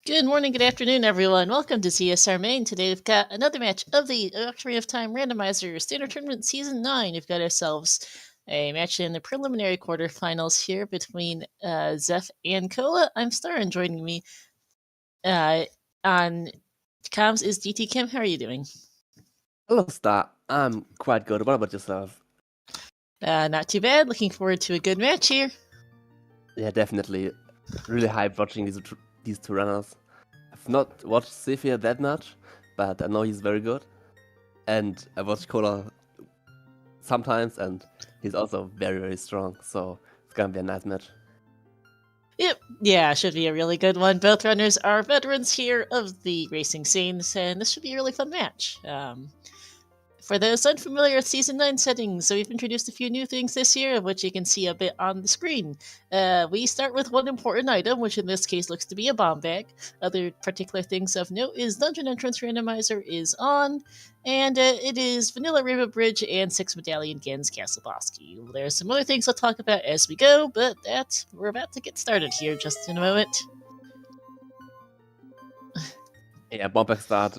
Good morning, good afternoon, everyone. Welcome to CSR Main. Today we've got another match of the Ocarina of Time Randomizer Standard Tournament Season 9. We've got ourselves a match in the preliminary quarterfinals here between Zeph and Kola. I'm Star, and joining me on comms is DT Kim. How are you doing? Hello, Star. I'm quite good. What about yourself? Not too bad. Looking forward to a good match here. Yeah, definitely. Really hyped watching these two runners. I've not watched Zephyr that much, but I know he's very good. And I watched Kola sometimes, and he's also very, very strong. So it's gonna be a nice match. Yep, yeah, should be a really good one. Both runners are veterans here of the racing scenes, and this should be a really fun match. For those unfamiliar with Season 9 settings, so we've introduced a few new things this year, of which you can see a bit on the screen. We start with one important item, which in this case looks to be a bomb bag. Other particular things of note is Dungeon Entrance Randomizer is on, and it is Vanilla Rainbow Bridge and 6 Medallion Gens Castle Bosky. There's some other things I'll talk about as we go, but we're about to get started here just in a moment. Yeah, bomb bag start.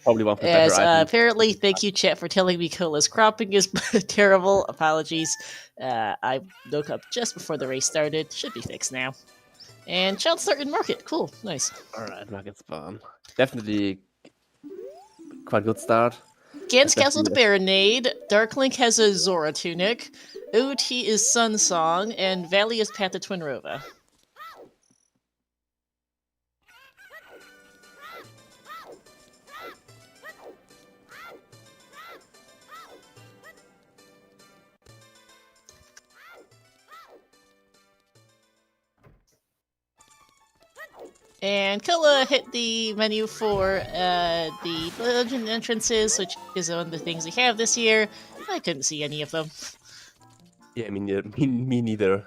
Probably one of the As better items. apparently, thank you, chat, for telling me Cola's cropping is terrible. Apologies. I woke up just before the race started. Should be fixed now. And child start in market. Cool. Nice. Alright, market spawn. Definitely quite good start. Gans Castle to Baronade. Darklink has a Zora tunic. OoT is Sun Song. And Valley is Path to Twinrova. And Kola hit the menu for the dungeon entrances, which is one of the things we have this year. I couldn't see any of them. Yeah, me neither.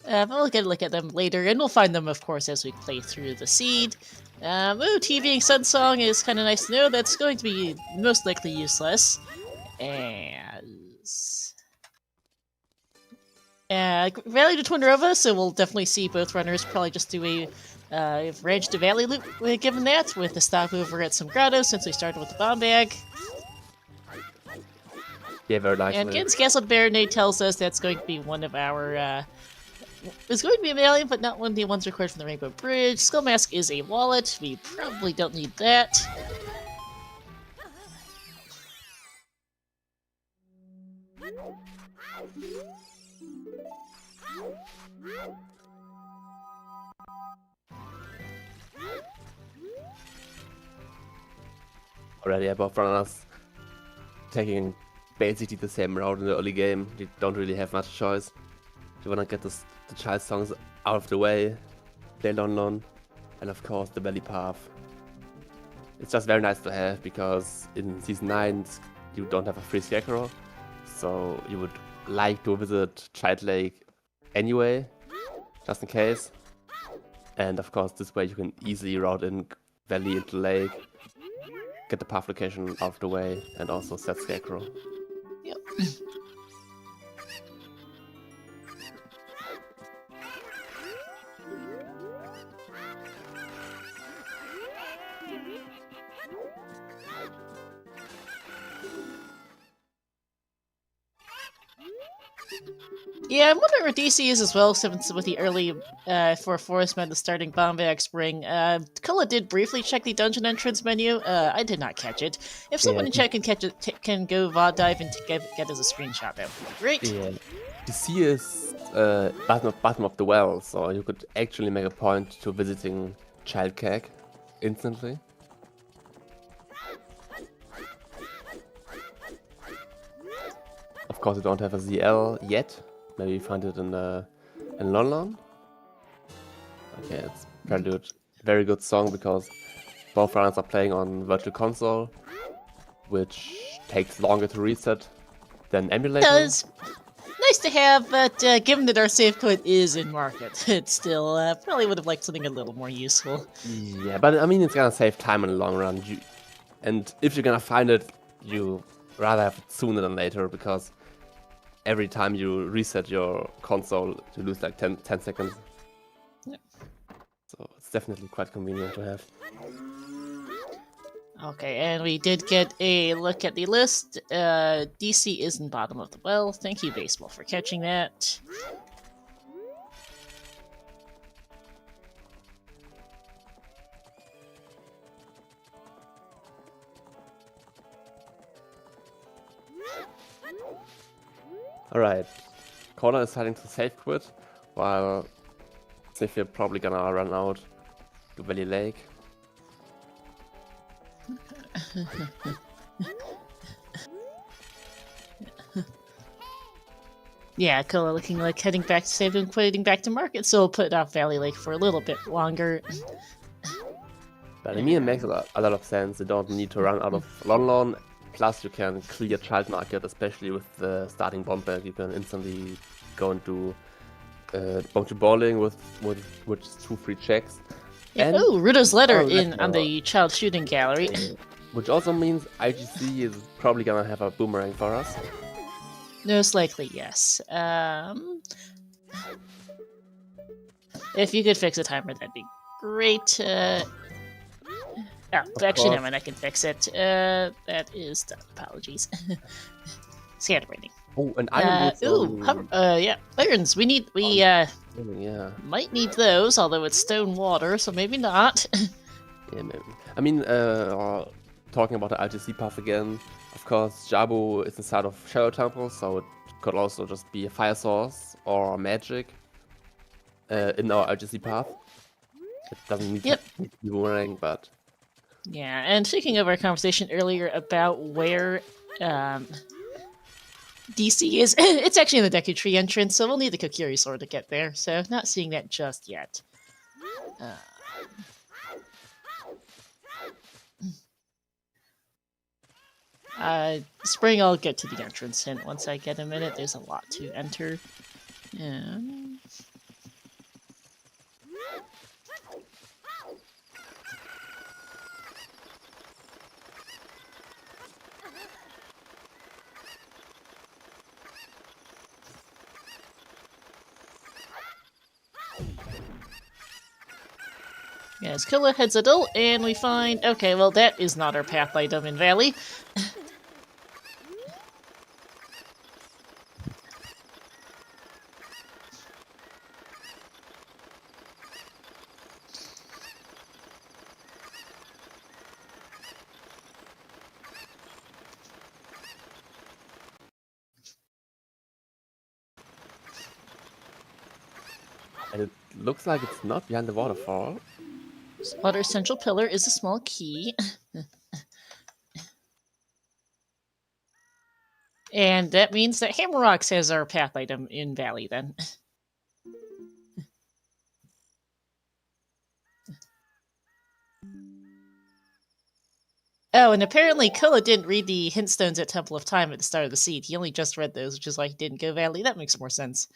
But we'll get a look at them later, and we'll find them, of course, as we play through the seed. OoT being Sun Song is kind of nice to know. That's going to be most likely useless. As Valley to Twinrova, so we'll definitely see both runners probably just do a range to Valley loop given that, with a stopover at some grottos since we started with the bomb bag. Yeah, very likely. And Gans Castle Baronade tells us that's going to be one of our it's going to be a medallion, but not one of the ones recorded from the Rainbow Bridge. Skull Mask is a wallet. We probably don't need that. Already, both runners taking basically the same route in the early game. They don't really have much choice. They wanna get the child songs out of the way, play Lon, and of course the Valley path. It's just very nice to have, because in Season 9 you don't have a free Scarecrow, so you would like to visit Child Lake anyway, just in case. And of course this way you can easily route in Valley into Lake, get the path location out of the way, and also set Scarecrow. Yep. Yeah, I'm wondering what DC is as well, since with the early for Forest Men, the starting bomb bag spring. Kola did briefly check the dungeon entrance menu. I did not catch it. If someone in chat can catch it, can go VOD dive and get us a screenshot, that would be great. Yeah, DC is bottom of the well, so you could actually make a point to visiting Child Cake instantly. Of course, you don't have a ZL yet. Maybe you find it in Lon. Okay, it's Prelude. Very good song, because both runners are playing on Virtual Console, which takes longer to reset than emulator. Does. Nice to have, but given that our save code is in market, it's still probably would have liked something a little more useful. Yeah, but I mean, it's gonna save time in the long run. And if you're gonna find it, you rather have it sooner than later, because every time you reset your console, you lose like 10 seconds. Yeah. So definitely quite convenient to have. Okay, and we did get a look at the list. DC is in bottom of the well. Thank you, Baseball, for catching that. Alright, Corner is heading to safe quit, while Zephyr probably gonna run out to Valley Lake. Yeah, Kola looking like heading back to save and quitting back to market, so we'll put off Valley Lake for a little bit longer. But I mean, it makes a lot of sense. You don't need to run out of Lon Lon. Plus, you can clear Child Market, especially with the starting bomb bag. You can instantly go into bowling with which is 2 free checks. Yeah, And ooh, Rudo's letter letter. on the child shooting gallery. Which also means IGC is probably gonna have a boomerang for us. Most likely, yes. If you could fix a timer, that'd be great. Actually, never mind, I can fix it. That is done. Apologies. Scatter rating. Oh, and iron boots. Yeah, irons. We yeah. might need those, although it's stone water, so maybe not. Yeah, maybe. I mean, talking about the IGC path again, of course, Jabu is inside of Shadow Temple, so it could also just be a fire source or magic in our IGC path. It doesn't need to be boomerang, but... Yeah, and speaking of our conversation earlier about where DC is, it's actually in the Deku Tree entrance, so we'll need the Kokiri sword to get there, so not seeing that just yet. Spring, I'll get to the entrance hint once I get a minute. There's a lot to enter. Yes, Killa heads adult, and we find... Okay, well, that is not our path item in Valley. And it looks like it's not behind the waterfall. Water Central Pillar is a small key. And that means that Hammer Rocks has our path item in Valley, then. Oh, and apparently Kola didn't read the hint stones at Temple of Time at the start of the seed. He only just read those, which is why he didn't go Valley. That makes more sense.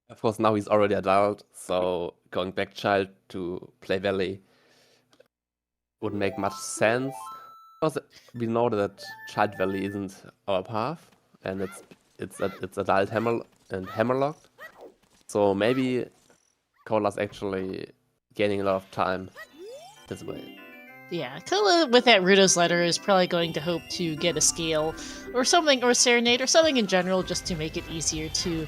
Of course, now he's already adult, so going back child to play Valley wouldn't make much sense. Because we know that Child Valley isn't our path, and it's adult hammerlocked. So maybe Cola's actually gaining a lot of time this way. Yeah, Kola with that Rudo's letter is probably going to hope to get a scale or something, or Serenade, or something in general, just to make it easier to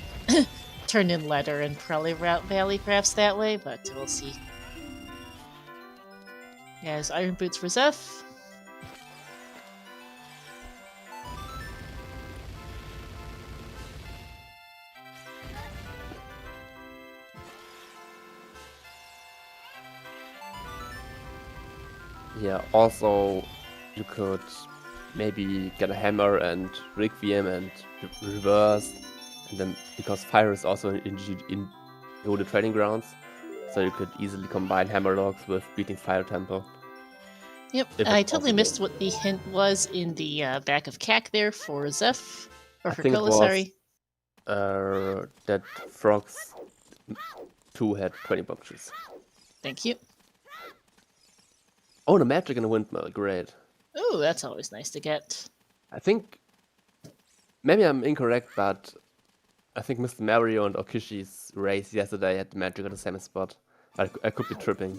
turn in letter and probably route Valley perhaps that way, but we'll see. Yes, Iron Boots for Zeph. Yeah, also you could maybe get a hammer and Requiem and reverse, and then because fire is also in the training grounds, so you could easily combine hammerlocks with beating Fire Temple. Yep, I totally missed what the hint was in the back of CAC there for Zeph, or for Kola, sorry. That Frogs 2 had 20 boxes. Thank you. Oh, the magic in the windmill, great. Oh, that's always nice to get. I think, maybe I'm incorrect, but I think Mr. Mario and Okishi's race yesterday had magic at the same spot. I could be tripping.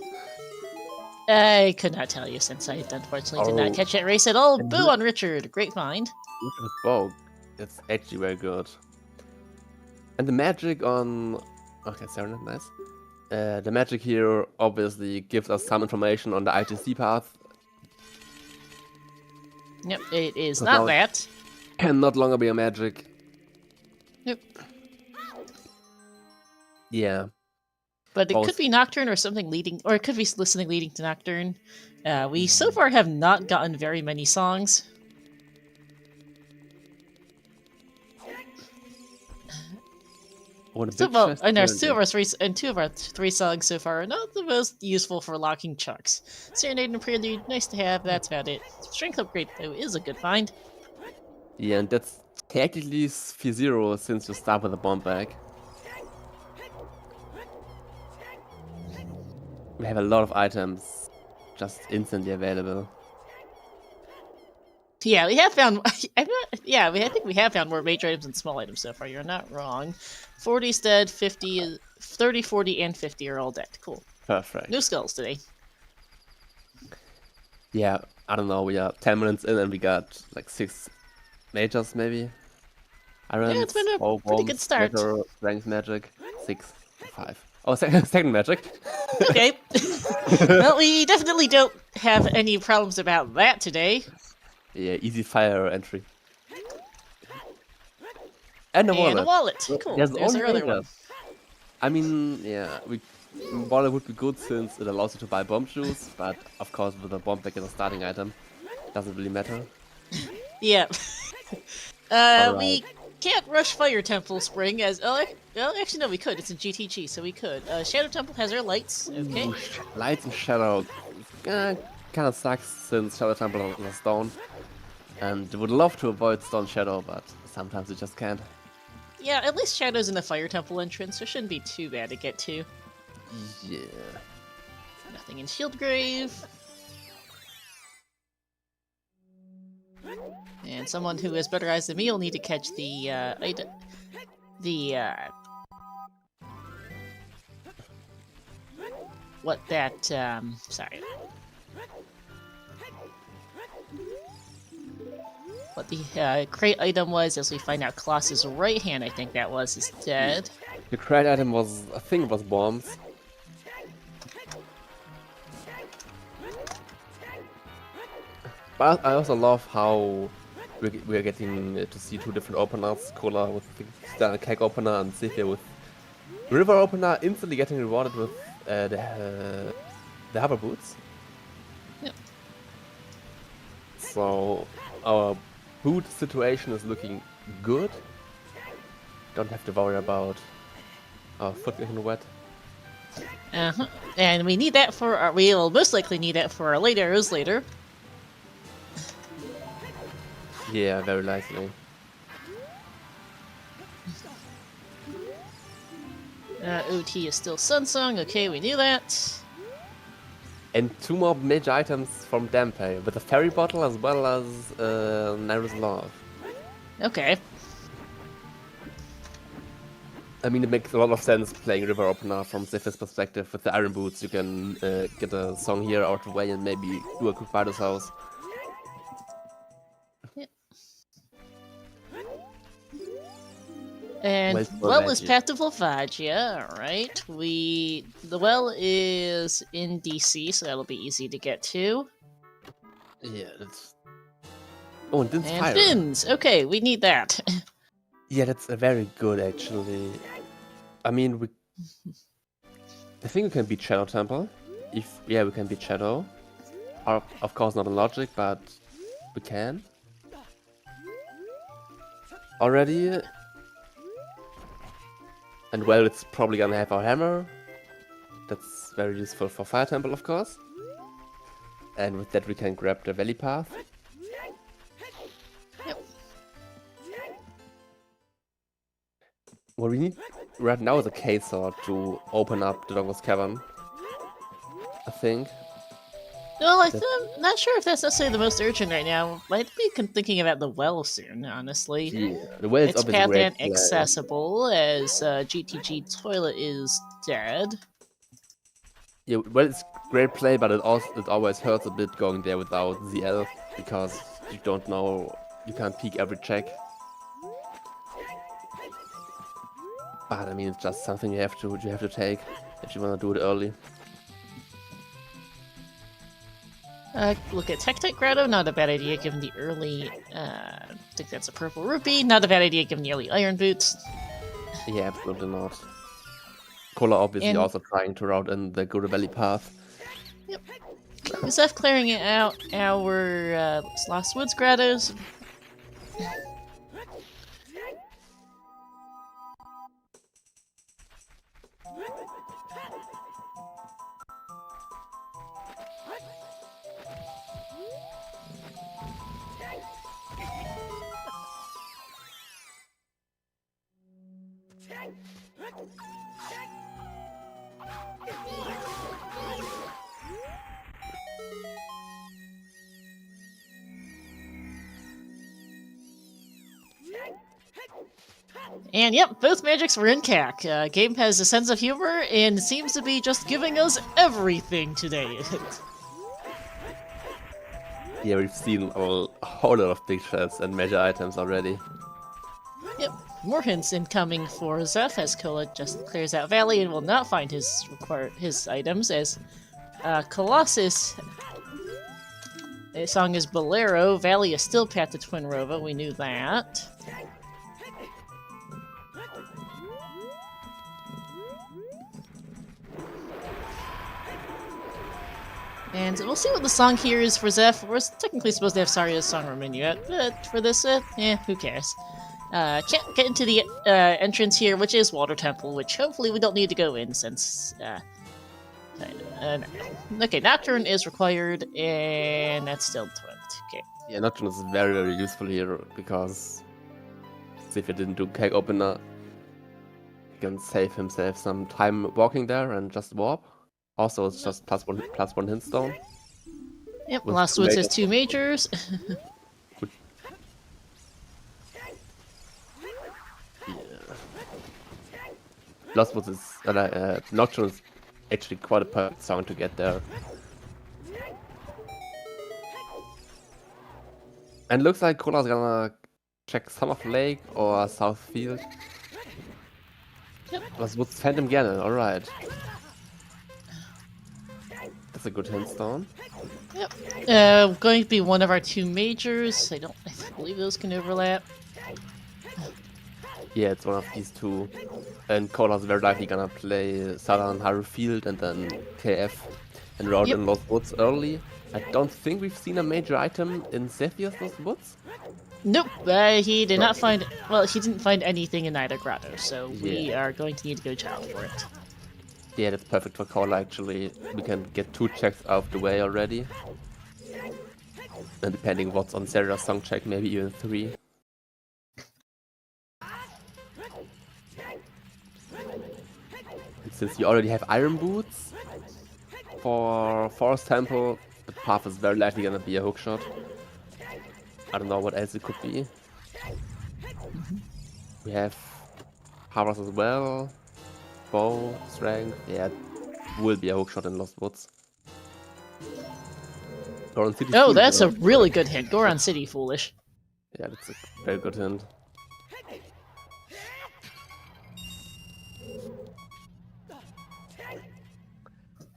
I could not tell you since I unfortunately did not catch that race at all. and Boo on Richard. Great find. Richard's bow. It's actually very good. And the magic on... Okay, sorry, not nice. The magic here obviously gives us some information on the ITC path. Yep, it is So not now that. Can not longer be a magic. Yep. Yeah. But it could be Nocturne or something leading, or it could be listening leading to Nocturne. We so far have not gotten very many songs. And two of our three songs so far are not the most useful for locking chucks. Serenade and Prelude, nice to have, that's about it. Strength upgrade, though, is a good find. Yeah, and that's technically F0 since you start with a bomb bag. We have a lot of items just instantly available. Yeah, we have found. I think we have found more major items than small items so far. You're not wrong. 40's dead, 30, 40, and 50 are all dead. Cool. Perfect. New skulls today. Yeah, I don't know. We are 10 minutes in and we got like 6 majors maybe. Irons, yeah, it's been a pretty good start. Strength magic, 6, 5. Oh, second magic. Okay. Well, we definitely don't have any problems about that today. Yeah, easy fire entry. And a wallet. Cool. There's our other one. I mean, yeah, wallet would be good since it allows you to buy bomb shoes, but of course with a bomb bag as a starting item, doesn't really matter. Yeah. Right. We can't rush Fire Temple Spring as actually no, we could. It's in GTG, so we could. Shadow Temple has our lights. Okay. Ooh, lights and shadow. Kind of sucks since Shadow Temple is a stone, and would love to avoid stone shadow, but sometimes you just can't. Yeah, at least Shadow's in the Fire Temple entrance, so it shouldn't be too bad to get to. Yeah. Nothing in Shieldgrave. And someone who has better eyes than me will need to catch sorry. What the crate item was, as we find out Colossus' right hand, I think that was, is dead. The crate item was, I think it was bombs. But I also love how we're getting to see 2 different openers, Cola with the standard cake opener and Zephyr with river opener, instantly getting rewarded with the hover boots. Yep. So our boot situation is looking good. Don't have to worry about our foot getting wet. And we need that for we'll most likely need that for our light arrows later. Yeah, very likely. OT is still Sunsong, okay, we knew that. And 2 more major items from Dampé, with a fairy bottle as well as Nair's Love. Okay. I mean, it makes a lot of sense playing River Opener from Zephyr's perspective. With the Iron Boots, you can get a song here out of the way and maybe do a quick Bardus house. And well is Path to Volvagia, alright. The well is in DC, so that'll be easy to get to. Yeah, that's... Oh, and Din's Fire. Fins! Okay, we need that. Yeah, that's very good, actually. I mean, I think we can beat Shadow Temple. We can beat Shadow. Of course not in Logic, but we can. Already. And well, it's probably gonna have our hammer. That's very useful for Fire Temple, of course. And with that we can grab the Valley Path. Yep. What we need right now is a K-Sword to open up the Dongo's Cavern, I think. Well, I'm not sure if that's necessarily the most urgent right now. Might be thinking about the well soon, honestly. Yeah, the way is Its obviously path great and play. accessible, as GTG Toilet is dead. Yeah, well, it's great play, but it always hurts a bit going there without the elf because you don't know, you can't peek every check. But I mean, it's just something you have to take if you want to do it early. Look at Tech Grotto, not a bad idea given the early. I think that's a purple rupee. Not a bad idea given the early iron boots. Yeah, absolutely not. Cola obviously And- also trying to route in the Guru Valley path. Yep. Zeph clearing out our Lost Woods grottos. And yep, both magics were in CAC. Game has a sense of humor and seems to be just giving us everything today. Yeah, we've seen a whole lot of big shots and major items already. Yep, more hints incoming for Zeph as Kola just clears out Valley and will not find his items as Colossus. His song is Bolero. Valley is still path to Twin Rova. We knew that. And we'll see what the song here is for Zeph. We're technically supposed to have Saria's song room yet, but for this, who cares? Can't get into the entrance here, which is Water Temple, which hopefully we don't need to go in since. Okay, Nocturne is required, and that's still the toilet. Okay. Yeah, Nocturne is very, very useful here because if he didn't do Cake Opener, he can save himself some time walking there and just warp. Also, it's just +1 hint stone. Yep, With Lost two Woods majors. has 2 majors. Lost Woods is Nocturne is actually quite a perfect song to get there. And looks like Kola's gonna check Summer Lake or South Field. Yep. Lost Woods Phantom Ganon, alright. That's a good hint stone. Yep. Going to be one of our 2 majors. I believe those can overlap. Yeah, it's one of these two. And Kola's very likely gonna play Southern Hyrule Field and then KF and route in Lost Woods early. I don't think we've seen a major item in Zephyr's Lost Woods. Nope, he did not find. Well, he didn't find anything in either grotto, so we are going to need to go child for it. Yeah, that's perfect for Kola actually. We can get 2 checks out of the way already. And depending what's on Sarah's song check, maybe even 3. And since you already have Iron Boots for Forest Temple, the path is very likely gonna be a hookshot. I don't know what else it could be. We have powers as well. Bow, strength, yeah, it will be a hookshot in Lost Woods. Goron City. Oh, that's a really good hint. Goron City, foolish. Yeah, that's a very good hint.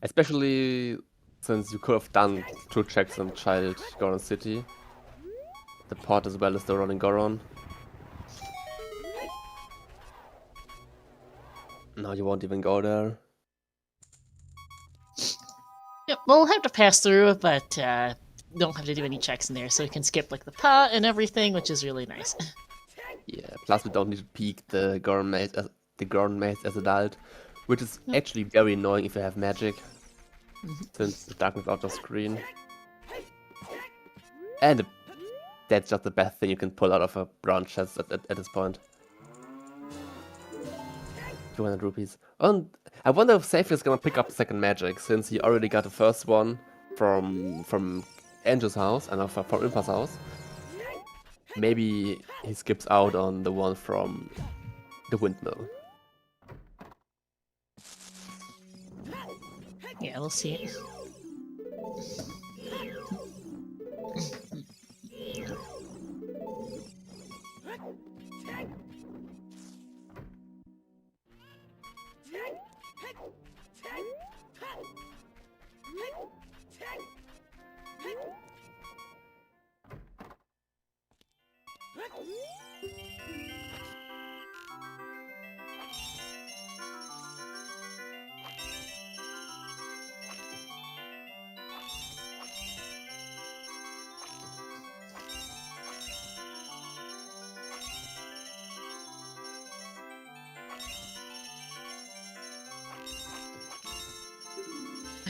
Especially since you could have done 2 checks on Child Goron City. The port as well as the running Goron. No, you won't even go there. Yep, we'll have to pass through, but don't have to do any checks in there, so we can skip like the pot and everything, which is really nice. Yeah, plus we don't need to peek the Goron maze as adult, which is actually very annoying if you have magic, since the darkness out of screen. And that's just the best thing you can pull out of a brown chest at this point. 200 rupees. And I wonder if Safe is gonna pick up the second magic, since he already got the first one from Angel's house and from Impa's house. Maybe he skips out on the one from the windmill. Yeah, we'll see.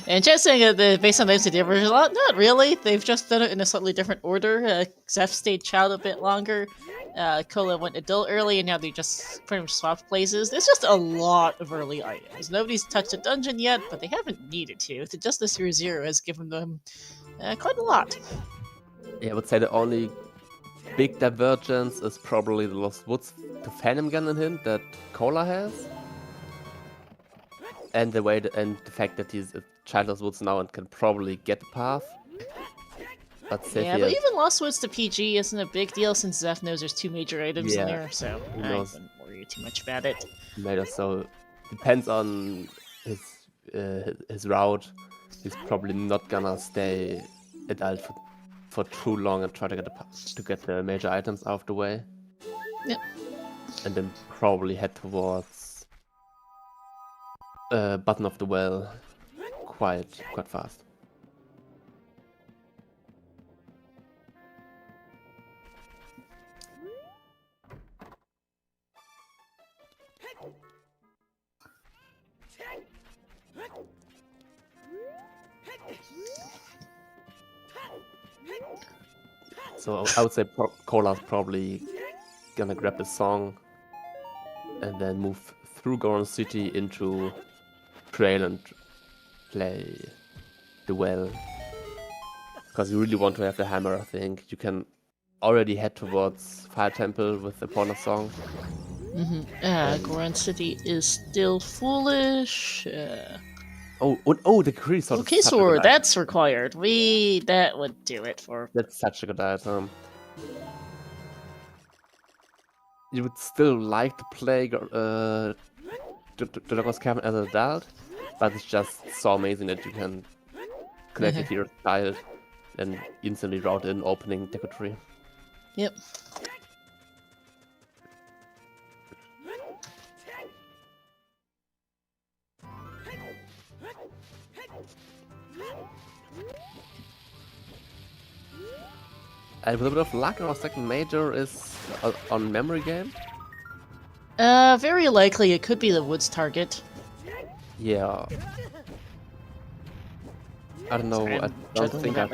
And just saying that based on those the original, not really. They've just done it in a slightly different order. Zeph stayed child a bit longer. Cola went adult early, and now they just pretty much swapped places. There's just a lot of early items. Nobody's touched a dungeon yet, but they haven't needed to. The Justice Year Zero has given them quite a lot. Yeah, I would say the only big divergence is probably the Lost Woods to Phantom Gun in him that Cola has. And the fact that he's a child of Woods now and can probably get the path. But yeah, but even Lost Woods to PG isn't a big deal since Zeph knows there's 2 major items in there, so I wouldn't worry too much about it. So depends on his route. He's probably not gonna stay adult for too long and try to get the major items out of the way. Yep. And then probably head towards Button of the Well quite fast. So I would say Cola's probably gonna grab the song and then move through Goron City into Trail and play the well. Because you really want to have the hammer, I think. You can already head towards Fire Temple with the Porno song. Goron City is still foolish. The Kree sword. Okay, sword, that's required. That would do it for. That's such a good item. You would still like to play Dragon's Cavern as an adult, but it's just so amazing that you can connect it to your child and instantly route in opening Deku Tree. Yep. And with a bit of luck, our second major is on memory game. Very likely it could be the Woods target. Yeah. I don't know. I don't think I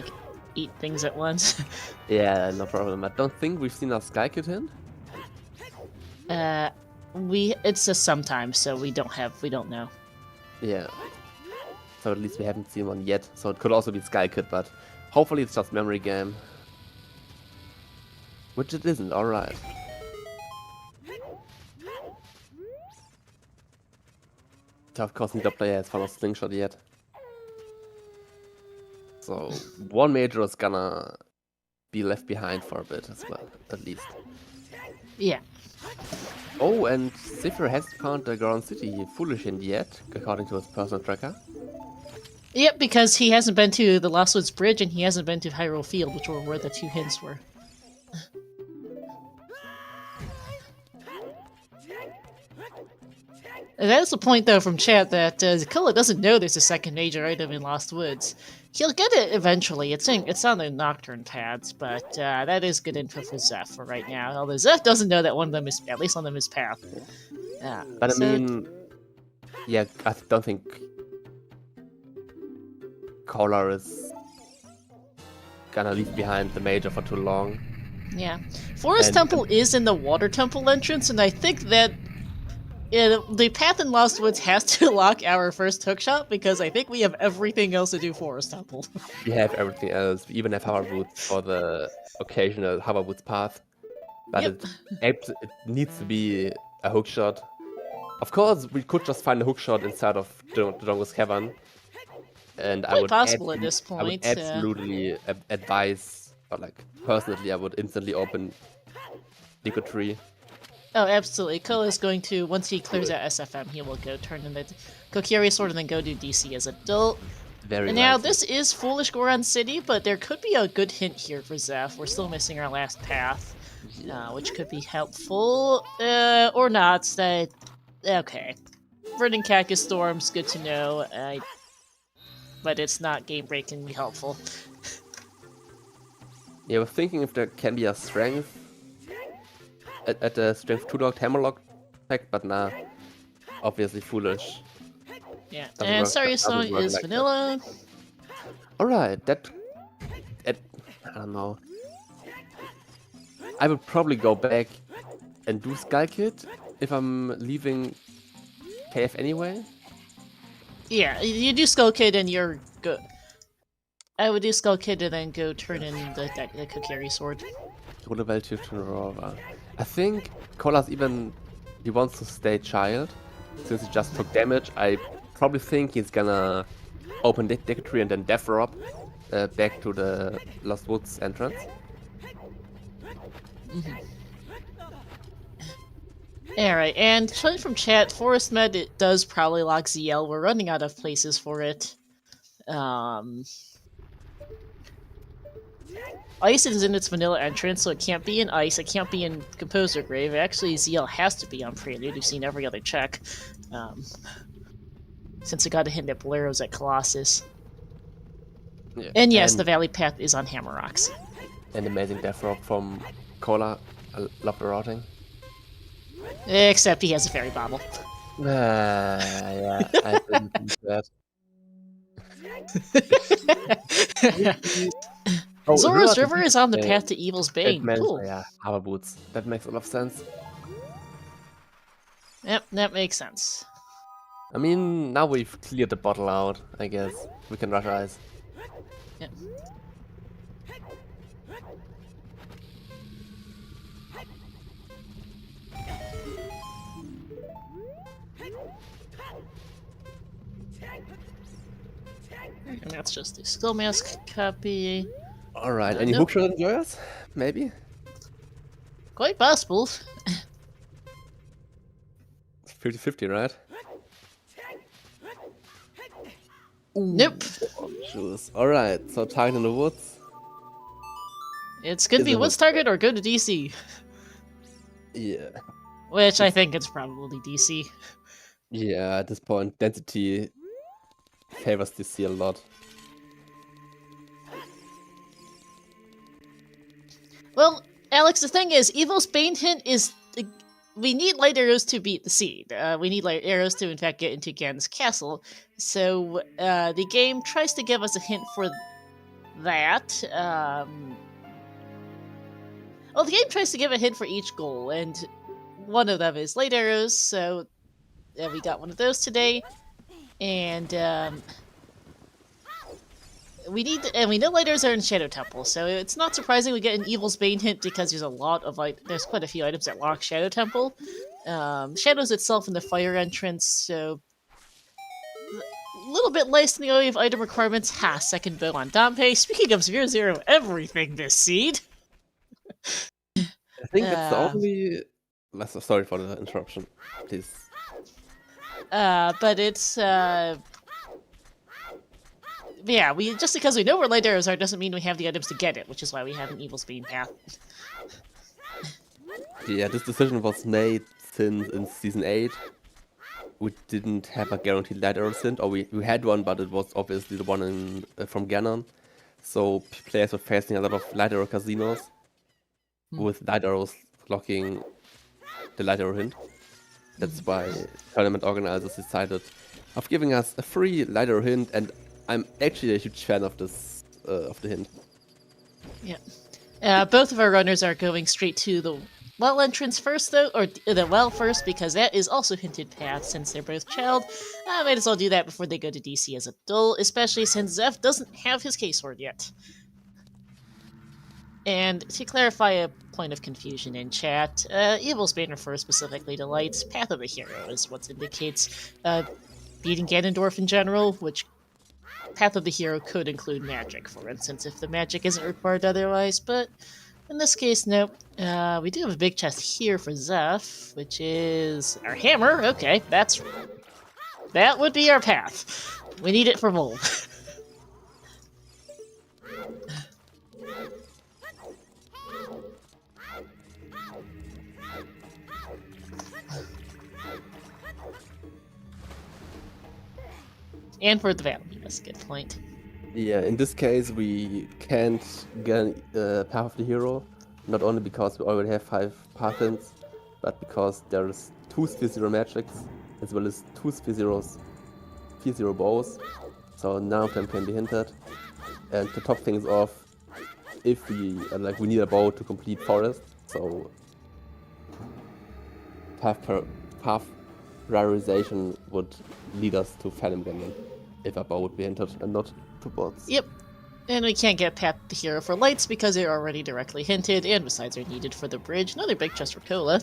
eat things at once. Yeah, no problem. I don't think we've seen a Sky Kid hint. It's just sometimes, so we don't know. Yeah. So at least we haven't seen one yet. So it could also be Sky Kid, but hopefully it's just memory game. Which it isn't, alright. So of course neither player has found a slingshot yet. So one major is gonna be left behind for a bit as well, at least. Yeah. Oh, and Zephyr hasn't found the Goron City Foolish Hint yet, according to his personal tracker. Yep, because he hasn't been to the Lost Woods Bridge and he hasn't been to Hyrule Field, which were where the 2 hints were. That is the point, though, from chat that Zakilla doesn't know there's a second major item in Lost Woods. He'll get it eventually. It's on the Nocturne pads, but that is good info for Zeph for right now. Although Zeph doesn't know that one of them is, at least one of them is Path. But so, I mean, yeah, I don't think Kolar is gonna leave behind the major for too long. Yeah. Forest Temple is in the Water Temple entrance, and I think that Yeah, the path in Lost Woods has to lock our first hookshot because I think we have everything else to do Forest Temple. We have everything else. We even have hover boots for the occasional hover boots path. But Yep. it needs to be a hookshot. Of course, we could just find a hookshot inside of the Dongo's Cavern. And I Quite would, possible at this I would point. absolutely advise, or like personally, I would instantly open Deco Tree. Oh, absolutely. Ko is going to, once he clears out SFM, he will go turn in the Kokiri Sword and then go do DC as adult. Very And now, likely. this is Foolish Goron City, but there could be a good hint here for Zeph. We're still missing our last path, which could be helpful. Or not. Okay. Burning Cactus Storm's good to know, but it's not game-breakingly helpful. Yeah, I was thinking if there can be a strength at the strength 2 locked hammerlock tech, but nah. Obviously foolish. Yeah, Doesn't and work- Sorry doesn't Song work is like that. vanilla. Alright, I don't know. I would probably go back and do Skull Kid if I'm leaving KF anyway. Yeah, you do Skull Kid and you're good. I would do Skull Kid and then go turn in the Kokiri Sword. Level 15 Rover. I think Kolas even he wants to stay child since he just took damage. I probably think he's gonna open Deck Tree and then Death Rob back to the Lost Woods entrance. Alright, and showing from chat, Forest Med it does probably lock ZL. We're running out of places for it. Ice is in its vanilla entrance, so it can't be in Ice, it can't be in Composer Grave. Actually, ZL has to be on Prelude. We've seen every other check. Since it got a hint at Bolero's at Colossus. Yeah. And yes, the Valley Path is on Hammer Rocks. An amazing Death Rob from Kola. I love the routing. Except he has a fairy bobble. Yeah, I didn't think that. Zora's River is on the yeah, path to Evil's Bane. Cool. Yeah, hover boots. That makes a lot of sense. Yep, that makes sense. I mean, now we've cleared the bottle out, I guess. We can rush ice. Yep. And that's just the Skull Mask copy. Alright, any nope. hookshot enjoyers? Maybe? Quite possible. 50-50, right? Nope. Choose. Alright, so target in the woods. It's gonna Is be it Woods Target or go to DC. Yeah. Which I think it's probably DC. Yeah, at this point, density favors DC a lot. Well, Alex, the thing is, Evil's Bane hint is... we need light arrows to beat the seed. We need light arrows to, in fact, get into Gan's castle. So, the game tries to give us a hint for that. Well, the game tries to give a hint for each goal, and one of them is light arrows, so we got one of those today. And, we know light arrows are in Shadow Temple, so it's not surprising we get an Evil's Bane hint because there's a lot of there's quite a few items that lock Shadow Temple. Shadows itself in the fire entrance, so a little bit less in the area of item requirements. Ha, second bow on Dompe. Speaking of 0-0 everything this seed. I think that's the only... Sorry for the interruption, please. But it's, yeah, just because we know where light arrows are doesn't mean we have the items to get it, which is why we have an Evil's Bane path. Yeah, this decision was made since in Season 8. We didn't have a guaranteed light arrow hint, or we had one, but it was obviously the one from Ganon. So players were facing a lot of light arrow casinos with light arrows blocking the light arrow hint. That's why tournament organizers decided of giving us a free light arrow hint, and I'm actually a huge fan of this of the hint. Yeah. Both of our runners are going straight to the well entrance first, though, or the well first, because that is also hinted path since they're both child. Might as well do that before they go to DC as adult, especially since Zeph doesn't have his K-Sword yet. And to clarify a point of confusion in chat, Evil's Bane refers specifically to Light's Path of the Hero, is what indicates beating Ganondorf in general, which Path of the Hero could include magic, for instance, if the magic isn't required otherwise, but in this case, nope. We do have a big chest here for Zeph, which is our hammer. Okay, that would be our path. We need it for both. And for the valley, that's a good point. Yeah, in this case we can't get Path of the Hero, not only because we already have 5 paths, but because there's 2 Sphere Zero magics, as well as 2 Sphere Zero bows, so none of them can be hinted. And to top things off, if we need a bow to complete forest, so path prioritization would lead us to Phantom Canyon if a bow would be hinted and not 2 bots. Yep. And we can't get Path the Hero for lights because they're already directly hinted, and besides are needed for the bridge. Another big chest for Cola.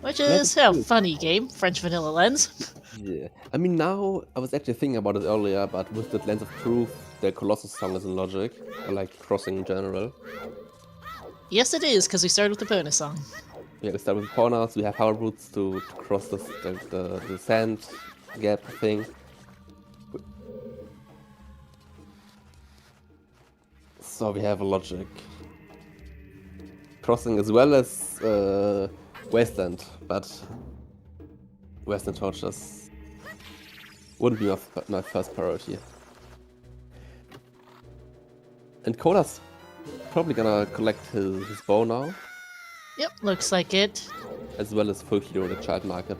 Which is a funny game, French vanilla lens. Yeah, I mean now, I was actually thinking about it earlier, but with the Lens of Truth, the Colossus song is in logic, or like crossing in general. Yes it is, because we started with the bonus song. Yeah, we start with corners, we have power roots to cross the sand gap thing. So we have a logic. Crossing as well as Wasteland, but Wasteland torches wouldn't be my first priority. And Kola's probably gonna collect his bow now. Yep, looks like it. As well as full clear the child market.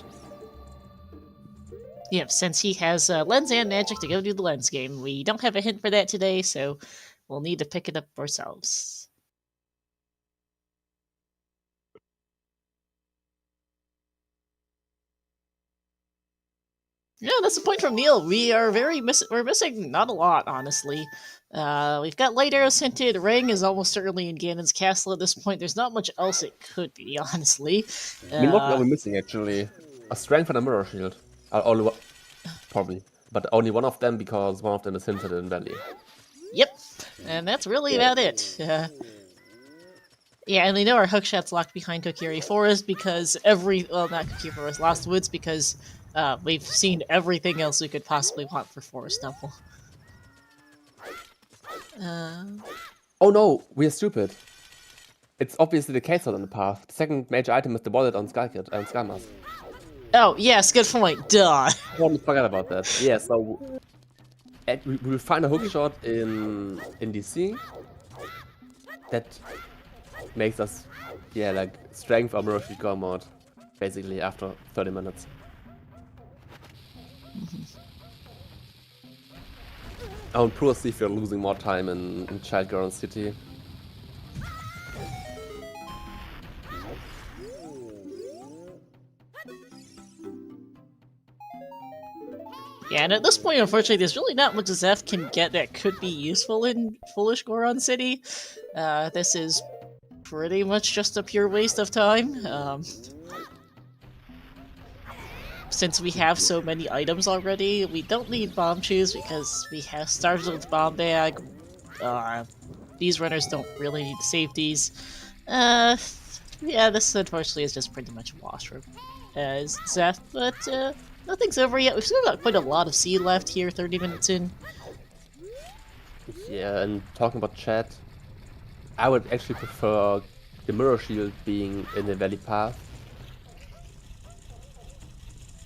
Yep, since he has lens and magic to go do the lens game. We don't have a hint for that today, so we'll need to pick it up ourselves. Yeah, that's the point from Neil. We are we're missing not a lot, honestly. We've got light arrows hinted. Ring is almost certainly in Ganon's castle at this point. There's not much else it could be, honestly. I mean, what are we missing actually? A strength and a mirror shield. Only one, probably, but only one of them because one of them is hinted in Valley. Yep, and that's really about it. Yeah, and we know our hookshot's locked behind Kokiri Forest because not Kokiri Forest, Lost Woods, because we've seen everything else we could possibly want for Forest Temple. Oh no, we are stupid. It's obviously the case on the path. The second major item is the wallet on Skykit and Skymask. Oh, yes, good point. Duh. I almost forgot about that. Yeah, so we will find a hookshot in DC. That makes us, strength or mirror shield go mod, basically after 30 minutes. Oh, and poor Steve, you're losing more time in Child Girl City. Yeah, and at this point, unfortunately, there's really not much Zeph can get that could be useful in Foolish Goron City. This is pretty much just a pure waste of time. Since we have so many items already, we don't need bomb shoes because we have started with bomb bag. These runners don't really need the safeties. Yeah, this unfortunately is just pretty much a wash for Zeph, but nothing's over yet. We've still got quite a lot of seed left here, 30 minutes in. Yeah, and talking about chat, I would actually prefer the mirror shield being in the valley path.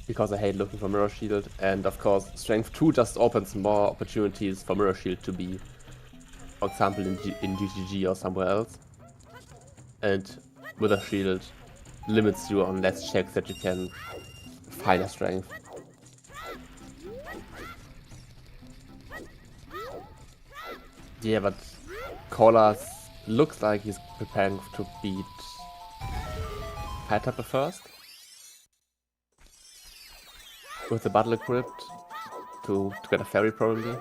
Because I hate looking for mirror shield, and of course strength 2 just opens more opportunities for mirror shield to be, for example, in GGG or somewhere else. And with a shield limits you on less checks that you can find a strength. Yeah, but Kola's looks like he's preparing to beat Pietapper first. With the battle equipped to get a fairy, probably.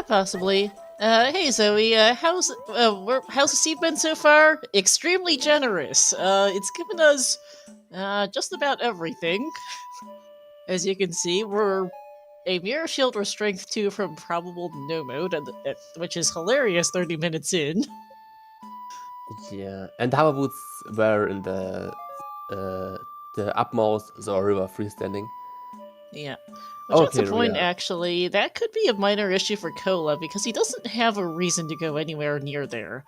Possibly. Hey Zoe, how's the seed been so far? Extremely generous. It's given us just about everything. As you can see, we're a mirror shield or strength 2 from probable no mode, which is hilarious 30 minutes in. Yeah, and the hover boots were in the upmost Zora River freestanding. Yeah. Which that's Okay, a point, yeah. actually. That could be a minor issue for Cola, because he doesn't have a reason to go anywhere near there.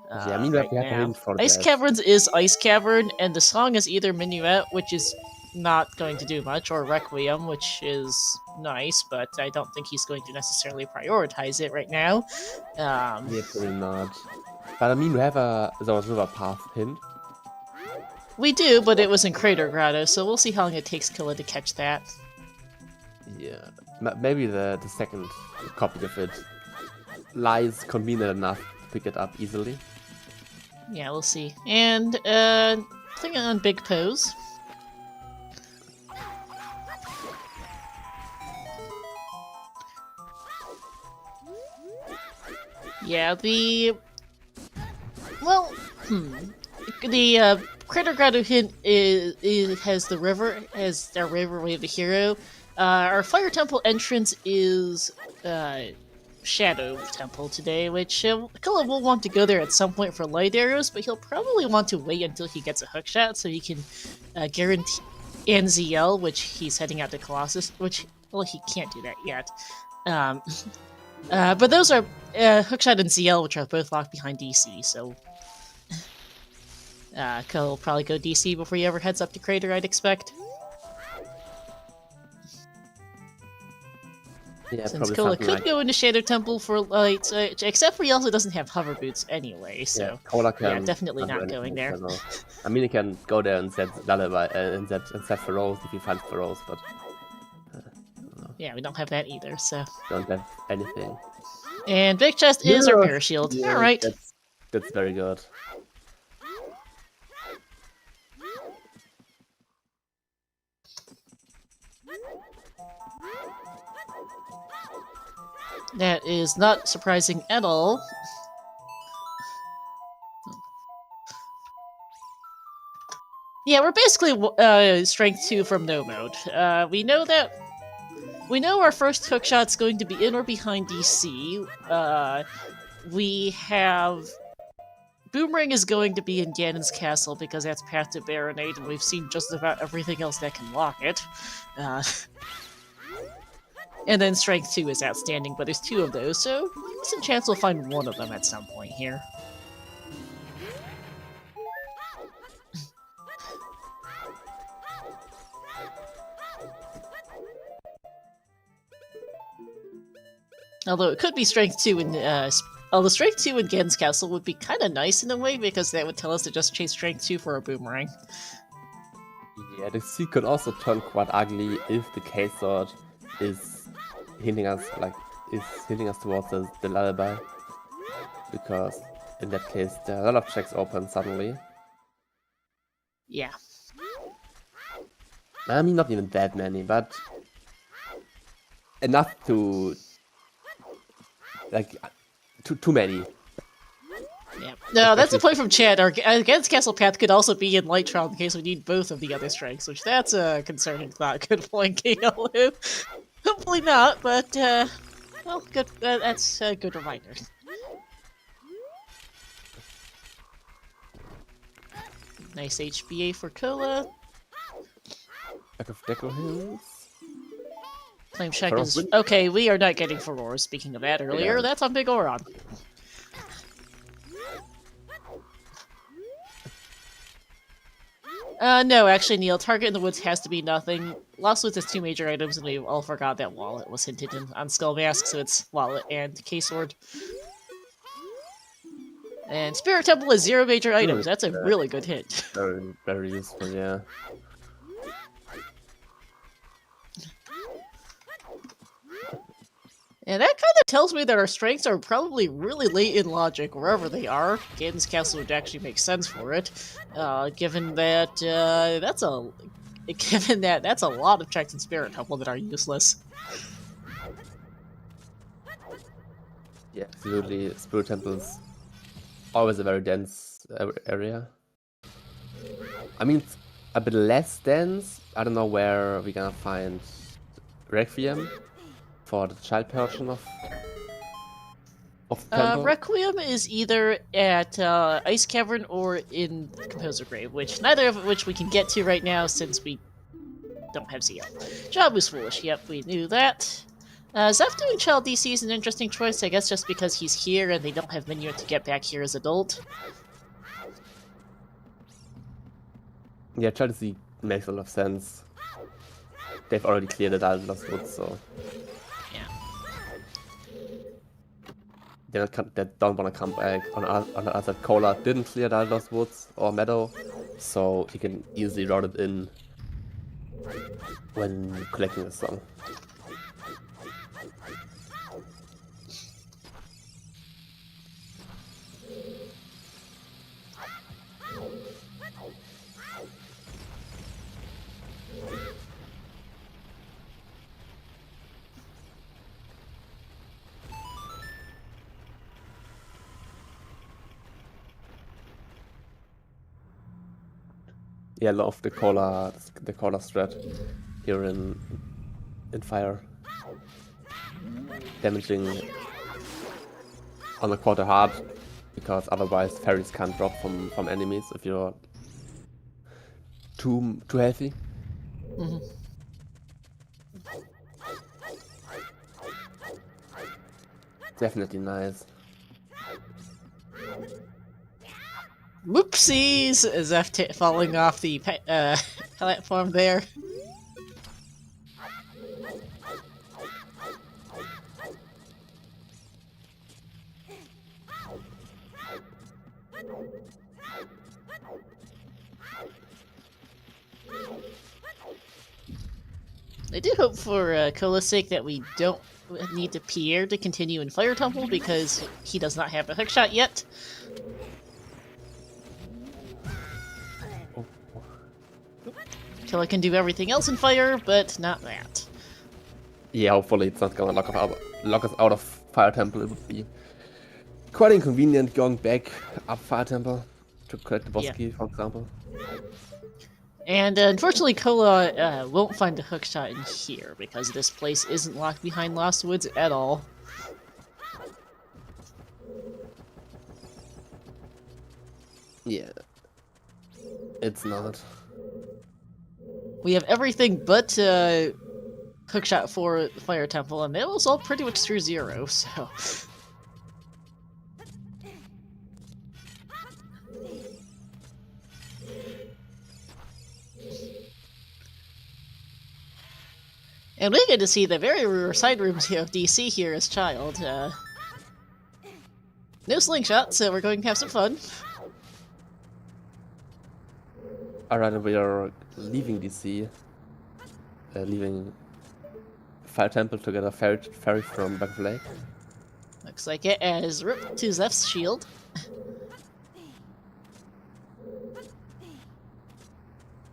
Yeah, I mean, right we have a now. hint for Ice that. Caverns is Ice Cavern, and the song is either Minuet, which is not going to do much, or Requiem, which is nice, but I don't think he's going to necessarily prioritize it right now. Yeah, probably not. But I mean, we have a Zora River path hint. We do, but it was in Crater Grotto, so we'll see how long it takes Killa to catch that. Yeah, maybe the second copy of it lies convenient enough to pick it up easily. Yeah, we'll see. And, thing on Big Pose. Yeah, the Crater Grotto hint has the river, has our river wave the hero. Our Fire Temple entrance is Shadow Temple today, which Killa will want to go there at some point for light arrows, but he'll probably want to wait until he gets a hook shot so he can guarantee and ZL, which he's heading out to Colossus, which, well, he can't do that yet. But those are Hookshot and ZL, which are both locked behind DC, so Killa will probably go DC before he ever heads up to Crater, I'd expect. Yeah, Since Killa could go into Shadow Temple for light, except for he also doesn't have hover boots anyway, so yeah, Cola can definitely not going there. I mean, he can go there and set Lullaby and set Feroz if he finds Feroz, but yeah, we don't have that either, so. Don't have anything. And Big Chest is our Mirror Shield. Yeah, Alright. That's very good. That is not surprising at all. Yeah, we're basically strength 2 from no mode. We know our first hookshot's going to be in or behind DC. We have Boomerang is going to be in Ganon's castle because that's Path to Baronade, and we've seen just about everything else that can lock it. And then Strength 2 is outstanding, but there's 2 of those, so decent chance we'll find one of them at some point here. Although it could be Strength 2 in, although Strength 2 in Ganon's castle would be kind of nice in a way, because that would tell us to just chase Strength 2 for a Boomerang. Yeah, the sea could also turn quite ugly if the K-Sword is hinting us towards the Lullaby, because in that case there are a lot of checks open suddenly. Yeah. I mean, not even that many, but enough to too many. Yeah. No, that's a point from Chad. Our Ganon's Castle path could also be in Light Trial in case we need both of the other strengths, which that's a concerning thought. Good point, KLU. Hopefully not, but, well, good. That's a good reminder. Nice HBA for Cola. Back of Deco Hills. Flame Shack is... Okay, we are not getting Furore, speaking of that earlier. Yeah. That's on Big Oron. No, actually, Neil, Target in the Woods has to be nothing. Lost Woods has 2 major items, and we all forgot that Wallet was hinted on Skull Mask, so it's Wallet and K-Sword. And Spirit Temple has 0 major items. That's a really good hint. Very, very useful, yeah. And that kind of tells me that our strengths are probably really late in logic, wherever they are. Gaden's Castle would actually make sense for it, given that that's a lot of checks in Spirit Temple that are useless. Yeah, absolutely. Spirit Temple's always a very dense area. I mean, it's a bit less dense. I don't know where we're gonna find Requiem for the child portion of the temple. Requiem is either at Ice Cavern or in Composer Grave, neither of which we can get to right now since we don't have CL. Jabu's foolish. Yep, we knew that. Zeph doing Child DC is an interesting choice, I guess just because he's here and they don't have Minuet to get back here as adult. Yeah, Child DC makes a lot of sense. They've already cleared the Lost Woods, so Yeah. they don't want to come back. On the other side, Cola didn't clear the Lost Woods or Meadow, so he can easily route it in when collecting the song. Yeah, I love the cola strat here in fire. Damaging on the quarter hard, because otherwise fairies can't drop from enemies if you're too healthy. Mm-hmm. Definitely nice. Whoopsies! Zeph falling off the platform there. I do hope for Cola's sake that we don't need to Pierre to continue in Fire Temple because he does not have a hookshot yet. Cola can do everything else in Fire, but not that. Yeah, hopefully it's not gonna lock us out of Fire Temple. It would be quite inconvenient going back up Fire Temple to collect the boss key, for example. And unfortunately, Cola won't find a hookshot in here because this place isn't locked behind Lost Woods at all. Yeah, it's not. We have everything but hookshot for the Fire Temple, and it was all pretty much through zero, so... And we get to see the very rare side rooms here of DC here as child. No slingshot, so we're going to have some fun. Alright, we are leaving DC. Leaving Fire Temple to get a ferry from Back of Lake. Looks like it, as rip to Zeph's shield.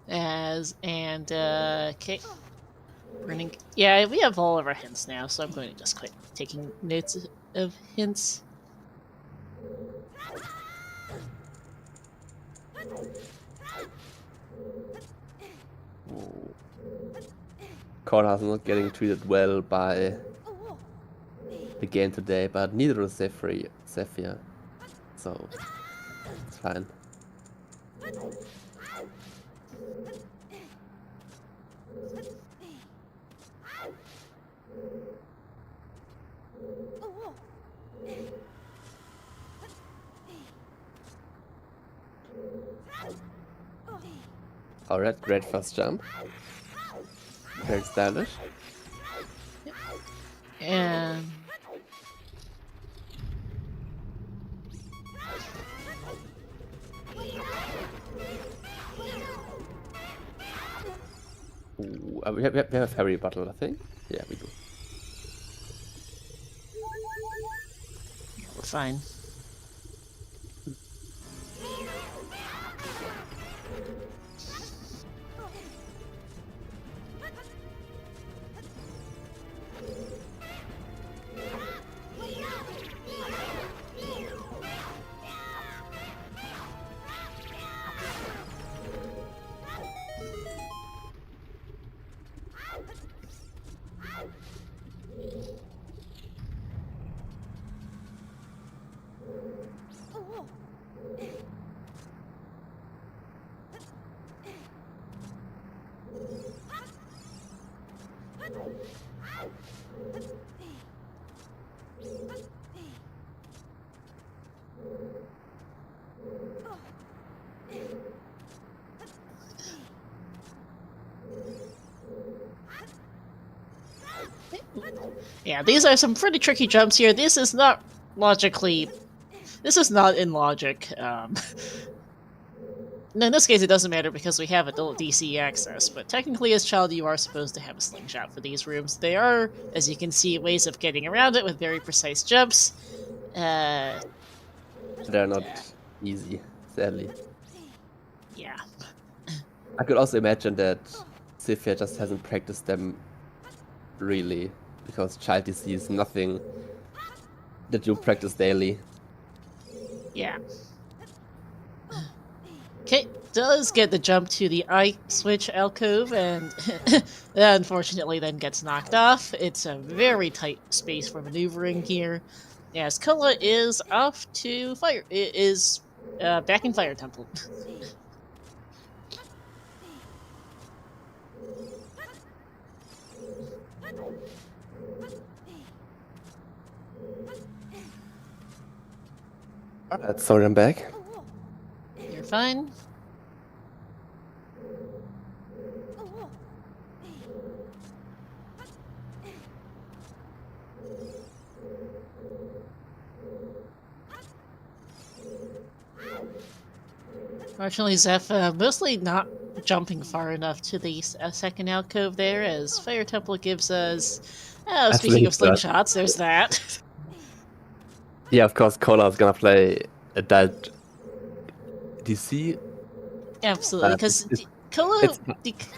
Okay. Running. Yeah, we have all of our hints now, so I'm going to just quit taking notes of hints. Korha's not getting treated well by the game today, but neither is Zephyr, so it's fine. Alright, great first jump. Very stylish. Yep. And... Ooh, we have a ferry battle, I think. Yeah, we do. fine. Yeah, these are some pretty tricky jumps here. This is not logically... This is not in logic. No, in this case it doesn't matter because we have adult DC access, but technically as child you are supposed to have a slingshot for these rooms. They are, as you can see, ways of getting around it with very precise jumps. They're not easy, sadly. Yeah. I could also imagine that z3ph just hasn't practiced them really, because child DC is nothing that you practice daily. Yeah. Okay, does get the jump to the eye switch alcove, and that unfortunately then gets knocked off. It's a very tight space for maneuvering here. As Kola is off to fire, it is back in Fire Temple. Alright, sorry, I'm back. You're fine. Fortunately, Zeph mostly not jumping far enough to the second alcove there, as Fire Temple gives us... speaking of slingshots, there's that. Yeah, of course, Kola is gonna play adult DC. Absolutely, because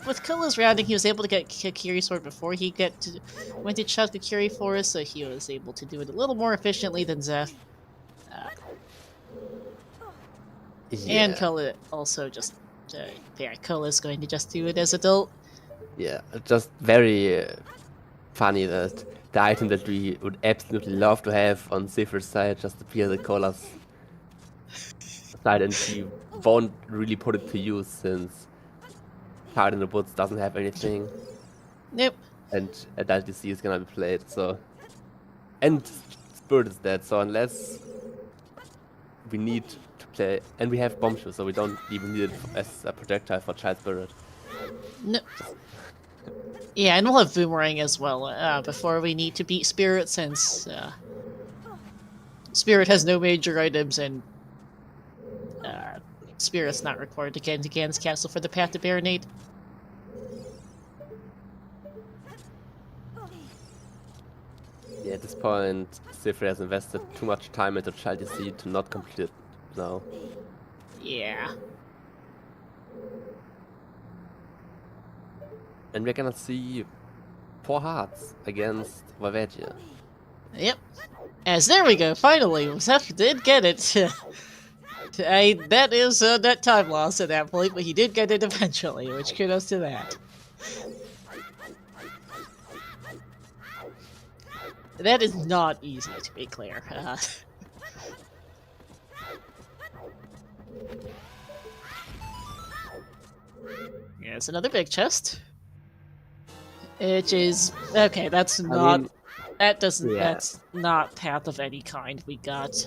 with Kola's rounding, he was able to get Kakiri Sword before he went to shot Kakiri for us, so he was able to do it a little more efficiently than Zeph. Yeah. And Kola also just... yeah, Kola's going to just do it as adult. Yeah, just very funny that the item that we would absolutely love to have on z3ph side just appears at Kola's side, and she won't really put it to use since Card in the Woods doesn't have anything. Nope. And adult DC is gonna be played, so... And Spirit is dead, so unless we need to play... And we have Bombshell, so we don't even need it as a projectile for Child Spirit. No. Yeah, and we'll have Boomerang as well before we need to beat Spirit, since Spirit has no major items, and Spirit's not required to get into Gan's Castle for the Path to Baronade. Yeah, at this point, z3ph has invested too much time into Child DC to not complete it now. Yeah. And we're gonna see 4 hearts against Vavegia. Yep. As there we go, finally, Zeph did get it. That is that time loss at that point, but he did get it eventually, which kudos to that. That is not easy, to be clear. Yeah, it's another big chest. Which is... Okay, that's not... That doesn't... Yeah. That's not Path of any kind. We got...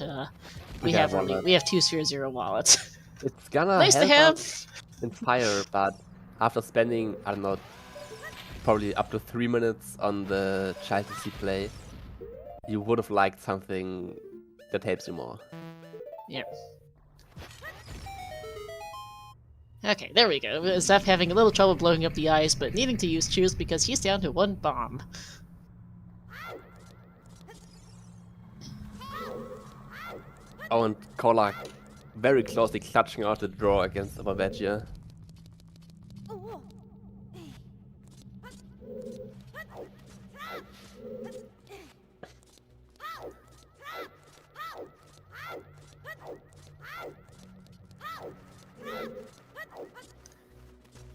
we have 2 Sphere Zero wallets. It's gonna Nice to help have. us in Fire, but after spending, I don't know, probably up to 3 minutes on the Child DC play, you would have liked something that helps you more. Yep. Okay, there we go. Zeph having a little trouble blowing up the eyes, but needing to use Choose because he's down to 1 bomb. Oh, and Kola very closely clutching out the draw against our Veggia.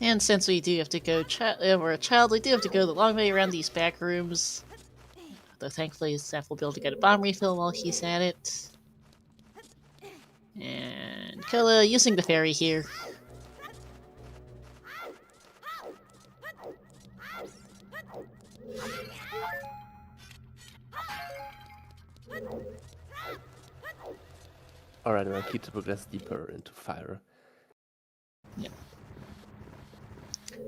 And since we do have to go, we're a child, we do have to go the long way around these back rooms. Though thankfully, Zeph will be able to get a bomb refill while he's at it. And Kola using the fairy here. Alright, I'm gonna keep to progress deeper into fire. Yep.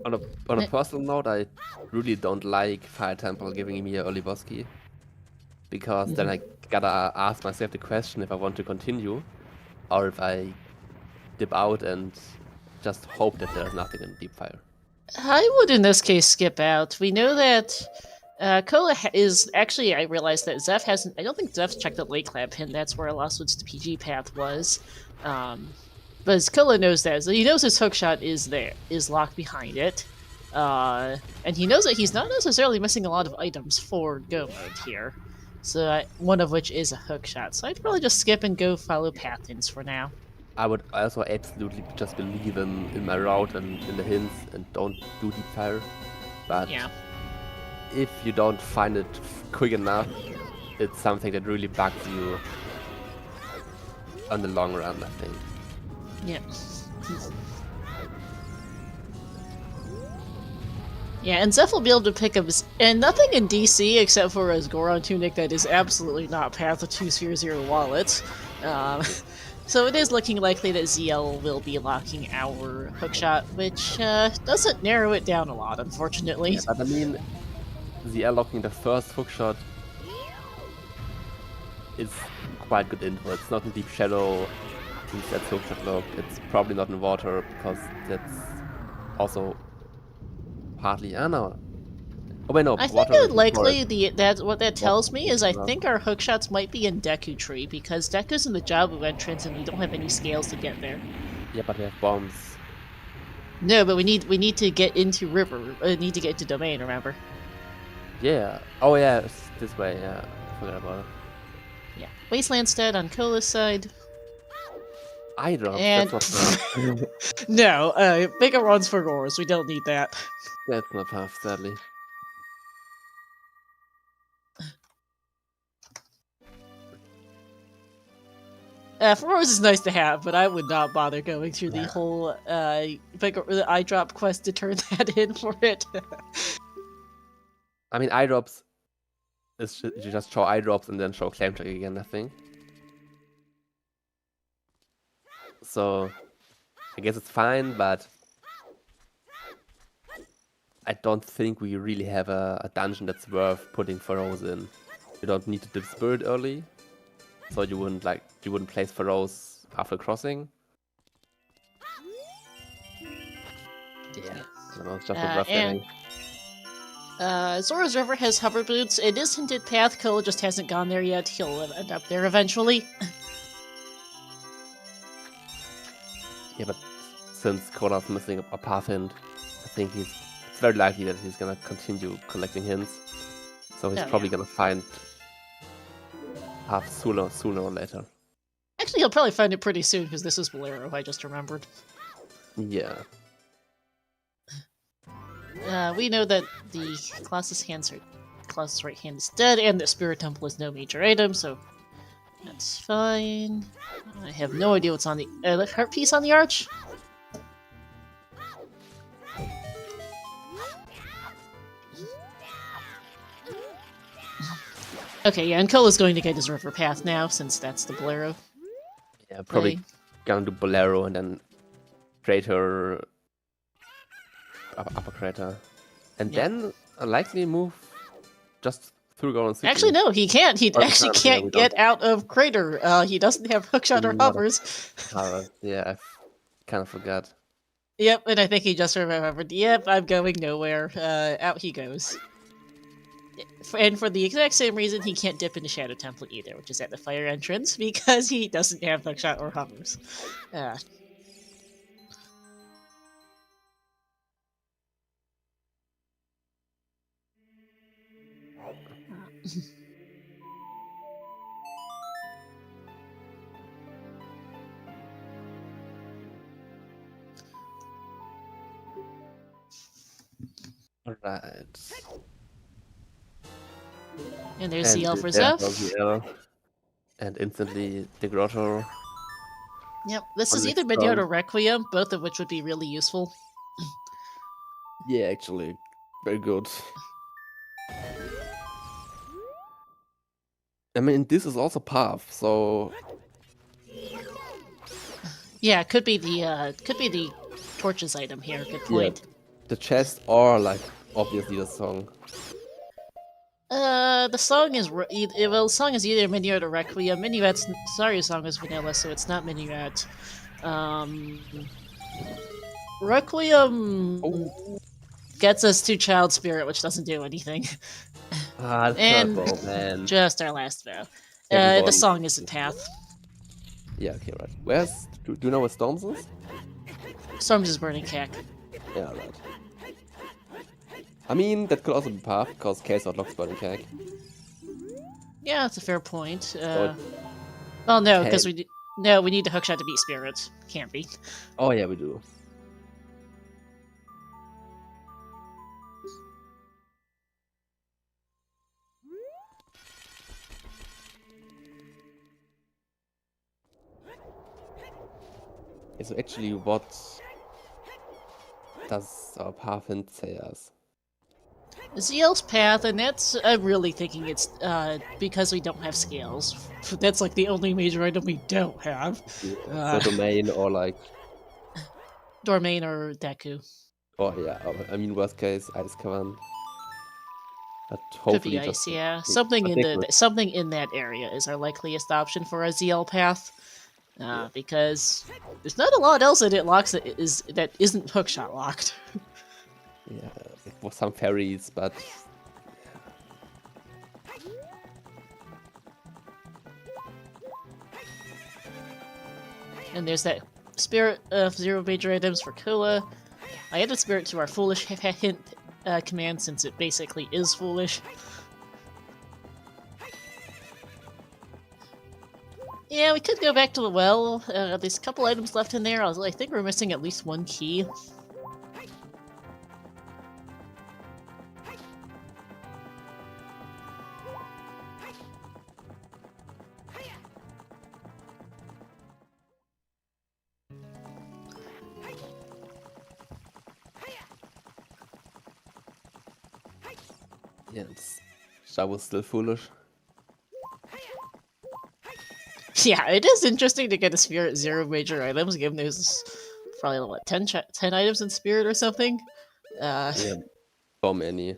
On a personal note, I really don't like Fire Temple giving me an early boss key. Because then I gotta ask myself the question if I want to continue, or if I dip out and just hope that there's nothing in deep fire. I would in this case skip out. We know that Kola is actually. I realized that Zeph hasn't. I don't think Zeph's checked the Lake Lab pin. That's where Lostwood's to PG path was. But Kola knows that. So he knows his hookshot is locked behind it. And he knows that he's not necessarily missing a lot of items for go mode here. So one of which is a hookshot. So I'd probably just skip and go follow path hints for now. I would also absolutely just believe in my route and in the hints and don't do deep fire. But yeah, if you don't find it quick enough, it's something that really bugs you on the long run, I think. Yeah. Yeah, and Zeph will be able to pick up and nothing in DC except for his Goron tunic that is absolutely not Path of 200 Wallet. So it is looking likely that ZL will be locking our hookshot, which doesn't narrow it down a lot, unfortunately. Yeah, but I mean, ZL locking the first hookshot is quite good info. It's not in Deep Shadow, since that's hookshot locked. It's probably not in water, because that's also partly... no. Oh wait, no, I think water it is likely forest. what that tells me is I think our hookshots might be in Deku Tree, because Deku's in the Jabu entrance and we don't have any scales to get there. Yeah, but we have bombs. No, but we need to get into River. Need to get into Domain, remember? Yeah. Oh yeah, it's this way, yeah. I forgot about it. Yeah. Wasteland's dead on Kola's side. I drop, And that's not no, bigger runs for Roars. We don't need that. that's not tough, sadly. For Roars is nice to have, but I would not bother going through the whole bigger eye drop quest to turn that in for it. I mean, eye drops is you just show eye drops and then show claim check again, I think. So I guess it's fine, but I don't think we really have a dungeon that's worth putting Pharaohs in. You don't need to dip spirit early, so you wouldn't place Pharaohs after crossing. Yeah, I don't know, it's just a rough ending. Zora's River has hover boots. It is hinted path. Kola just hasn't gone there yet. He'll end up there eventually. Yeah, but since Kola's missing a path hint, I think it's very likely that he's gonna continue collecting hints. So he's probably gonna find path sooner or later. Actually, he'll probably find it pretty soon because this is Bolero. I just remembered. Yeah. We know that the Colossus right hand is dead, and the Spirit Temple is no major item, so that's fine. I have no idea what's on the heart piece on the arch. Okay, yeah, and Kola's going to get his river path now, since that's the Bolero. Yeah, probably gonna do Bolero and then Crater, upper Crater, and then a likely move just through Goron City. Actually, no, he can't. He actually can't get out of Crater. He doesn't have hookshot or hovers. Yeah, I kind of forgot. Yep, and I think he just remembered. Yep, I'm going nowhere. Out he goes. and for the exact same reason, he can't dip into Shadow Temple either, which is at the fire entrance, because he doesn't have Hookshot or Hovers. Alright. And there's the And L for there's Zeph. the L. And instantly the grotto. Yep, this On is the either next Midnight or round. Requiem, both of which would be really useful. Yeah, actually, very good. I mean, this is also path, so Yeah, it could be the torches item here. Good point. the chest or like obviously the song. The song is well, the song is either Minuet or Requiem. Minuet's sorry, song is vanilla, so it's not Minuet. Requiem gets us to Child Spirit, which doesn't do anything. Ah, And purple, man. just our last vow. Second The one. song is a path. Yeah, okay, right. Where's do you know where Storms is? Storms is burning cack. Yeah, right. I mean, that could also be path because Case outlocks Burning Cag. Yeah, that's a fair point. So Well, no, because we need the hookshot to beat Spirit. Can't be. oh yeah, we do. Okay, so actually, what does our path hint say us? ZL's path, and that's I'm really thinking it's because we don't have scales. That's like the only major item we don't have. So domain or like Dormain or Deku. oh yeah, I mean worst case Ice Cavern. But Could hopefully be ice, just yeah. Something in that area is our likeliest option for a ZL path. Because there's not a lot else that it locks that isn't hookshot locked. yeah, it was some fairies, but And there's that Spirit of Zero major items for Kua. I added Spirit to our Foolish hint command since it basically is foolish. Yeah, we could go back to the well. There's a couple items left in there. I think we're missing at least one key. yeah, Sha was still foolish. Yeah, it is interesting to get a Spirit Zero major items, given there's probably, what, 10 items in Spirit or something? Yeah, so many.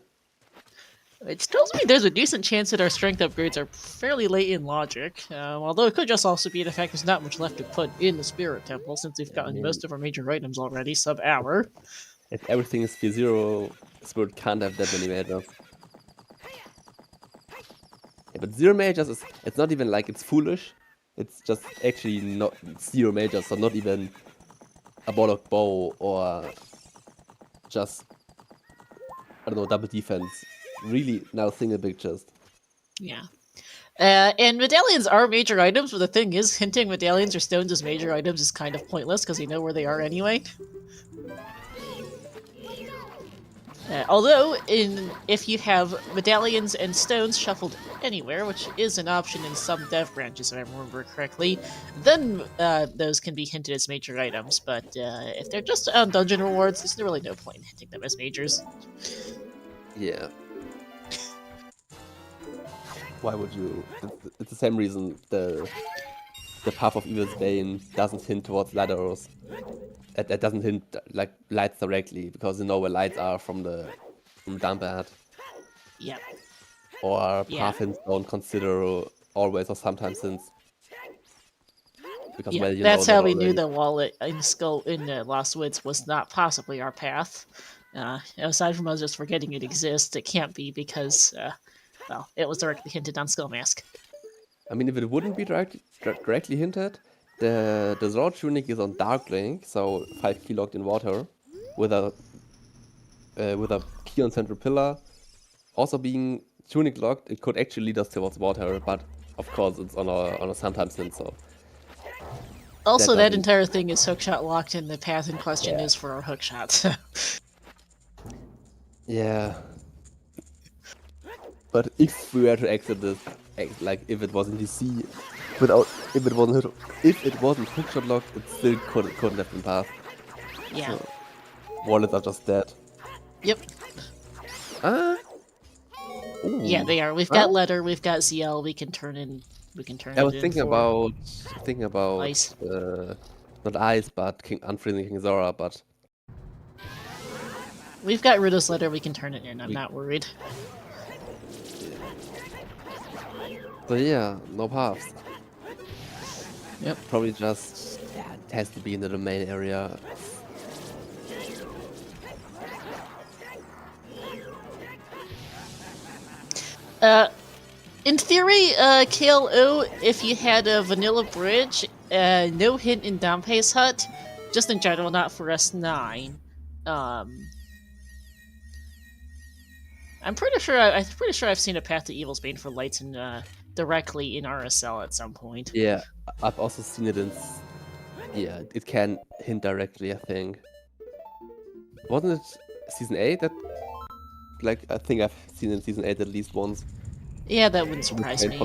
Which tells me there's a decent chance that our strength upgrades are fairly late in logic, although it could just also be the fact there's not much left to put in the Spirit Temple since we've gotten most of our major items already, sub-hour. If everything is tier 0, Spirit can't have that many majors. Yeah, but 0 majors it's not even like it's foolish. It's just actually not 0 majors, so not even a Bollock Bow or just, I don't know, double defense. Really now single big chest. Yeah. And medallions are major items, but the thing is, hinting medallions or stones as major items is kind of pointless because you know where they are anyway. Although, if you have medallions and stones shuffled anywhere, which is an option in some dev branches if I remember correctly, then those can be hinted as major items, but if they're just on dungeon rewards, there's really no point in hinting them as majors. Yeah. Why would you? It's the same reason the Path of Evil's Bane doesn't hint towards ladders. It doesn't hint like lights directly because you know where lights are from dump ad. Yeah. Or path hints don't consider always or sometimes hints. Because yeah, well, you that's know how that we already. knew the wallet in Skull in Lost Woods was not possibly our path. Aside from us just forgetting it exists, it can't be because well, it was directly hinted on Skill Mask. I mean, if it wouldn't be directly hinted, the Zord tunic is on Dark Link, so 5 key locked in water, with a key on Central Pillar. Also being tunic locked, it could actually lead us towards water, but of course it's on a sometimes hint, so. Also, that entire thing is hookshot locked, and the path in question is for our hookshot. So. Yeah. But if we were to exit this, like if it was in DC, if it wasn't hookshot locked, it still couldn't have been passed. Yeah. So, wallets are just dead. Yep. Ooh. Yeah, they are. We've got letter. We've got ZL. We can turn in. I was thinking about ice. Not ice, but Unfreezing King Zora, but we've got Riddle's letter. We can turn it in. I'm not worried. So yeah, no paths. Yep. Probably just it has to be in the domain area. In theory, KLO, if you had a vanilla bridge, no hint in Danpei's hut, just in general, not for S9. I'm pretty sure I've seen a Path to Evil's Bane for lights in directly in RSL at some point. Yeah, I've also seen it in. Yeah, it can hint directly. I think. Wasn't it season 8 that? Like I think I've seen in season 8 at least once. Yeah, that wouldn't surprise me.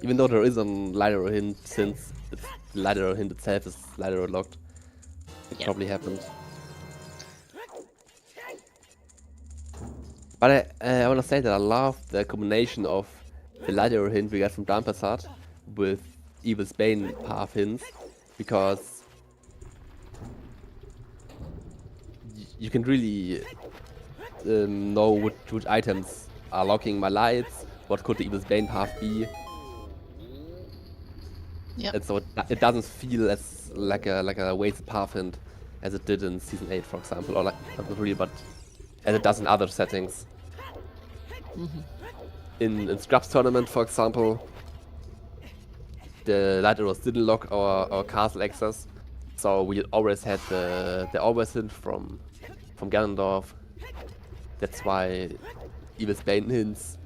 Even though there is a lateral hint, since the lateral hint itself is lateral locked, it probably happened. But I want to say that I love the combination of the lateral hint we got from Dampasat with Evil's Bane path hints, because you can really know which items are locking my lights, what could the Evil's Bane path be. Yep. And so it doesn't feel as like a wasted path hint as it did in season 8, for example, or like not really, but as it does in other settings. Mm-hmm. In Scrubs tournament, for example, the laterals didn't lock our castle access, so we always had the always hint from Ganondorf. That's why Evil's Bane hints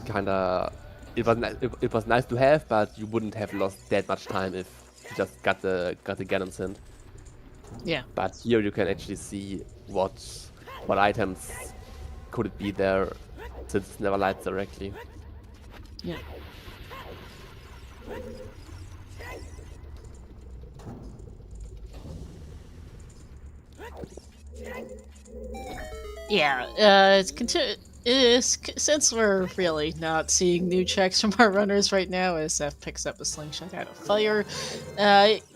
kinda. It was nice to have, but you wouldn't have lost that much time if you just got the Ganon's hint. Yeah. But here you can actually see what items could it be there, since it's never lights directly. Yeah. Yeah, since we're really not seeing new checks from our runners right now, as F picks up a slingshot out of fire,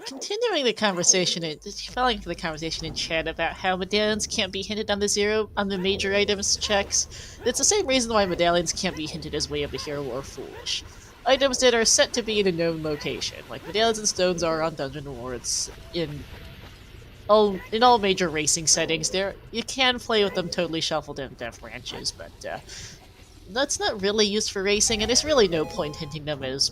continuing the conversation, following the conversation in chat about how medallions can't be hinted on the major items checks. It's the same reason why medallions can't be hinted as Way of the Hero or Foolish. Items that are set to be in a known location, like medallions and stones are on dungeon awards in all major racing settings. You can play with them totally shuffled in death branches, but that's not really used for racing, and there's really no point hinting them as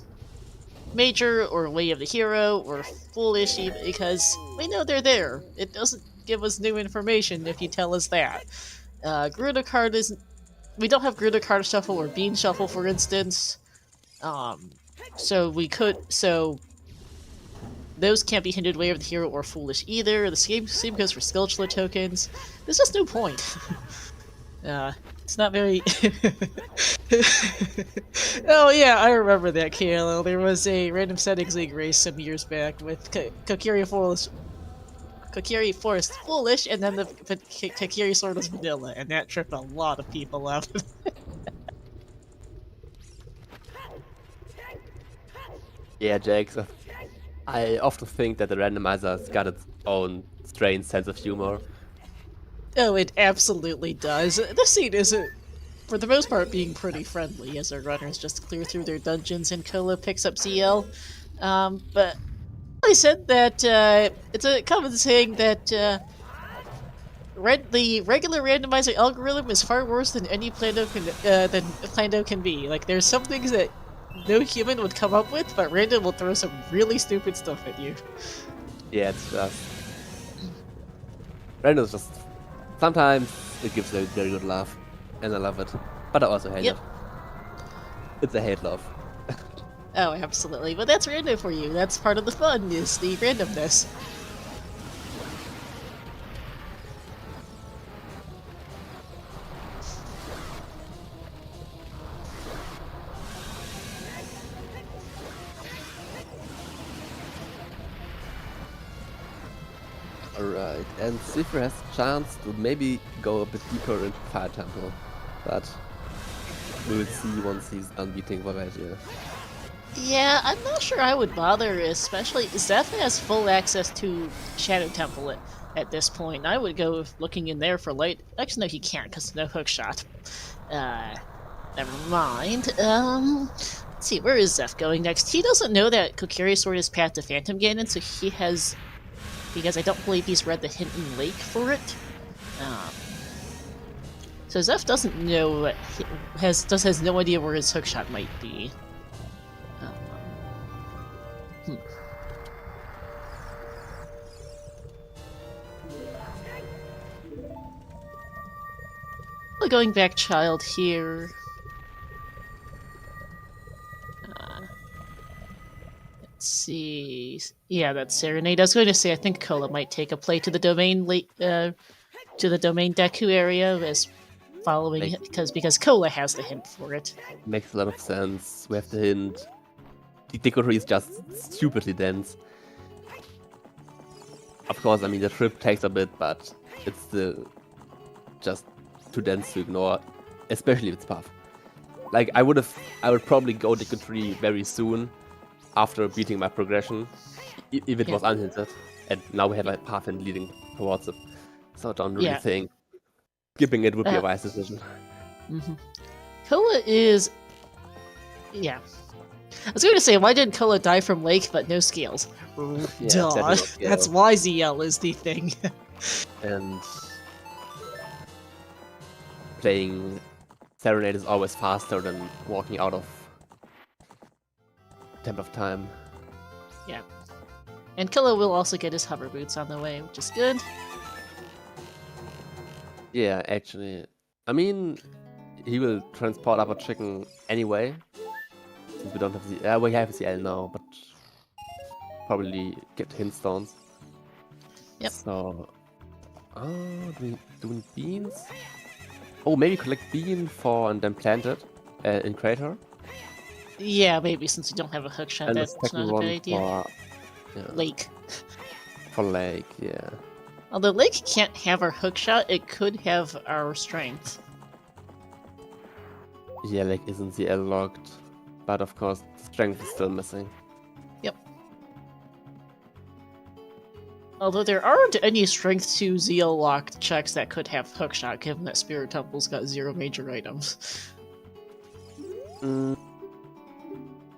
major or Way of the Hero or Foolish, because we know they're there. It doesn't give us new information if you tell us that. Gruda card is. We don't have Gruda card shuffle or Bean shuffle, for instance. So those can't be hinted Way of the Hero or Foolish either. The same goes for Skulltula tokens. There's just no point. It's not very... Oh yeah, I remember that, KLO. There was a Random Settings League race some years back with Kokiri Forest Foolish, and then the Kokiri Sword was Vanilla, and that tripped a lot of people out. Yeah, Jake, I often think that the randomizer's got its own strange sense of humor. Oh, it absolutely does. This scene isn't, for the most part, being pretty friendly as our runners just clear through their dungeons and Kola picks up ZL. But I said that it's a common saying that the regular randomizer algorithm is far worse than any Plando can be. Like, there's some things that no human would come up with, but random will throw some really stupid stuff at you. Yeah, it's just random is just sometimes it gives a very good laugh, and I love it. But I also hate it. It's a hate love. Oh, absolutely. But that's random for you. That's part of the fun, is the randomness. Alright, and Zephyr has a chance to maybe go a bit deeper into Fire Temple, but we will see once he's unbeating Vavadia. Yeah, I'm not sure I would bother, especially Zeph has full access to Shadow Temple at this point. I would go looking in there for light. Actually, no, he can't because no hook shot. Never mind. Let's see, where is Zeph going next? He doesn't know that Kokiri Sword is path to Phantom Ganon, so he has, because I don't believe he's read the hint in Lake for it. So Zeph doesn't know, has no idea where his hookshot might be. Going back child here. Let's see. Yeah, that's Serenade. I was going to say I think Kola might take a play to the domain to the domain Deku area as following because Kola has the hint for it. Makes a lot of sense. We have the hint. The Decory is just stupidly dense. Of course, I mean the trip takes a bit, but it's still just too dense to ignore, especially if it's path. Like I would probably go Decory very soon after beating my progression, if it was unhinted, and now we have a path and leading towards it. So I don't really think skipping it would be a wise decision. Kola is, I was going to say, why didn't Kola die from Lake, but no scales? Duh. That's why ZL is the thing. And playing Serenade is always faster than walking out of Temple of Time. Yeah. And Kola will also get his hover boots on the way, which is good. Yeah, actually. I mean, he will transport up a chicken anyway. Since we don't have the... we have the L now, but probably get hint stones. Yep. So... doing beans? Oh, maybe collect bean for and then plant it in crater. Yeah, maybe since we don't have a hook shot, and that's not a bad idea. Lake. For Lake, yeah. Although Lake can't have our hook shot, it could have our strength. Yeah, Lake isn't ZL locked, but of course the strength is still missing. Yep. Although there aren't any strength to ZL locked checks that could have hook shot, given that Spirit Temple's got 0 major items.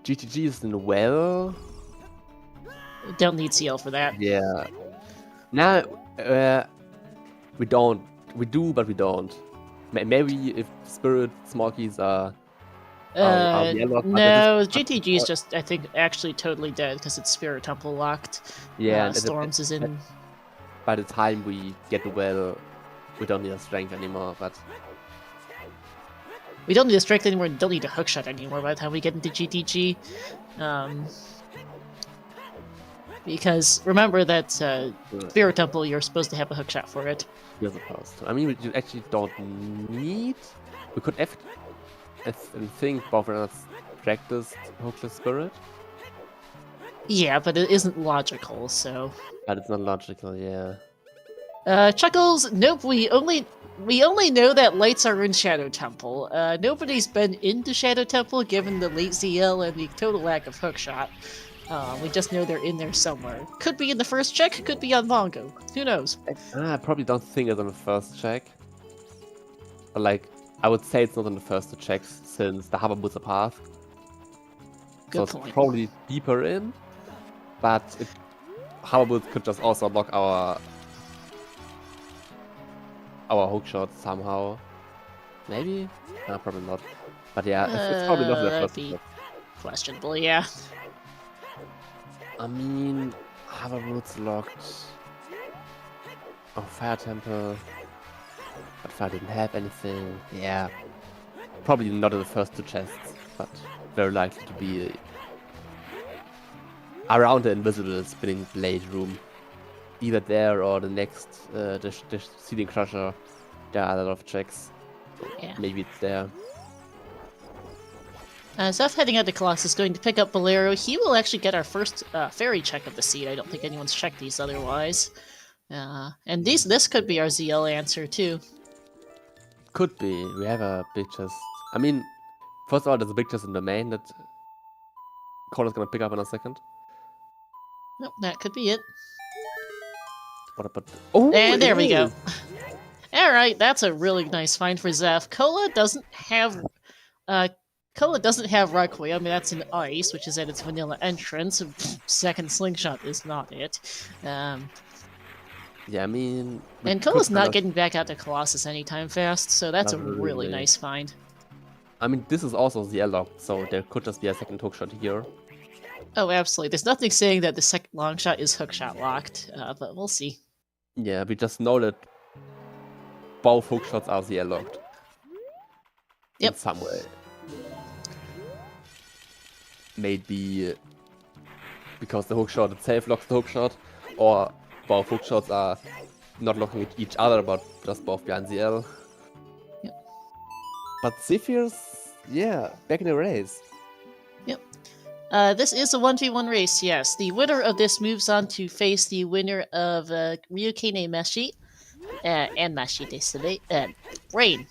GTG is in well. Don't need CL for that. Yeah. Now, we don't. We do, but we don't. Maybe if Spirit small keys are yellow, no, GTG is just, I think, actually totally dead because it's Spirit Temple locked. Yeah, Storms is in. By the time we get the well, we don't need a strength anymore, but. We don't need a strength anymore and don't need a hookshot anymore by the time we get into GTG. Because remember that Spirit Temple, you're supposed to have a hookshot for it. You're supposed to. I mean, you actually don't need... We could think both runners practiced Hookless Spirit. Yeah, but it isn't logical, so... But it's not logical, yeah. Chuckles, nope, we only know that lights are in Shadow Temple. Nobody's been into Shadow Temple given the late ZL and the total lack of hookshot. We just know they're in there somewhere. Could be in the first check, could be on Mongo. Who knows? I probably don't think it's on the first check. But like, I would say it's not on the first two checks since the hover boots are path. Good so point. It's probably deeper in. But hover boots could just also lock our our hookshot somehow. Maybe? No, probably not. But yeah, it's probably not the That'd first be step. questionable, yeah. I mean, Harbor Root's locked. Oh, Fire Temple. But Fire didn't have anything. Yeah. Probably not in the first two chests, but very likely to be around the invisible spinning blade room. Either there or the next, the Seeding Crusher. There are a lot of checks. So Yeah. maybe it's there. Zeph heading out to Colossus, going to pick up Bolero. He will actually get our first fairy check of the seed. I don't think anyone's checked these otherwise. And this could be our ZL answer too. Could be. We have a big chest. I mean, first of all, there's a big chest in the main that Cole's gonna pick up in a second. Nope, that could be it. What about... Oh, And there we go. is. Alright, that's a really nice find for Zeph. Cola doesn't have Requiem. I mean, that's an ice, which is at its vanilla entrance. Second slingshot is not it. Yeah, I mean... And Cola's not getting back out to Colossus anytime fast, so that's a really nice find. I mean, this is also ZL locked, so there could just be a second hookshot here. Oh, absolutely. There's nothing saying that the second long shot is hookshot locked, but we'll see. Yeah, we just know that both hookshots are ZL locked. Yep. In some way. Maybe because the hookshot itself locks the hookshot, or both hookshots are not looking at each other, but just both behind ZL. Yep. But Zephyr's, yeah, back in the race. Yep. This is a 1v1 race, yes. The winner of this moves on to face the winner of Ryukine Meshi. And Meshi, désolé. Rain.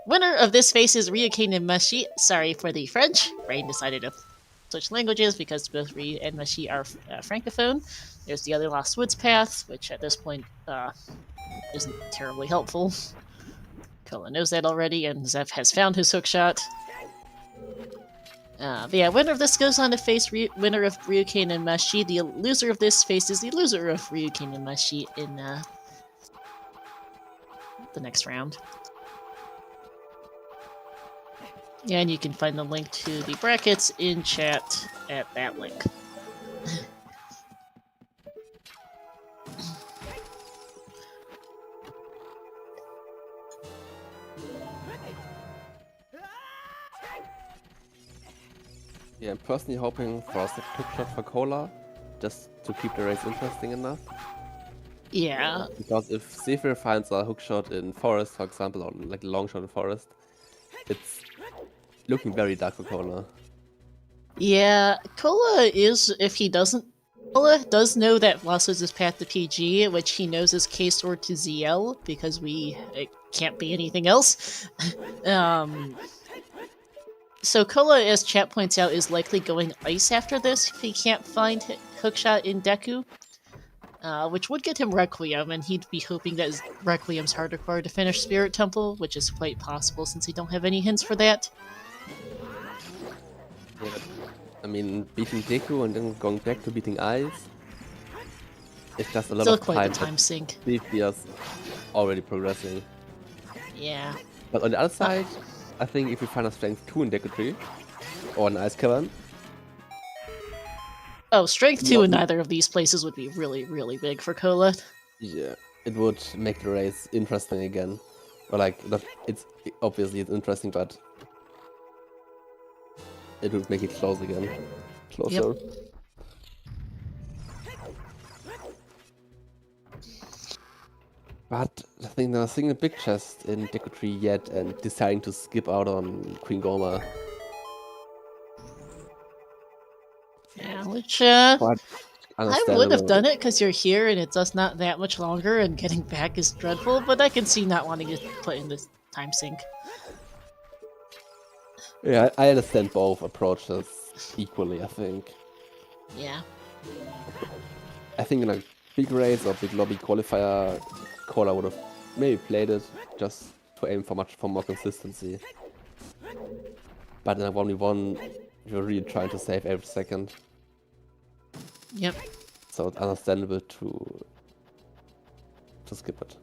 Winner of this faces Ryukine Meshi. Sorry for the French. Rain decided to switch languages because both Ryu and Meshi are francophone. There's the other Lost Woods path, which at this point isn't terribly helpful. Kola knows that already, and Zeph has found his hookshot. But yeah, winner of this goes on to face winner of Ryukine and Meshi. The loser of this faces the loser of Ryukine and Meshi in the next round. Yeah, and you can find the link to the brackets in chat at that link. Yeah, I'm personally hoping for a second hookshot for Cola, just to keep the race interesting enough. Yeah. Because if Zephyr finds a hookshot in Forest, for example, or like a long shot in Forest, it's looking very dark for Cola. Yeah, Cola does know that Lost Woods is path to PG, which he knows is K-Sword to ZL, because it can't be anything else. So Cola, as chat points out, is likely going Ice after this if he can't find hookshot in Deku. Which would get him Requiem, and he'd be hoping that Requiem's hardcore to finish Spirit Temple, which is quite possible since we don't have any hints for that. Yeah, I mean, beating Deku and then going back to beating Ice, it's just a lot Still of quite time. the time sink. Zephyr's already progressing. Yeah. But on the other side, I think if we find a Strength 2 in Deku Tree, or an Ice Cavern... Oh, Strength 2 in neither of these places would be really, really big for Cola. Yeah, it would make the race interesting again. Or like, it's interesting, but it would make it close again. Closer. Yep. But I think there's a big chest in Deku Tree yet, and deciding to skip out on Queen Goma. Yeah, which, But I would have done it because you're here and it's just not that much longer and getting back is dreadful, but I can see not wanting to put in this time sink. Yeah, I understand both approaches equally, I think. Yeah. I think in a big race or big lobby qualifier, Cola would have maybe played it just to aim for more consistency. But in a 1v1, you're really trying to save every second. Yep. So it's understandable to skip it.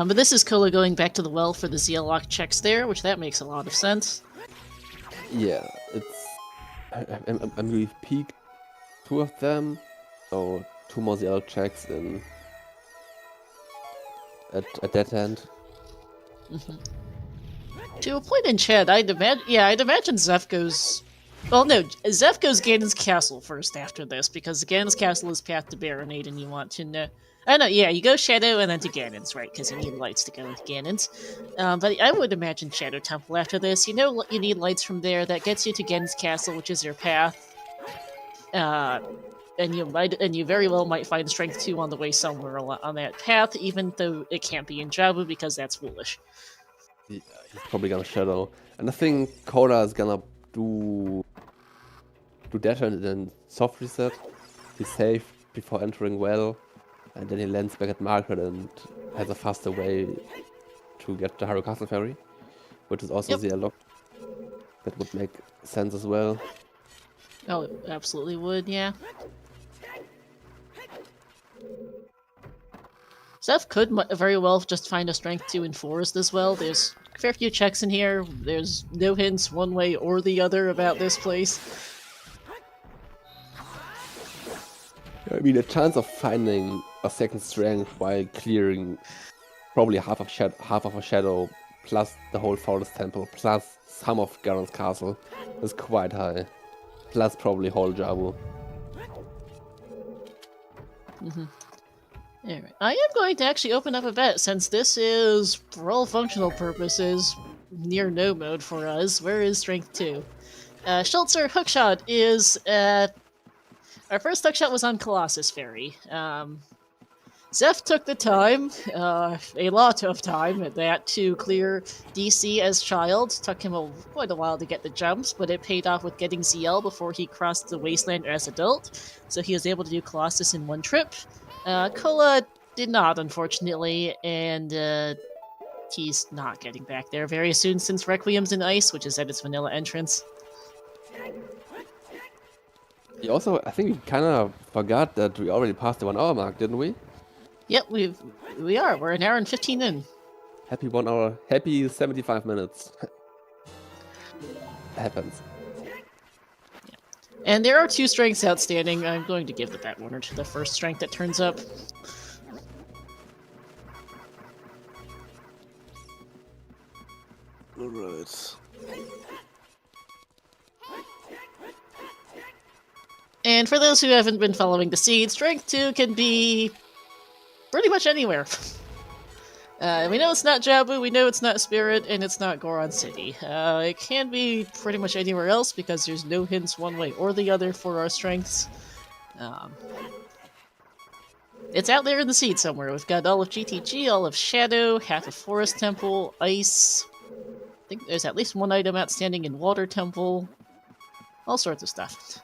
But this is Kola going back to the well for the ZL lock checks there, which that makes a lot of sense. Yeah, it's... and we've peaked 2 of them, so 2 more ZL checks in... at that end. To a point in chat, I'd imagine Zeph goes... Well, no, Zeph goes Ganon's Castle first after this, because Ganon's Castle is path to Baronade, and you want to know... I know, yeah, you go Shadow and then to Ganon's, right, because you need lights to go into Ganon's. But I would imagine Shadow Temple after this. You know you need lights from there, that gets you to Ganon's Castle, which is your path. And you very well might find Strength 2 on the way somewhere on that path, even though it can't be in Jabu, because that's foolish. Yeah, he's probably gonna Shadow. And I think Koda is gonna do that and then soft reset. He's safe before entering well. And then he lands back at Market and has a faster way to get the Haru Castle Ferry, which is also the lock. That would make sense as well. Oh, it absolutely would, yeah. Zeph could very well just find a Strength 2 in Forest as well. There's a fair few checks in here. There's no hints one way or the other about this place. I mean, a chance of finding a second strength while clearing probably half of a shadow, plus the whole Forest Temple, plus some of Garon's Castle is quite high. Plus probably whole Jabu. Alright, I am going to actually open up a bet, since this is, for all functional purposes, near no mode for us. Where is Strength 2? Schultzer Hookshot is, our first hookshot was on Colossus Ferry. Zeph took the time, a lot of time at that, to clear DC as child. Took him quite a while to get the jumps, but it paid off with getting ZL before he crossed the wasteland as adult, so he was able to do Colossus in one trip. Kola did not, unfortunately, and he's not getting back there very soon since Requiem's in Ice, which is at its vanilla entrance. You also, I think we kind of forgot that we already passed the 1 hour mark, didn't we? Yep, we are. We're an hour and 15 in. Happy 1 hour, happy 75 minutes. Happens. And there are 2 strengths outstanding. I'm going to give the bat warner to the first strength that turns up. Alright. And for those who haven't been following the seed, Strength 2 can be pretty much anywhere. We know it's not Jabu, we know it's not Spirit, and it's not Goron City. It can be pretty much anywhere else because there's no hints one way or the other for our strengths. It's out there in the seed somewhere. We've got all of GTG, all of Shadow, half of Forest Temple, Ice. I think there's at least 1 item outstanding in Water Temple. All sorts of stuff.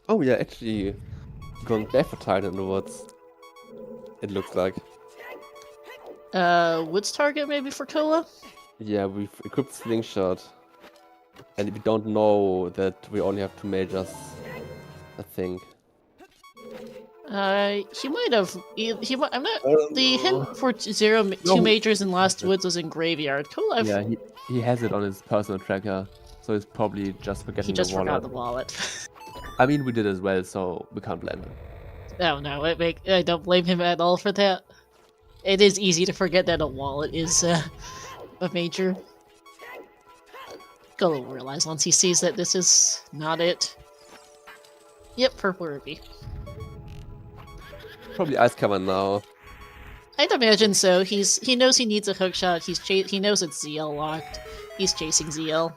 Oh, yeah, actually going barefoot in the woods. It looks like. Woods target maybe for Kola? Yeah, we've equipped Slingshot. And we don't know that we only have 2 majors, I think. He might have. I'm not. The hint for 2 majors in Lost Woods was in Graveyard. Kola. Yeah, he has it on his personal tracker, so he's probably just forgetting the wallet. He just forgot the wallet. I mean, we did as well, so we can't blame him. Oh no, I don't blame him at all for that. It is easy to forget that a wallet is a major. Kola will realize once he sees that this is not it. Yep, Purple Ruby. Probably Ice Cover now. I'd imagine so. He knows he needs a hookshot. He knows it's ZL locked. He's chasing ZL.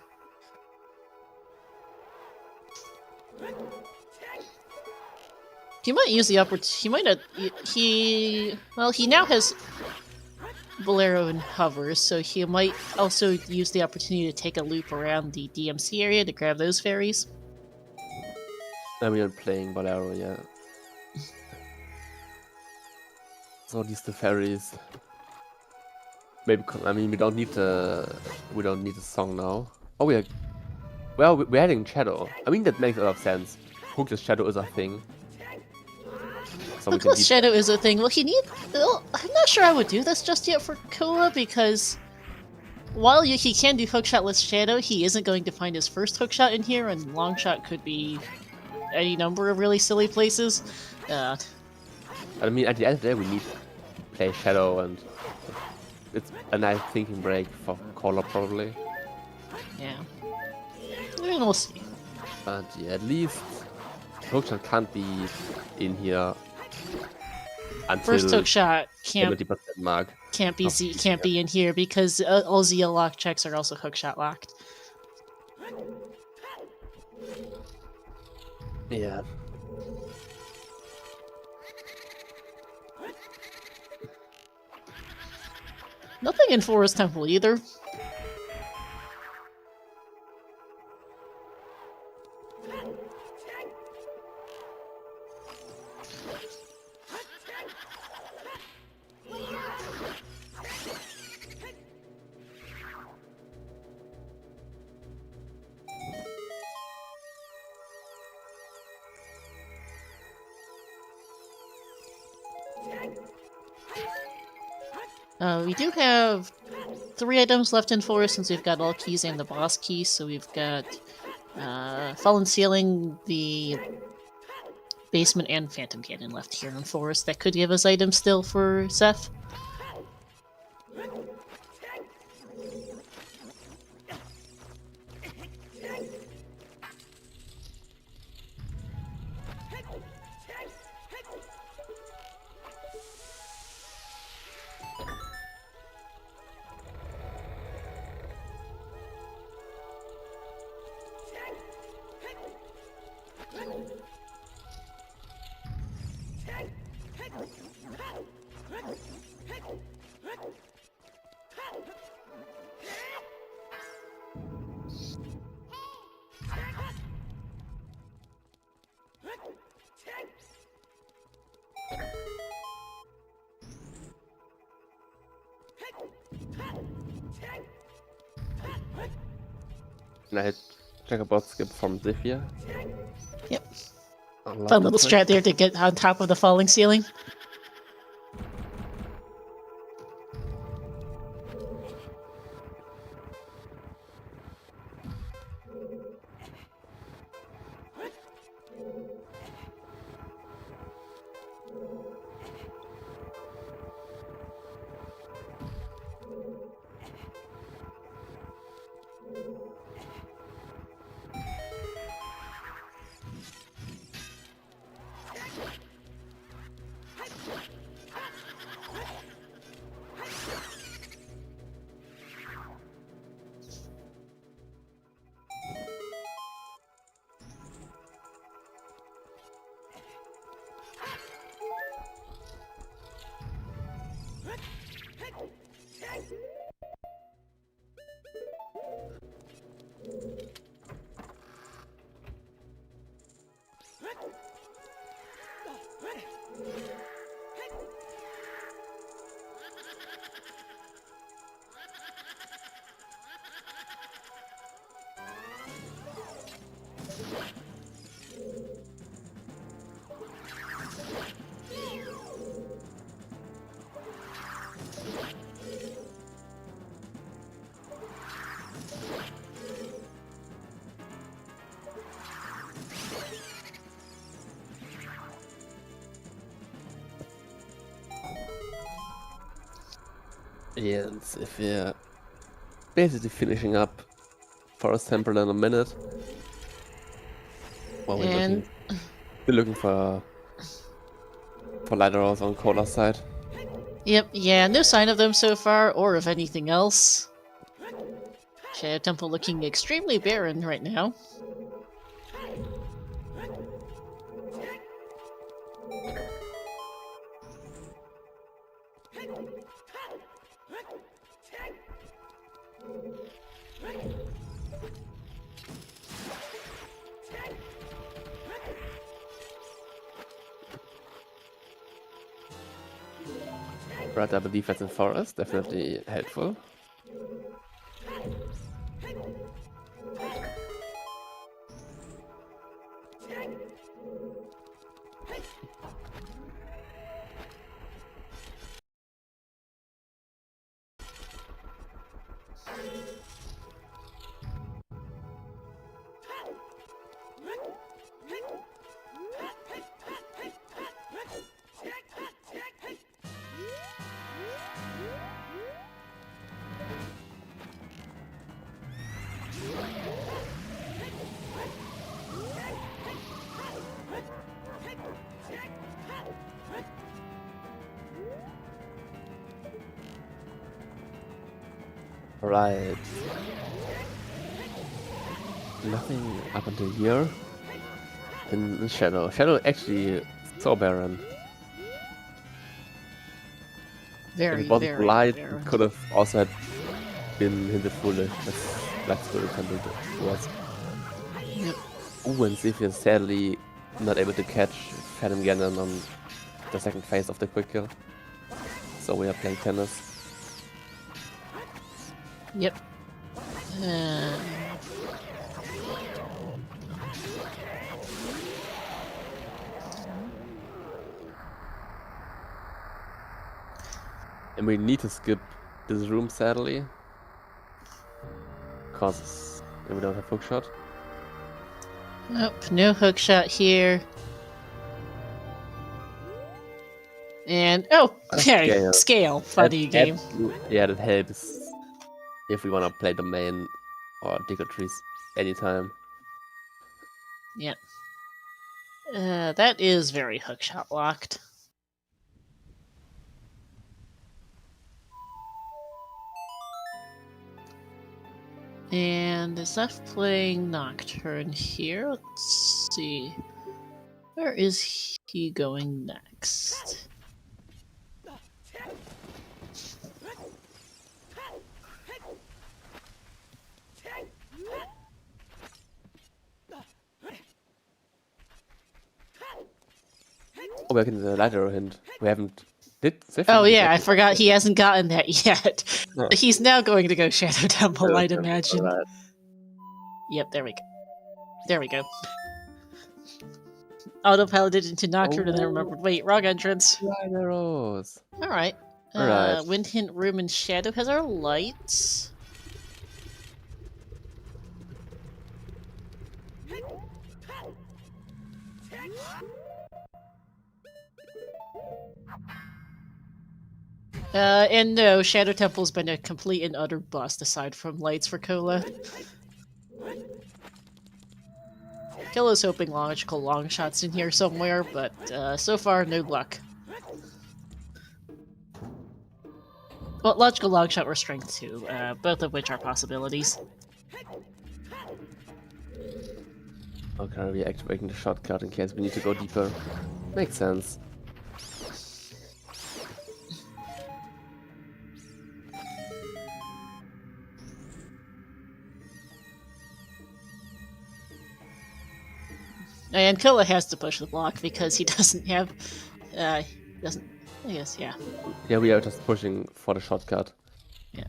He might use the he might have. Well, he now has Bolero and Hovers, so he might also use the opportunity to take a loop around the DMC area to grab those fairies. I mean, playing Bolero, yeah. So these the fairies. Maybe I mean we don't need the song now. Oh, we're adding shadow. I mean that makes a lot of sense. Hookless shadow is a thing. So we can Hookless shadow is a thing. Well, I'm not sure I would do this just yet for Koa because while he can do hookshot with shadow, he isn't going to find his first hookshot in here, and longshot could be any number of really silly places. I mean, at the end of the day, we need to play shadow, and it's a nice thinking break for Caller probably. Yeah. And we'll see. But yeah, at least hookshot can't be in here until first hookshot 70% mark. Can't be in here because all ZL lock checks are also hookshot locked. Yeah. Nothing in Forest Temple either. We do have 3 items left in Forest since we've got all keys and the boss key, so we've got Fallen Ceiling, the Basement, and Phantom Cannon left here in Forest that could give us items still for Seth. Can I hit checkerboard skip from Zephyr? Yep. Fun little strat there to get on top of the falling ceiling. Yes, if we're basically finishing up Forest Temple in a minute. Well, we're looking for light arrows on Cola side. Yep, yeah, no sign of them so far, or of anything else. Shadow Temple looking extremely barren right now. Right, I believe that's in forest. Definitely helpful. Right. Nothing up until here. In Shadow. Shadow actually so barren. If Very, it wasn't very light, barren. it could have also had been hinted foolish. That's Black Temple was. Yep. Ooh, and Zephyr sadly not able to catch Phantom Ganon on the second phase of the quick kill. So we are playing tennis. Yep. And we need to skip this room sadly. Cause we don't have hookshot. Nope, no hookshot here. And okay, scale. Funny game. Yeah, that helps if we wanna play the main or Deco Trees anytime. Yep. That is very hookshot locked. And is that playing Nocturne here? Let's see. Where is he going next? Oh, we're getting the lighter hint. We haven't. Oh yeah, I forgot he hasn't gotten that yet. No. He's now going to go Shadow Temple, I'd imagine. Right. Yep, there we go. There we go. Autopiloted into Nocturne and then remembered, wait, wrong entrance. Light arrows. Alright. Alright. Wind Hint Room and Shadow has our lights. And no, Shadow Temple's been a complete and utter bust aside from lights for Cola. Killow's hoping logical long shots in here somewhere, but so far, no luck. Well, logical long shot or strength too, both of which are possibilities. Okay, we're activating the shortcut in case we need to go deeper. Makes sense. And Killa has to push the block because he doesn't have, I guess, yeah. Yeah, we are just pushing for the shortcut. Yeah.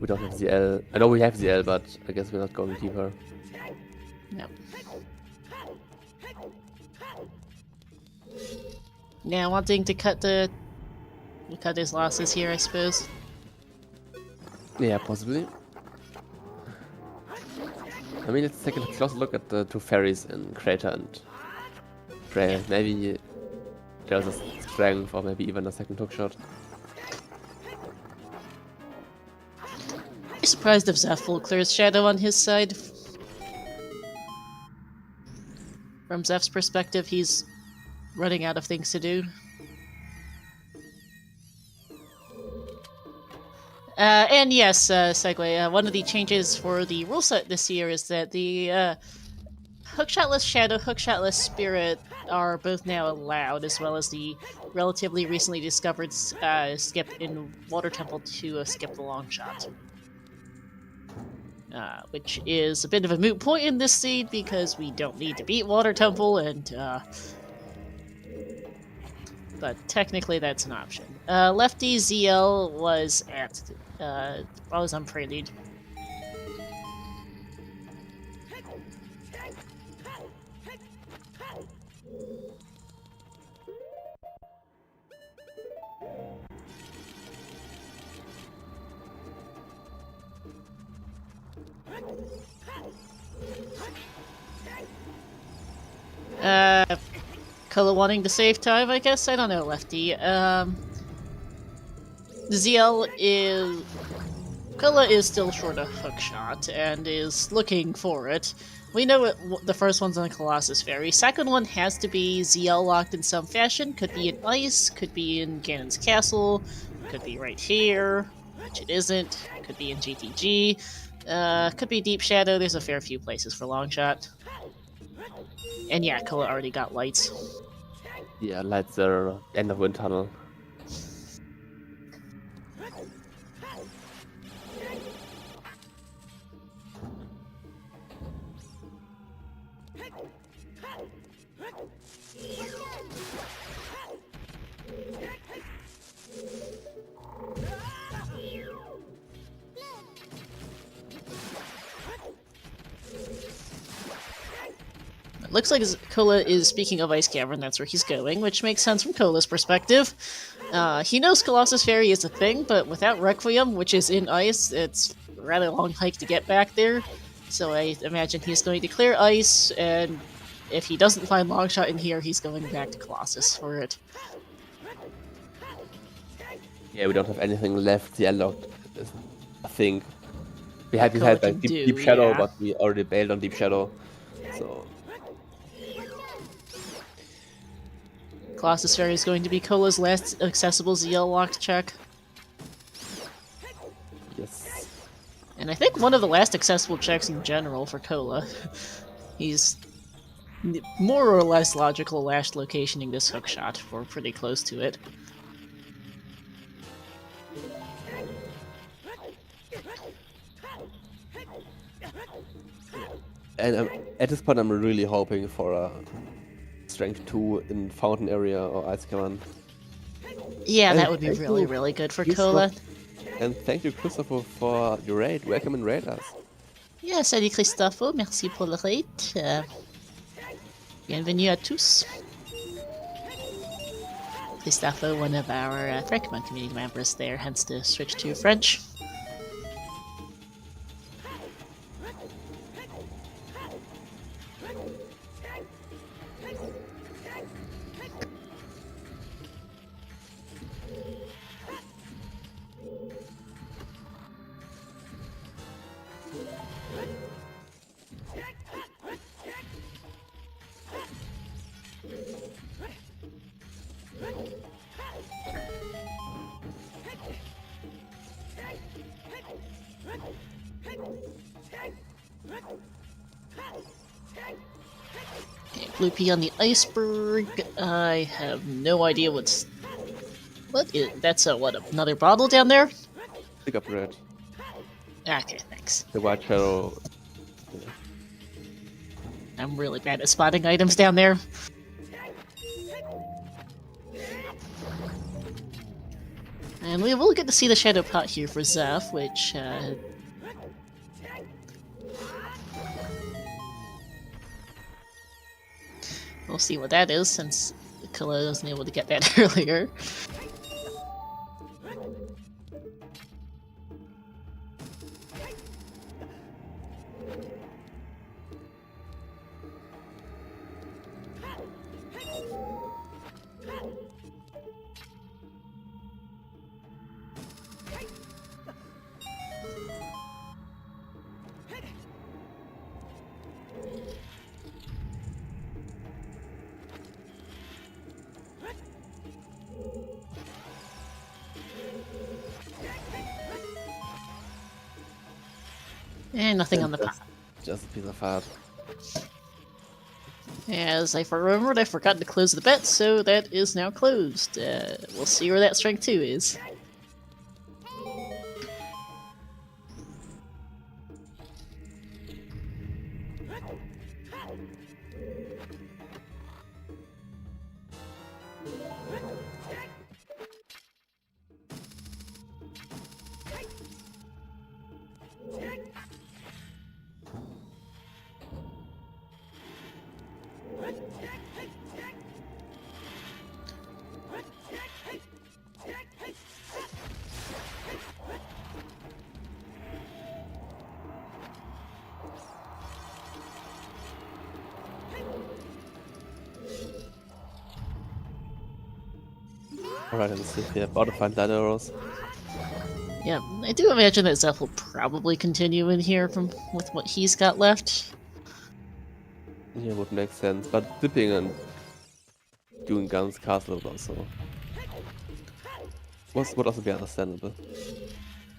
We don't have the L. I know we have the L, but I guess we're not going deeper. No. Now wanting to cut his losses here, I suppose. Yeah, possibly. I mean, let's take a closer look at the two fairies in Crater and Prey. Yeah. Maybe there's a strength or maybe even a second hookshot. I'm surprised if Zeph clears Shadow on his side. From Zeph's perspective, he's running out of things to do. And yes, segue, one of the changes for the rule set this year is that the Hookshotless Shadow, Hookshotless Spirit are both now allowed, as well as the relatively recently discovered skip in Water Temple to skip the long shot. Which is a bit of a moot point in this seed because we don't need to beat Water Temple, and but technically that's an option. Lefty ZL was at was on Prelude. Color wanting to save time, I guess? I don't know, Lefty. ZL is... Kola is still short a hookshot and is looking for it. We know it, the first one's on Colossus Ferry. Second one has to be ZL locked in some fashion. Could be in Ice, could be in Ganon's Castle, could be right here, which it isn't. Could be in GTG. Could be Deep Shadow. There's a fair few places for Longshot. And yeah, Kola already got lights. Yeah, lights are end of wind tunnel. Looks like Kola is speaking of Ice Cavern, that's where he's going, which makes sense from Kola's perspective. He knows Colossus Ferry is a thing, but without Requiem, which is in Ice, it's a rather long hike to get back there. So I imagine he's going to clear Ice, and if he doesn't find Longshot in here, he's going back to Colossus for it. Yeah, we don't have anything left. The unlocked, I think. We had like Deep Shadow, yeah. But we already bailed on Deep Shadow, so... Colossus Ferry is going to be Kola's last accessible ZL locked check. Yes. And I think one of the last accessible checks in general for Kola. He's more or less logical last locationing this hookshot. We're pretty close to it. And at this point I'm really hoping for a Strength 2 in Fountain area or Ice Cavern. Yeah, that would be really, really good for Kola. And thank you, Christopher, for your raid. Welcome and raid us. Yeah, salut Christopher, merci pour le raid. Bienvenue à tous. Christopher, one of our Francophone community members there, hence to switch to French. Blue Pea on the iceberg. I have no idea what's... What is... That's a, what, another bottle down there? Pick up red. Okay, thanks. The white shadow... I'm really bad at spotting items down there. And we will get to see the Shadow Pot here for Zeph, which... We'll see what that is, since Kola wasn't able to get that earlier. And nothing on the pot. Just a piece of fat. As I remembered, I forgot to close the bet, so that is now closed. We'll see where that strength 2 is. Alright, let's see if we have auto-find light arrows. Yeah, I do imagine that Zeph will probably continue in here with what he's got left. Yeah, would make sense, but dipping and doing guns castle would also be understandable.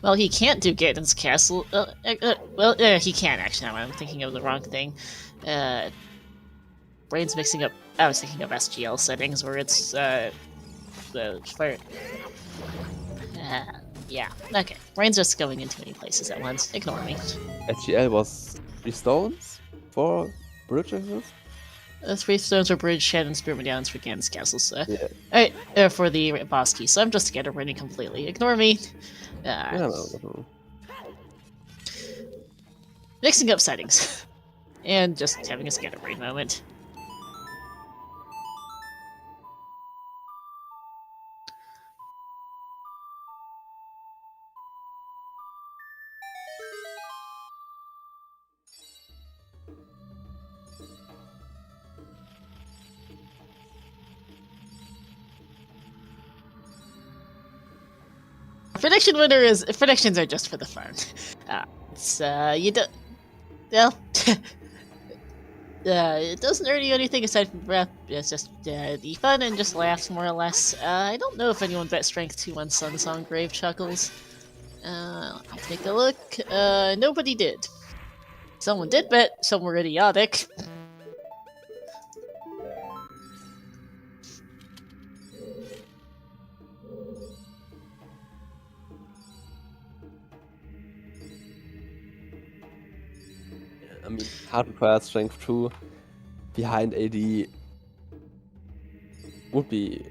Well, he can't do Gaydon's Castle. He can actually. Now I'm thinking of the wrong thing. Brain's mixing up. I was thinking of SGL settings where it's the fire. Yeah. Okay. Brain's just going into many places at once. Ignore me. SGL was 3 stones for bridge access? 3 stones for bridge, Shannon Spear Medallions for Gaydon's Castles. Yeah. For the boss key. So I'm just scatterbraining completely. Ignore me. No. Mixing up settings. And just having a scatterbrain moment. Predictions are just for the fun. You don't. Well, it doesn't earn you anything aside from breath. It's just the fun and just laughs more or less. I don't know if anyone bet Strength 2 on Sun Song Grave Chuckles. Let me take a look. Nobody did. Someone did bet. Some were idiotic. I mean, hard required strength 2 behind AD would be...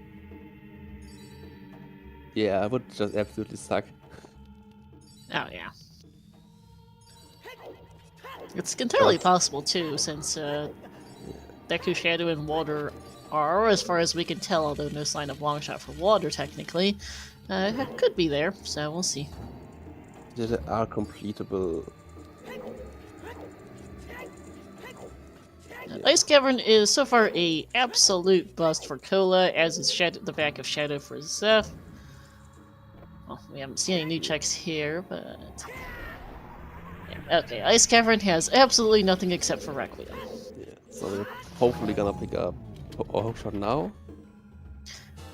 Yeah, would just absolutely suck. Oh, yeah. It's entirely possible, too, since Deku, Shadow, and Water are, as far as we can tell, although no sign of Longshot for Water, technically, could be there, so we'll see. They are completable. Ice Cavern is so far a absolute bust for Cola, as is the back of Shadow for Zeph. Well, we haven't seen any new checks here, but... Yeah, okay, Ice Cavern has absolutely nothing except for Requiem. Yeah, so we're hopefully gonna pick up a hookshot now.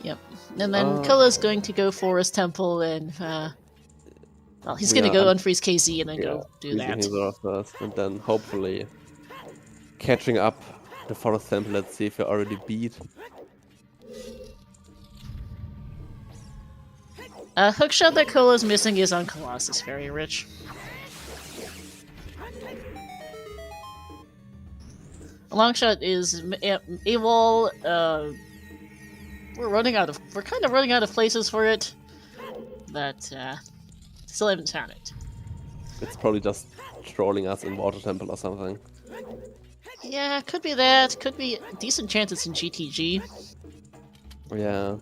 Yep, and then Cola's going to go Forest Temple and, well, he's gonna go unfreeze KZ and then go do that. First, and then hopefully catching up the Forest Temple. Let's see if we already beat. Hookshot that Cola's missing is on Colossus, very rich. Longshot is AWOL. We're kind of running out of places for it, but still haven't found it. It's probably just trolling us in Water Temple or something. Yeah, could be that. Could be a decent chance it's in GTG. Yeah.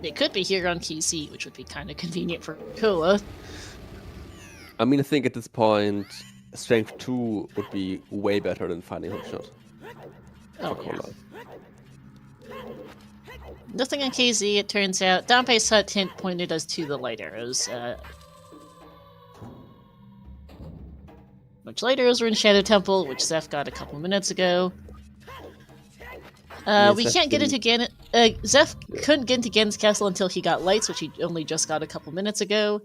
It could be here on KC, which would be kind of convenient for Cola. I mean, I think at this point, Strength 2 would be way better than finding Hookshot. Oh, yeah. Nothing on KZ, it turns out. Danpei's hut hint pointed us to the light arrows. Which light arrows were in Shadow Temple, which Zeph got a couple minutes ago. We can't get into Ganon. Zeph couldn't get into Ganon's castle until he got lights, which he only just got a couple minutes ago.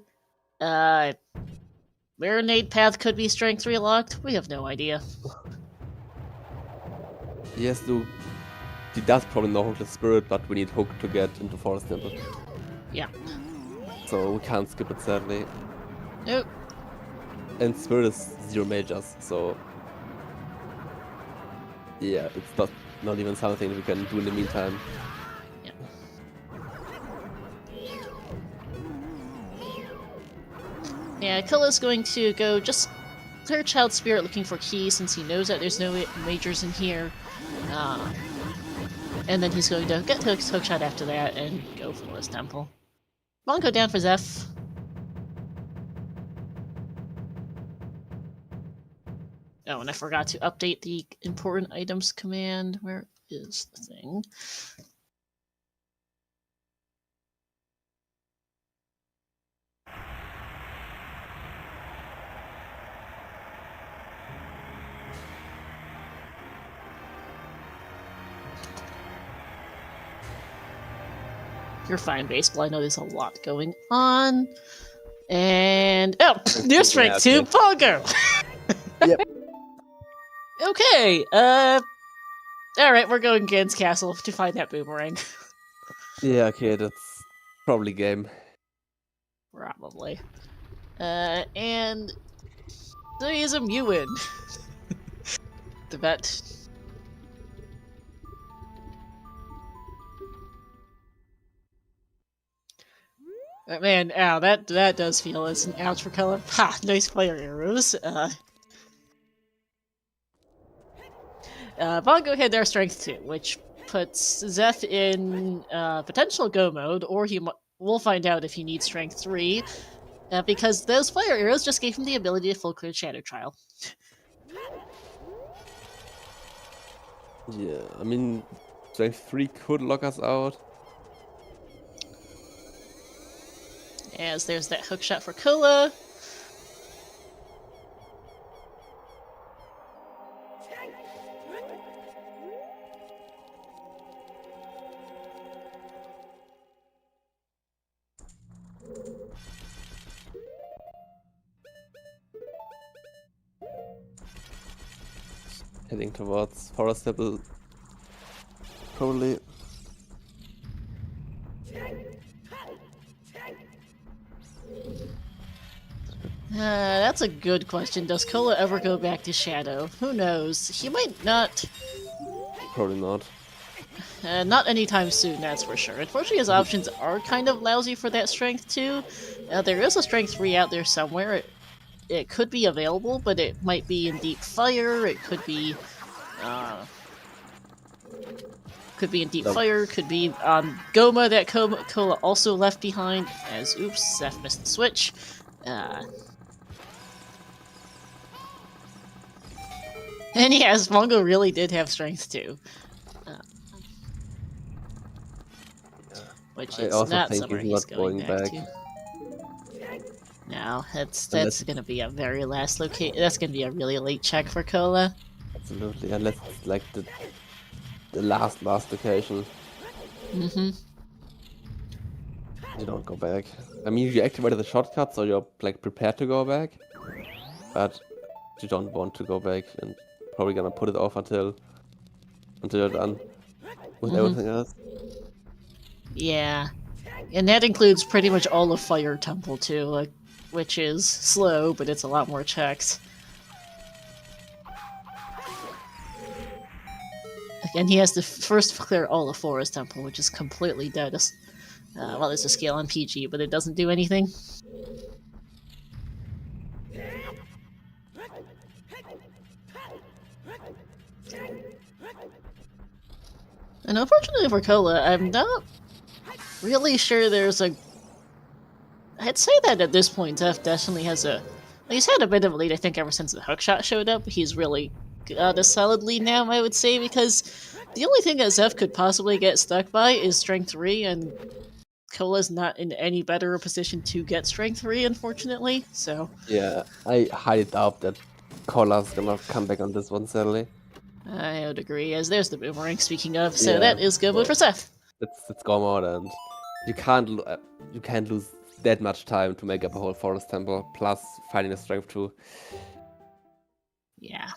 Marinade path could be Strength 3 locked. We have no idea. Yes, he does probably know Hookless Spirit, but we need Hook to get into Forest Temple. Yeah. So we can't skip it, sadly. Nope. And Spirit is 0 mages, so... Yeah, it's not even something we can do in the meantime. Yeah. Yeah, Kulla's going to go just clear Child Spirit looking for keys since he knows that there's no majors in here. And then he's going to get Hookshot after that and go for his temple. Mongo down for Zeph. Oh, and I forgot to update the important items command. Where is the thing? You're fine, Baseball. I know there's a lot going on. And there's strength 2, Pongo! Yep. Okay, alright, we're going against Castle to find that boomerang. Yeah, okay, that's probably game. Probably. And there is a Mewin. The vet. Man, ow, that does feel as an ouch for color. Ha! Nice fire arrows. Bongo had their strength 2, which puts Zeph in potential go mode, or we'll find out if he needs strength 3, because those fire arrows just gave him the ability to full clear Shadow Trial. Yeah, I mean, strength 3 could lock us out. As there's that hook shot for Kola. Heading towards Forest Temple. Probably. That's a good question. Does Kola ever go back to Shadow? Who knows? He might not. Probably not. Not anytime soon, that's for sure. Unfortunately, his options are kind of lousy for that strength 2. There is a strength 3 out there somewhere. It could be available, but it might be in Deep Fire. It could be in Deep Fire. Could be on Goma that Kola also left behind. As oops, Zeph missed the switch. And yes, Mongo really did have strength 2. Which is not somewhere he's going back to. No, that's gonna be a very last location. That's gonna be a really late check for Kola. Absolutely, unless it's like the last location. Mm-hmm. You don't go back. I mean, you activated the shortcut, so you're like prepared to go back, but you don't want to go back, and probably gonna put it off until you're done with everything else. Yeah, and that includes pretty much all of Fire Temple too, like, which is slow, but it's a lot more checks. Again, he has to first clear all of Forest Temple, which is completely dead. Well, there's a scale on PG, but it doesn't do anything. And unfortunately for Kola, I'm not really sure there's a... I'd say that at this point, Zeph definitely has a... He's had a bit of a lead, I think, ever since the hookshot showed up. He's really got a solid lead now, I would say, because the only thing that Zeph could possibly get stuck by is Strength 3, and Kola's not in any better a position to get Strength 3, unfortunately, so... Yeah, I highly doubt that Kola's gonna come back on this one, sadly. I would agree, as there's the boomerang, speaking of, so that is good move for Zeph. It's gone out, and you can't lose that much time to make up a whole Forest Temple, plus finding a Strength 2. Yeah.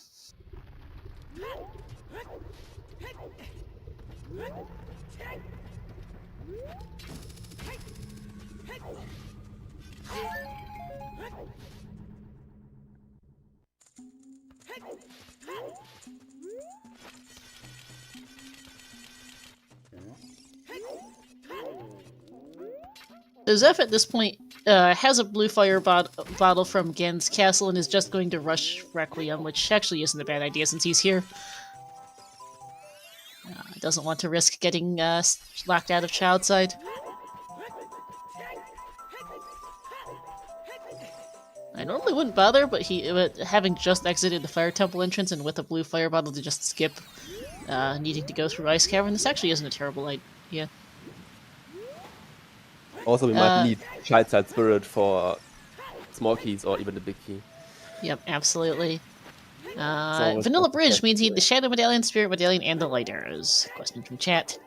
So Zeph at this point has a blue fire bottle from Gen's castle and is just going to rush Requiem, which actually isn't a bad idea since he's here. Doesn't want to risk getting locked out of Childside. I normally wouldn't bother, but having just exited the Fire Temple entrance and with a blue fire bottle to just skip needing to go through Ice Cavern, this actually isn't a terrible idea. Also, we might need Childside Spirit for small keys or even the big key. Yep, absolutely. Vanilla Bridge means you need the Shadow Medallion, Spirit Medallion, and the Light Arrows. Question from chat.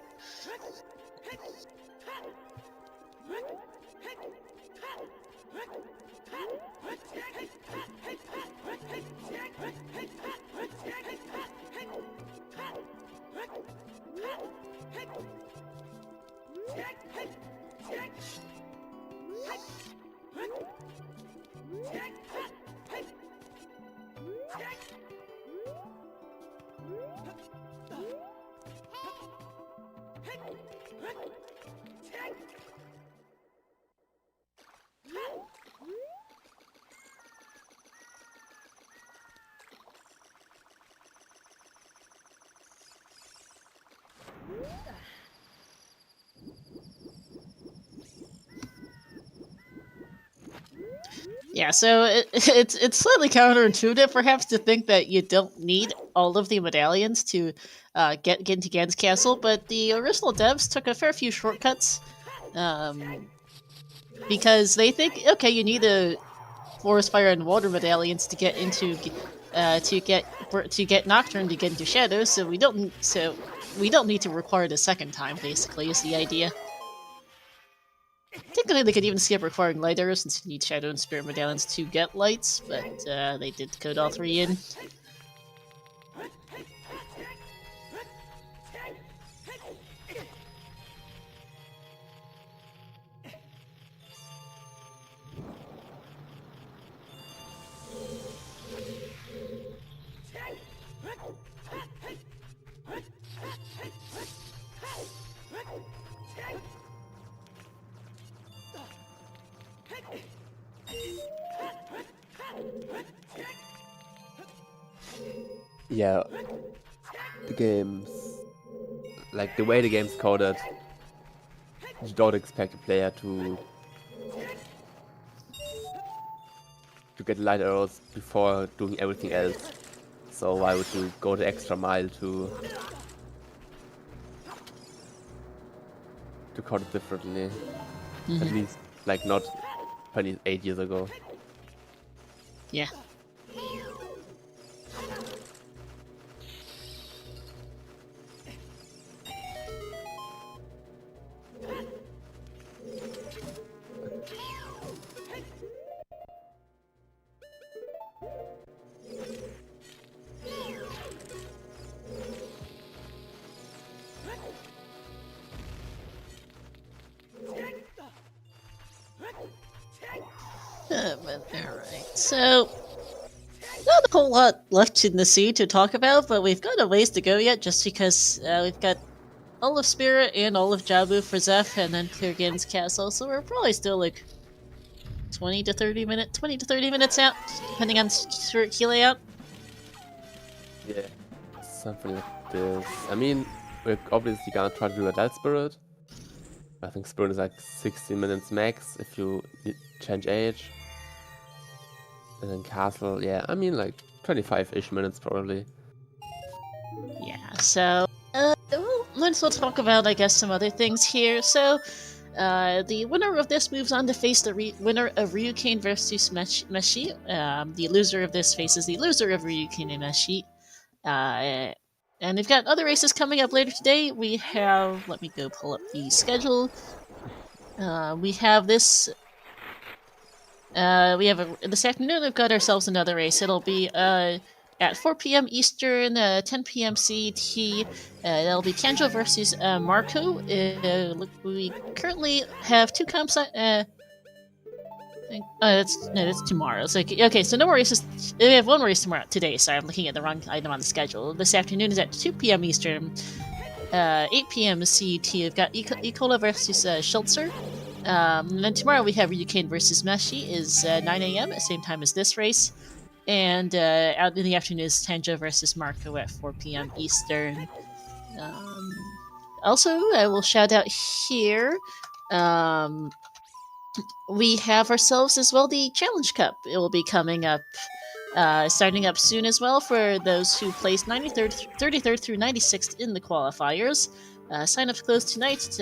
Yeah, so it's slightly counterintuitive, perhaps, to think that you don't need all of the medallions to get into Gan's castle, but the original devs took a fair few shortcuts, because they think, okay, you need the forest, fire, and water medallions to get into to get Nocturne to get into Shadows, so we don't need to require it a second time. Basically, is the idea. Technically, they could even skip requiring lighters since you need Shadow and Spirit medallions to get lights, but they did code all three in. Yeah, the games, like the way the game's coded, you don't expect a player to get light arrows before doing everything else. So why would you go the extra mile to code it differently? At least, like, not 28 years ago. Yeah. Alright, so not a whole lot left in the sea to talk about, but we've got a ways to go yet, just because we've got all of Spirit and all of Jabu for Zeph, and then clear Gan's castle, so we're probably still like 20 to 30 minutes out, depending on Spirit key layout. Yeah, something like this. I mean, we're obviously gonna try to do Adult Spirit. I think Spirit is like 60 minutes max if you change age. And then Castle, yeah, I mean like 25-ish minutes probably. Yeah, so well, let's talk about, I guess, some other things here. So, the winner of this moves on to face the winner of Ryukane versus Meshi. The loser of this faces the loser of Ryukane and Meshi. And we've got other races coming up later today. We have, let me go pull up the schedule. We have this. This afternoon we've got ourselves another race. It'll be at 4 p.m. Eastern, 10 p.m. CET. That'll be Tanjo versus Marco. We currently have two comps. That's tomorrow. It's like, okay, so no more races. We have one race tomorrow today. Sorry, I'm looking at the wrong item on the schedule. This afternoon is at 2 p.m. Eastern, 8 p.m. CET. We've got Ikola versus Schultzer. And then tomorrow we have Ryukane versus Meshi is 9 a.m. at the same time as this race. And out in the afternoon is Tanjo versus Marco at 4 p.m. Eastern. Also, I will shout out here, we have ourselves as well the Challenge Cup. It will be coming up, starting up soon as well for those who placed 93rd, 33rd through 96th in the qualifiers. Sign-ups close tonight,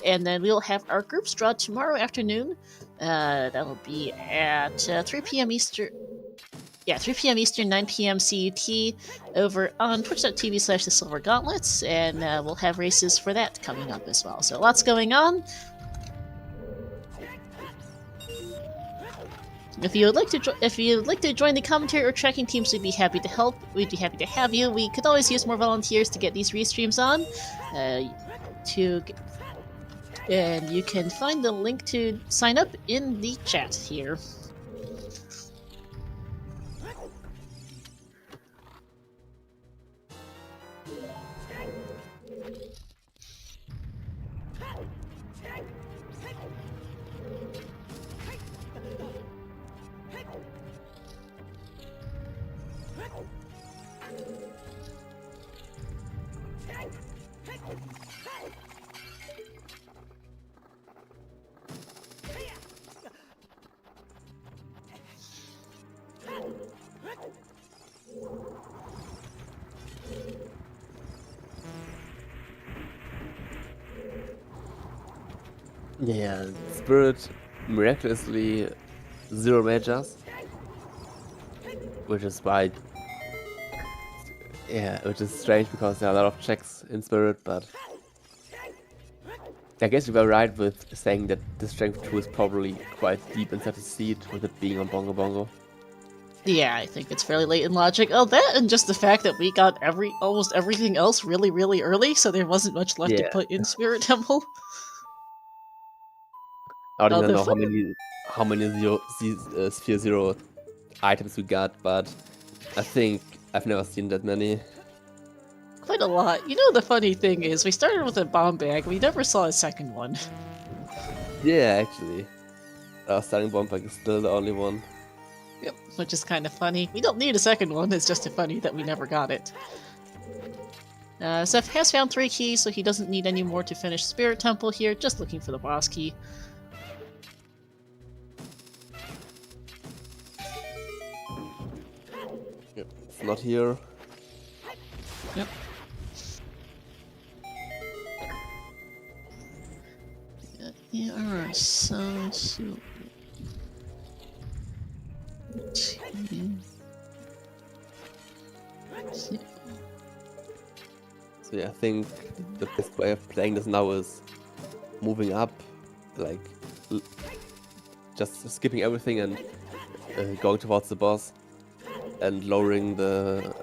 and then we'll have our groups draw tomorrow afternoon. That'll be at 3 p.m. Eastern. Yeah, 3 p.m. Eastern, 9 p.m. CET over on twitch.tv/The Silver Gauntlets, and we'll have races for that coming up as well. So lots going on. If you would like to join the commentary or tracking teams, we'd be happy to help. We'd be happy to have you. We could always use more volunteers to get these restreams on. And you can find the link to sign up in the chat here. Yeah, Spirit miraculously 0 majors, which is why, yeah, which is strange because there are a lot of checks in Spirit, but I guess you were right with saying that the strength 2 is probably quite deep inside the seed, with it being on Bongo Bongo. Yeah, I think it's fairly late in logic. Oh, that and just the fact that we got almost everything else really, really early, so there wasn't much left to put in Spirit Temple. I don't even know how many Sphere Zero items we got, but I think I've never seen that many. Quite a lot. You know, the funny thing is, we started with a bomb bag, we never saw a second one. Yeah, actually. Our starting bomb bag is still the only one. Yep, which is kind of funny. We don't need a second one, it's just funny that we never got it. Seth has found 3 keys, so he doesn't need any more to finish Spirit Temple here, just looking for the boss key. Yep, it's not here. Yep. Yeah, alright, so... So yeah, I think the best way of playing this now is moving up, like just skipping everything and going towards the boss and lowering the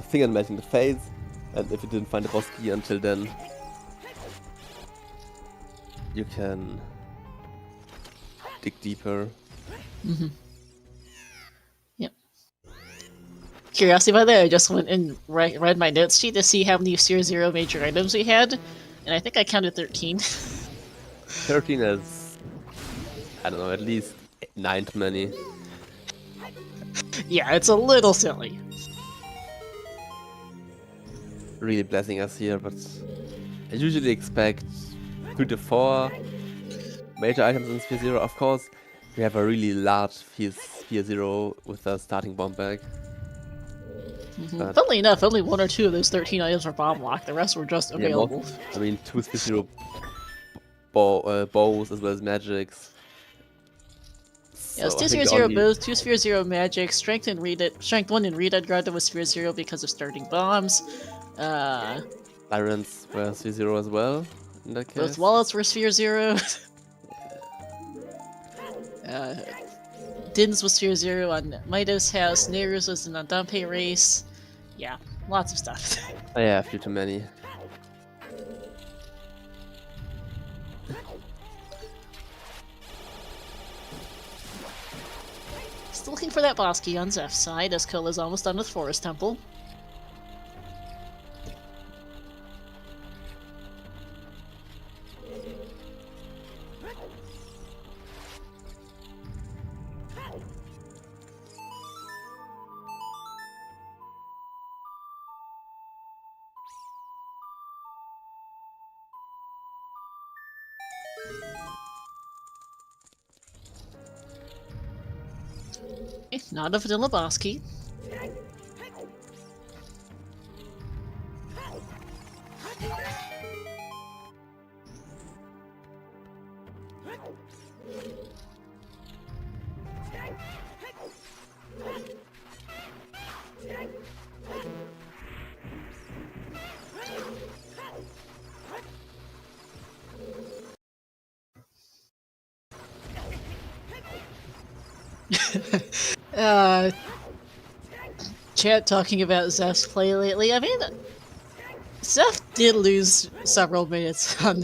thing and melting the phase. And if you didn't find the boss key until then, you can dig deeper. Mm-hmm. Yep. Curiosity by the way, I just went and read my notes sheet to see how many Sphere Zero major items we had, and I think I counted 13. 13 is, I don't know, at least 9 too many. Yeah, it's a little silly. Really blessing us here, but I usually expect 2 to 4 major items in Sphere Zero. Of course, we have a really large Sphere Zero with a starting bomb bag. Mm-hmm. Funnily enough, only 1 or 2 of those 13 items were bomb locked, the rest were just available. I mean, 2 Sphere Zero bows as well as magics. Yes, 2 Sphere Zero bows, 2 Sphere Zero magic, Strength 1 in Redead Garden was Sphere Zero because of starting bombs. Sirens were Sphere Zero as well, in that case. Both wallets were Sphere Zero. Din's was Sphere Zero on Mido's house, Neru's was in Andampe race. Yeah, lots of stuff. Yeah, a few too many. Still looking for that boss key on Zeph's side, as Kola's almost done with Forest Temple. Not a vanilla boss key. uh, chat talking about Zeph's play lately. I mean, Zeph did lose several minutes on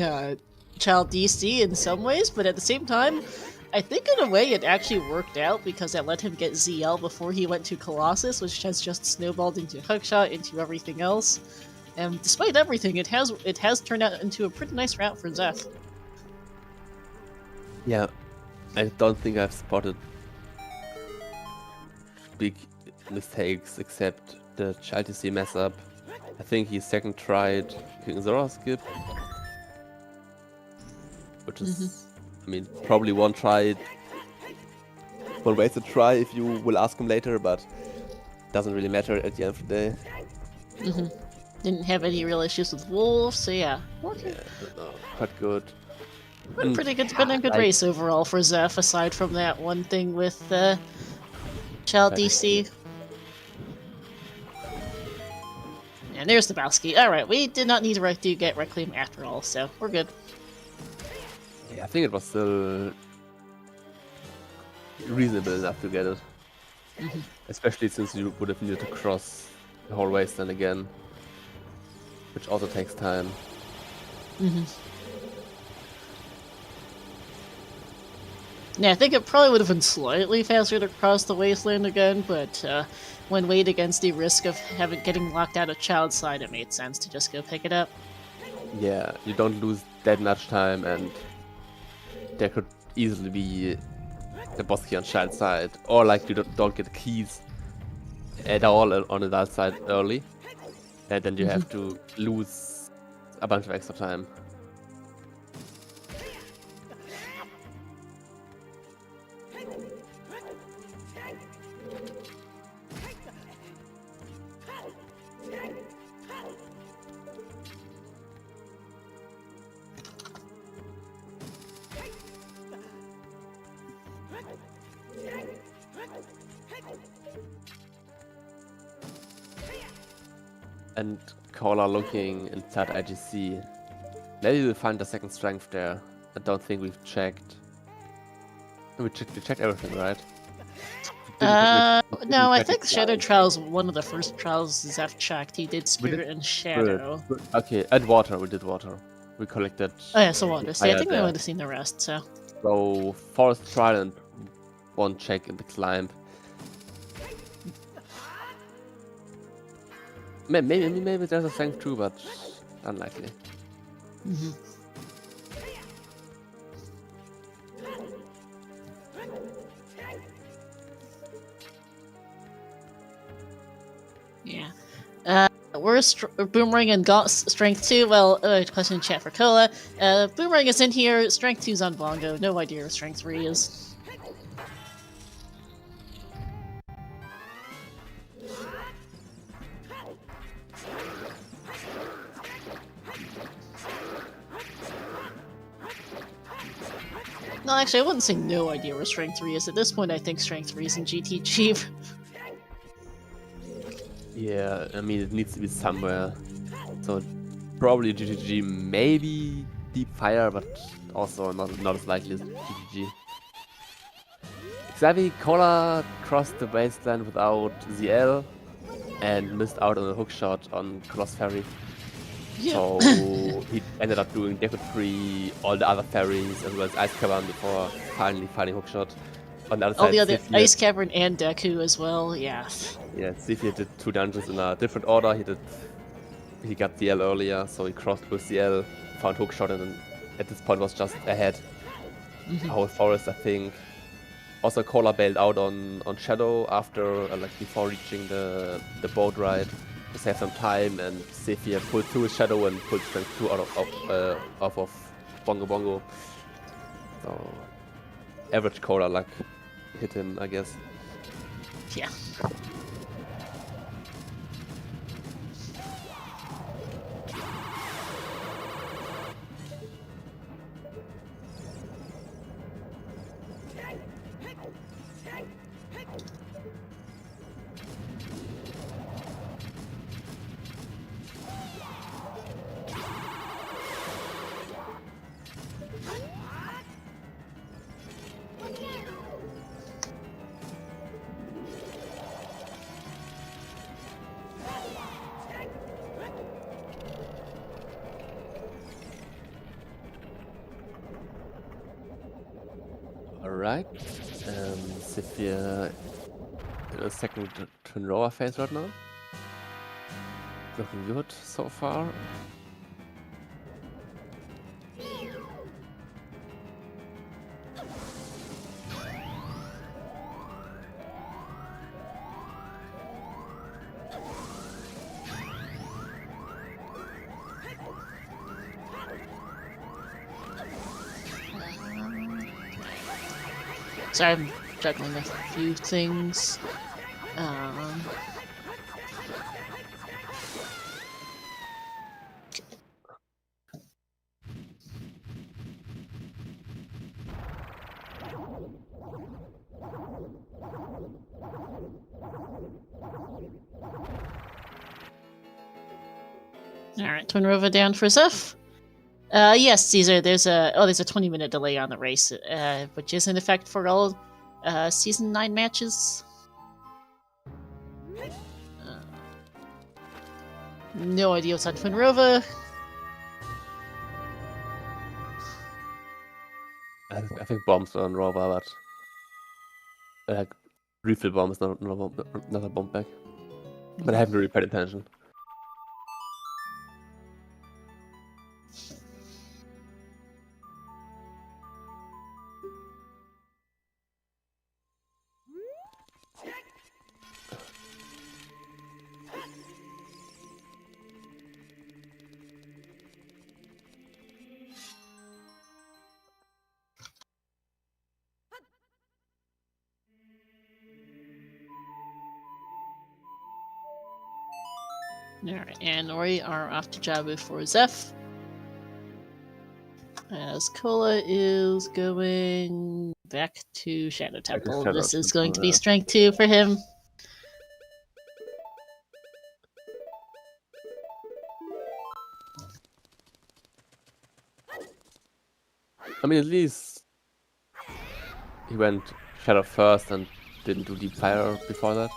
Child DC in some ways, but at the same time, I think in a way it actually worked out because that let him get ZL before he went to Colossus, which has just snowballed into Hookshot, into everything else. And despite everything, it has turned out into a pretty nice route for Zeph. Yeah, I don't think I've spotted big mistakes except the Child DC mess up. I think he second tried King Zora skip, which is, I mean, probably one wasted try if you will ask him later, but doesn't really matter at the end of the day. Didn't have any real issues with Wolf, so yeah. Yeah, quite good. Been pretty good. Been a good race overall for Zeph, aside from that one thing with Child DC. And there's the Bowski. Alright, we did not need to get Reclaim after all, so we're good. Yeah, I think it was still reasonable enough to get it. Especially since you would have needed to cross the whole wasteland again, which also takes time. Yeah, I think it probably would have been slightly faster to cross the wasteland again, but when weighed against the risk of getting locked out of Child's side, it made sense to just go pick it up. Yeah, you don't lose that much time, and there could easily be the boss key on Child's side, or like you don't get the keys at all on the other side early, and then you have to lose a bunch of extra time. And Caller looking inside IGC. Maybe we'll find the second strength there. I don't think we've checked. We checked everything, right? No, I think Shadow Trial's one of the first trials Zeph checked. He did Spirit and Shadow. Okay, and Water. We did Water. We collected... Oh yeah, so Water. See, I think we would have seen the rest, so... So, Forest Trial and one check in the climb. Maybe there's a strength too, but unlikely. Yeah. Where's Boomerang and got Strength 2? Well, question in chat for Cola. Boomerang is in here, Strength 2's on Bongo. No idea what Strength 3 is. No, actually, I wouldn't say no idea where Strength 3 is. At this point, I think Strength 3 is in GT Cheap. Yeah, I mean, it needs to be somewhere. So, probably GTG, maybe Deep Fire, but also not as likely as GTG. Xavi Cola crossed the wasteland without ZL and missed out on a hookshot on Coloss Ferry. Yeah. So he ended up doing Deku Tree, all the other ferries, as well as Ice Cavern before finally finding hookshot. On the other side, all the other Ice Cavern and Deku as well, yeah. Yeah, Zephyr did 2 dungeons in a different order. He got DL earlier, so he crossed with DL, found hookshot, and then at this point was just ahead. Whole forest, I think. Also, Cola bailed out on Shadow after, like before reaching the boat ride to save some time, and Zephyr pulled through his Shadow and pulled Strength 2 off of Bongo Bongo. So, average Cola luck hit him, I guess. Yeah. Alright. Zephyr in a second twin rower phase right now. Looking good so far. Sorry, I'm juggling a few things. Alright, Twin Rover down for Zeph. Yes, Caesar, there's a 20-minute delay on the race, which is in effect for all Season 9 matches. No idea what's on Twin Rover. I think bombs on Rover, but refill bomb is not a bomb back. But I haven't really paid attention. Alright, and Ori are off to Jabu for Zeph. As Kola is going back to Shadow Temple. Shadow This is Temple, going to be yeah. Strength 2 for him. I mean, at least he went Shadow first and didn't do Deep Fire before that.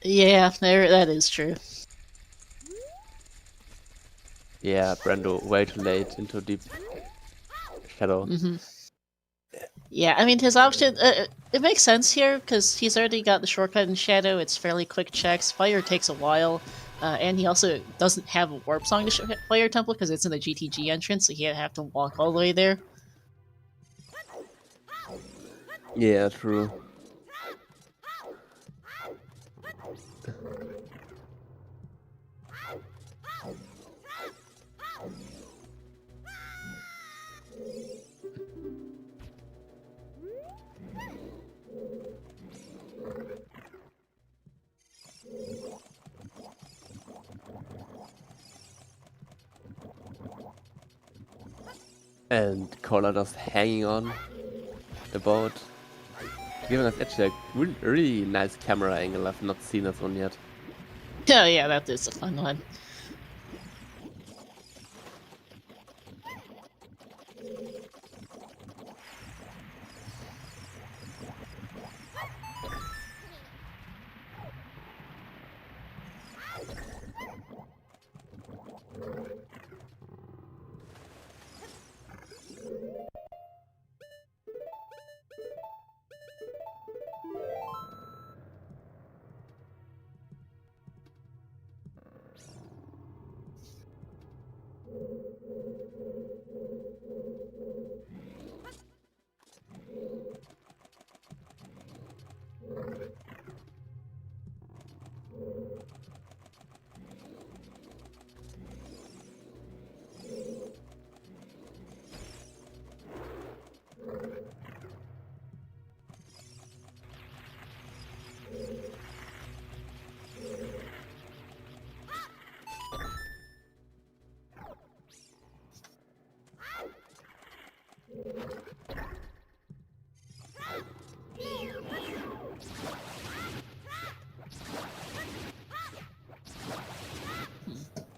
Yeah, that is true. Yeah, Brando way too late into Deep Shadow. Yeah, I mean, his option, it makes sense here, because he's already got the shortcut in Shadow. It's fairly quick checks. Fire takes a while, and he also doesn't have a warp song to Fire Temple, because it's in the GTG entrance, so he'd have to walk all the way there. Yeah, true. And Kola just hanging on the boat, giving us actually a really nice camera angle. I've not seen this one yet. Oh yeah, that is a fun one.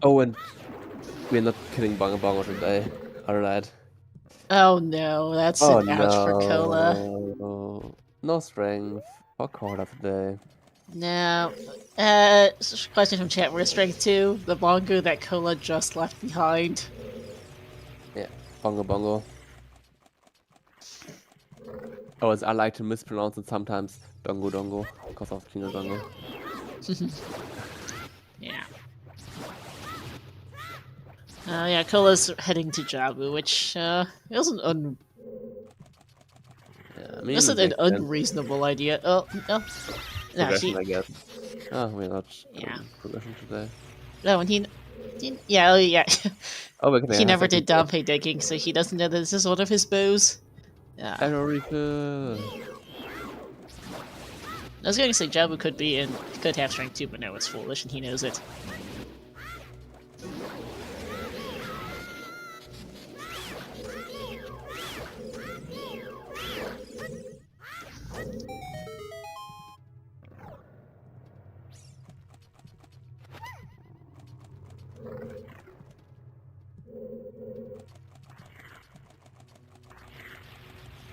Oh, and we're not killing Bonga Bonga today. Alright. Oh no, that's an ouch for Kola. No strength for Kola today. No. Question from chat, where's Strength 2? The bongo that Kola just left behind. Yeah, Bongo Bongo. Oh, I like to mispronounce it sometimes. Dongo Dongo, because of Kino Dongo. Yeah. Yeah, Kola's heading to Jabu, which isn't Yeah, I mean, isn't it an makes sense. unreasonable idea. Oh no, no, Progression, I guess. Oh, we're not yeah. on progression today. No, and yeah, oh, yeah. Oh, we can He have never second did Dompe digging, so he doesn't know that this is one of his bows. Yeah. Arrow refill. I was going to say Jabu could have strength too, but no, it's foolish, and he knows it.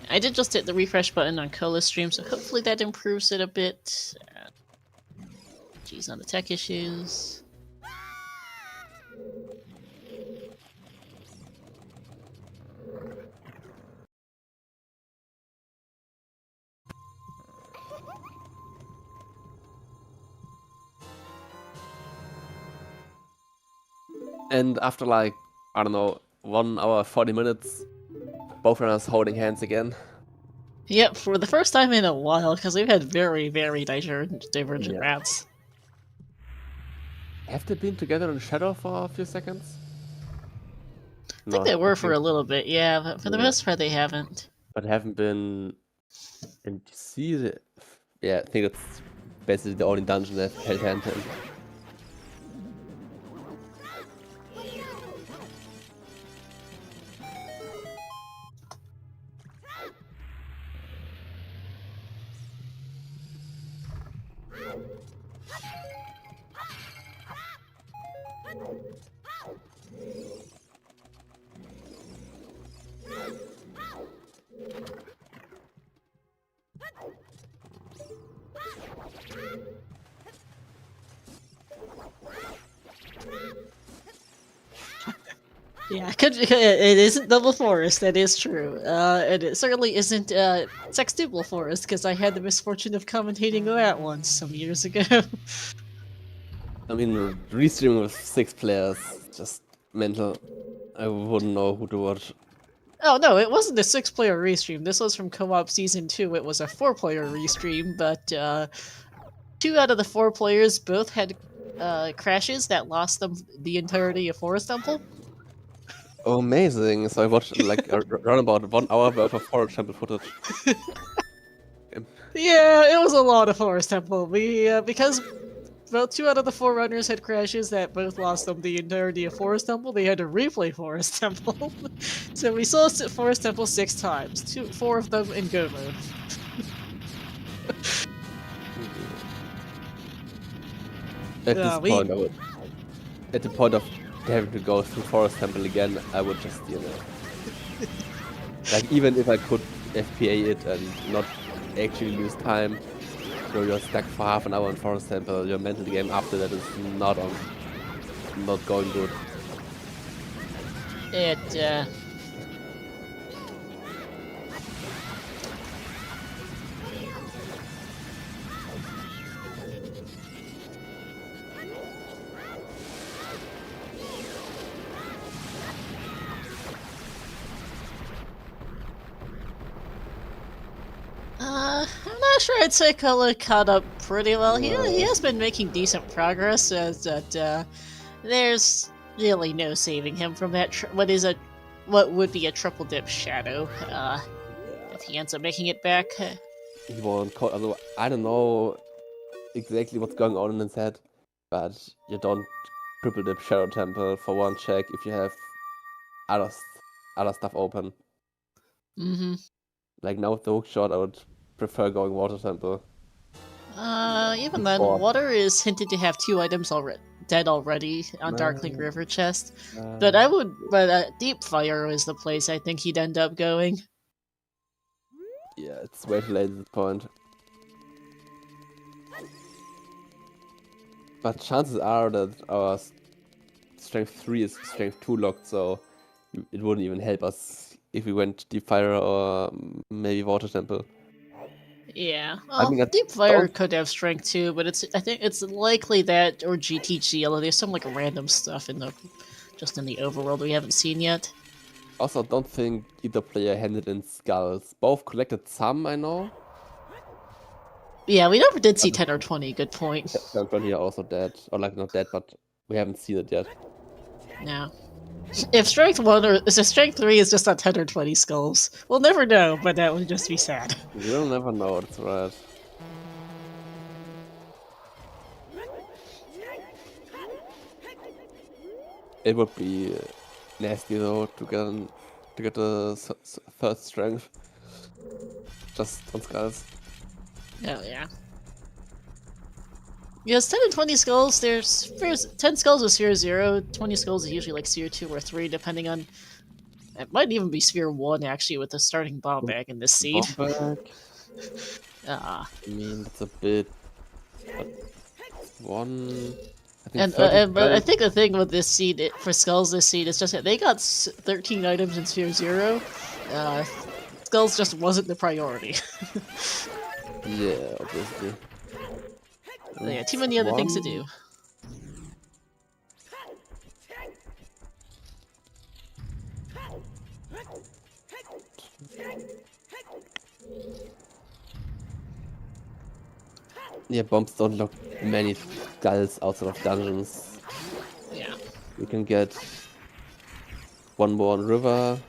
I did just hit the refresh button on Kola's stream, so hopefully that improves it a bit. Geez, on the tech issues. And after like, I don't know, 1 hour, 40 minutes, both runners holding hands again. Yep, for the first time in a while, because we've had very, very divergent Yeah. routes. Have they been together in Shadow for a few seconds? I think they were for a little bit, yeah, but for the most part they haven't. But haven't been in DC. Yeah, I think it's basically the only dungeon they've held hand in. Yeah, it isn't Double Forest, that is true. And it certainly isn't Sextuple Forest, because I had the misfortune of commentating that once some years ago. I mean, restreaming with 6 players, just mental. I wouldn't know who to watch. Oh no, it wasn't a 6-player restream. This was from Co-op Season 2. It was a 4-player restream, but 2 out of the 4 players both had crashes that lost them the entirety of Forest Temple. Oh, amazing! So I watched like around about 1 hour worth of Forest Temple footage. Yeah, it was a lot of Forest Temple. Because both 2 out of the 4 runners had crashes that both lost them the entirety of Forest Temple, they had to replay Forest Temple. So we saw Forest Temple 6 times, 4 of them in Go mode. At this point, at the point of having to go through Forest Temple again, I would just, like, even if I could FPA it and not actually lose time, you're stuck for half an hour in Forest Temple, your mental game after that is not going good. It, I'm not sure I'd say Kola caught up pretty well. He has been making decent progress, that there's really no saving him from that what would be a triple dip shadow, if he ends up making it back. He won't call, although I don't know exactly what's going on in his head, but you don't triple dip Shadow Temple for 1 check if you have other stuff open. Mm-hmm. Like now with the hook shot, I would prefer going Water Temple. Even then, Water is hinted to have 2 items dead already on Darklink River chest. But Deep Fire is the place I think he'd end up going. Yeah, it's way too late at this point. But chances are that our Strength 3 is Strength 2 locked, so it wouldn't even help us if we went Deep Fire or maybe Water Temple. Yeah, I well, mean, I Deep Fire don't- could have strength too, but I think it's likely that or GTG, although there's some like random stuff in the just in the overworld we haven't seen yet. Also don't think either player handed in skulls. Both collected some, I know. Yeah, we never did see But 10 or 20. Good point. Champion are also dead, or like not dead, but we haven't seen it yet. No. If strength 1 or if strength 3 is just on 10 or 20 skulls, we'll never know, but that would just be sad. We'll never know. That's right. It would be nasty though to get the third strength just on skulls. Oh, yeah. Yes, 10 and 20 skulls, there's 10 skulls is Sphere 0, 20 skulls is usually like Sphere 2 or 3, depending on... It might even be Sphere 1, actually, with the starting bomb bag in this seed. I Uh, mean, that's a bit... But one... I think and 30 but I skulls- think the thing with this seed, for skulls this seed, is just that they got 13 items in Sphere 0. Skulls just wasn't the priority. Yeah, obviously. Yeah, too many other things to do. Yeah, bombs don't look many skulls outside of dungeons. Yeah. We can get one more on river,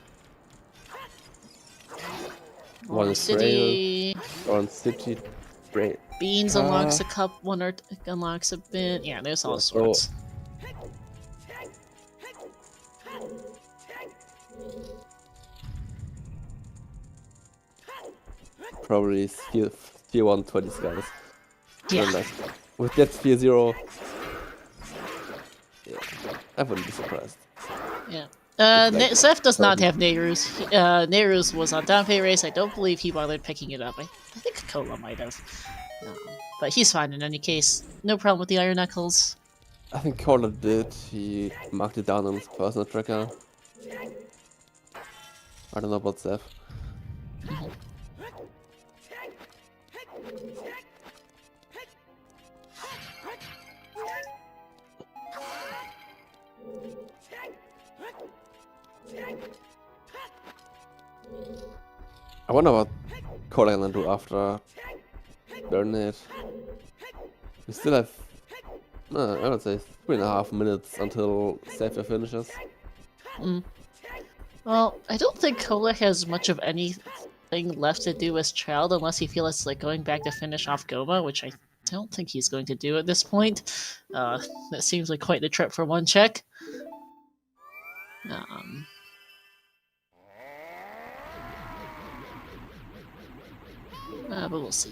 one in City. or on city. Brain. Beans unlocks a cup, unlocks a bit. Yeah, there's all Yeah, sorts. Probably Sphere 1 20 skulls. Yeah. Nice. With that Sphere 0, yeah, I wouldn't be surprised. Yeah. like Seth does not have Nehrus. Nehrus was on Dompe race. I don't believe he bothered picking it up. I think Kola might have. But he's fine in any case. No problem with the Iron Knuckles. I think Corner did. He marked it down on his personal tracker. I don't know about Seth. I wonder what Corner gonna do after burn it. We still have, I would say, 3.5 minutes until Savior finishes. Well, I don't think Kola has much of anything left to do as Child unless he feels like going back to finish off Goma, which I don't think he's going to do at this point. That seems like quite the trip for one check. But we'll see.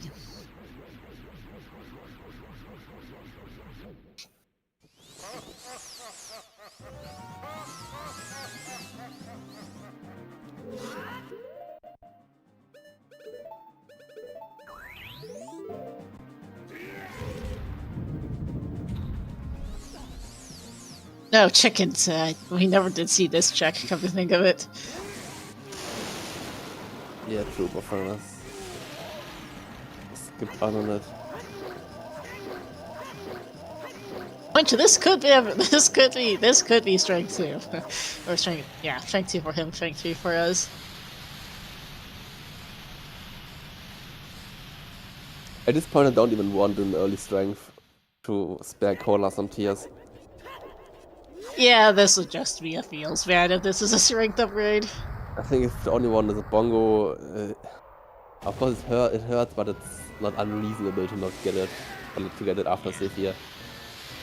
No, chickens. We never did see this check, come to think of it. Yeah, true, but fair enough. Skip on it. Point to this could be strength 2. Or strength 2 for him, strength 3 for us. At this point I don't even want an early strength to spare Cola some tears. Yeah, this would just be a feels bad if this is a strength upgrade. I think if the only one is a bongo, of course it hurts, but it's not unreasonable to not get it, or to get it after Sephir.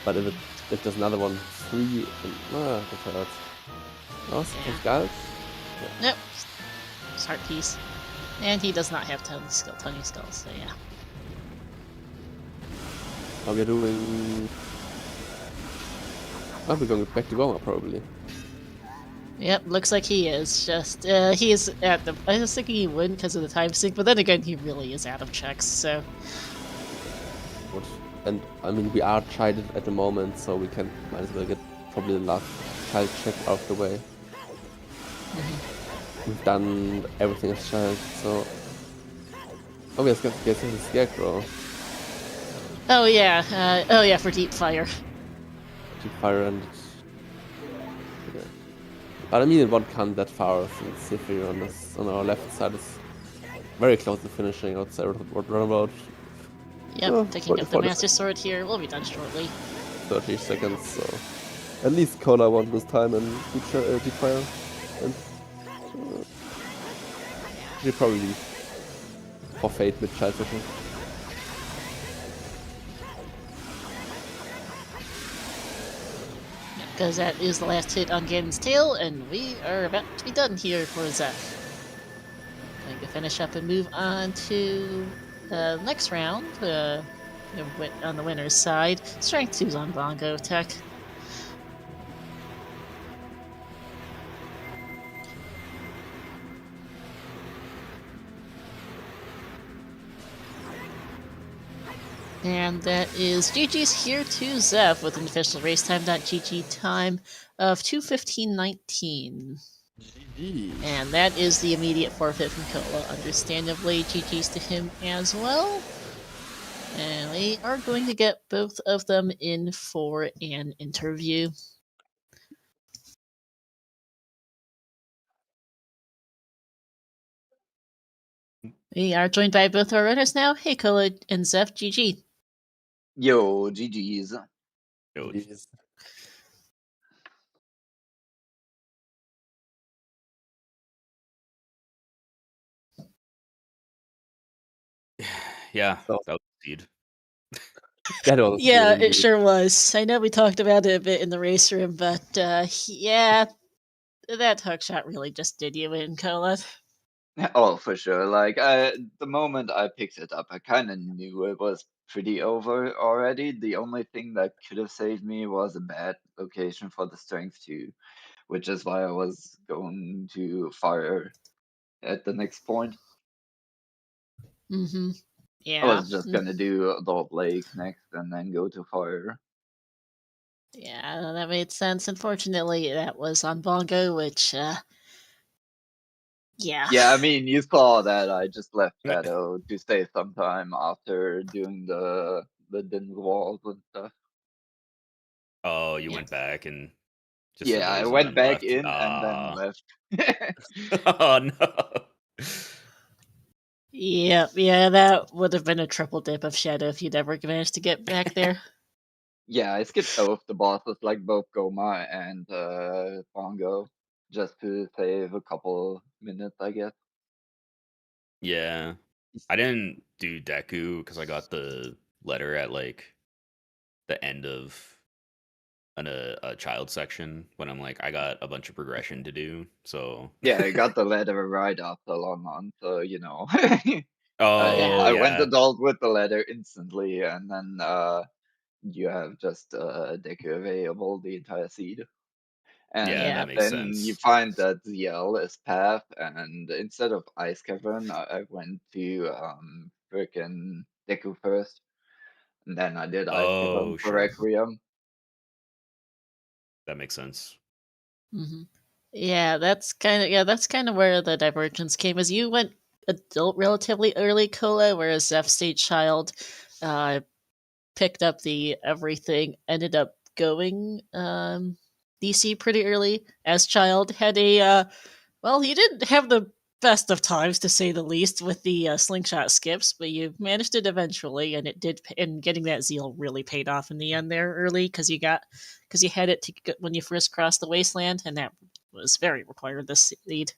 But if there's another one, 3, that hurts. No, some skulls? Nope. Start piece. And he does not have 10 skulls, so yeah. How we're doing... Oh, we're going back to Goma, probably. Yep, looks like he is. Just, he is at the... I was thinking he wouldn't because of the time sync, but then again, he really is out of checks, so... And, I mean, we are chided at the moment, so we might as well get probably the last child check out of the way. we've done everything as child, so... Oh, we have guess the Scarecrow. Oh yeah, for Deep Fire. Deep Fire and... Yeah. But I mean, it won't come that far since z3ph1r on our left side is very close to finishing outside roundabout. Yep, picking up the 40 Master Sword here. We'll be done shortly. 30 seconds, so at least Cola won this time and Deep Fire. And she probably forfeit with Child Vision. Because that is the last hit on Ganon's tail, and we are about to be done here for Zeph. Going to finish up and move on to the next round. On the winner's side, Strength 2's on Bongo Tech. And that is GG's here to Zeph with an official racetime.gg time of 2:15:19. GG. And that is the immediate forfeit from Kola. Understandably, GG's to him as well. And we are going to get both of them in for an interview. We are joined by both our runners now. Hey, Kola and Zeph, GG. Yo, GG's. GG's. Yeah, So- that was seed. That was Yeah, really it sure was. I know we talked about it a bit in the race room, but yeah, that hook shot really just did you in, Kola. Oh, for sure. Like, the moment I picked it up, I kind of knew it was pretty over already. The only thing that could have saved me was a bad location for the strength 2, which is why I was going to fire at the next point. Mm-hmm. I Yeah. was just gonna do Adult Lake next and then go to fire. Yeah, that made sense. Unfortunately, that was on Bongo, which, yeah. Yeah, I mean, you saw that I just left Shadow to stay some time after doing the din walls and stuff. Oh, you Yeah. went back and just Yeah, did I those went and then back left. in and then left. Oh no. Yeah, that would have been a triple dip of Shadow if you'd ever managed to get back there. Yeah, I skipped both the bosses, like both Goma and Bongo, just to save a couple minutes, I guess. Yeah. I didn't do Deku because I got the letter at like the end of a child section when I'm like, I got a bunch of progression to do. So Yeah, I got the letter right after London, so you know. oh I went yeah. adult with the letter instantly, and then you have just Deku available the entire seed. And Yeah, Yeah. that makes then you sense. find that ZL is path, and instead of Ice Cavern, I went to frickin' Deku first. And then I did Ice Cavern Oh for sure. Requiem. That makes sense. Mm-hmm. Yeah, that's kind of where the divergence came. As you went adult relatively early, Kola, whereas Zeph stayed child, picked up the everything, ended up going DC pretty early as child. Had a well, he didn't have the best of times to say the least with the slingshot skips, but you managed it eventually, and it did. And getting that zeal really paid off in the end there early because you had it to when you first crossed the wasteland, and that was very required. This seed.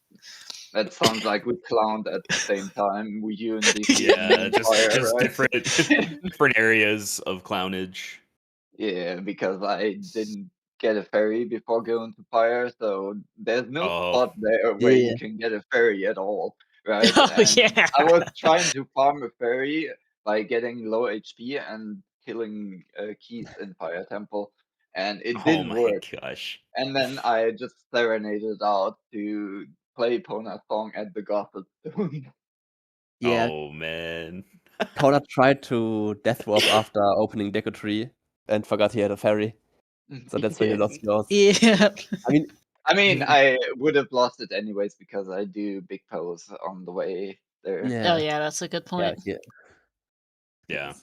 That sounds like we clowned at the same time. We you and DC Yeah, and just Fire, just right? different areas of clownage. Yeah, because I didn't get a ferry before going to Fire, so there's no Oh spot there where you Yeah. can get a ferry at all, right? Oh And yeah. I was trying to farm a ferry by getting low HP and killing keys in Fire Temple, and it oh didn't my work. gosh. And then I just serenaded out to play Pona's song at the Gotham Stone. Yeah, Oh man. Cola tried to death warp after opening Deku Tree and forgot he had a ferry. So that's why he Yeah. lost yours. Yeah. I mean, I mean, I would have lost it anyways because I do big pose on the way there. Oh yeah, that's a good point. Yeah.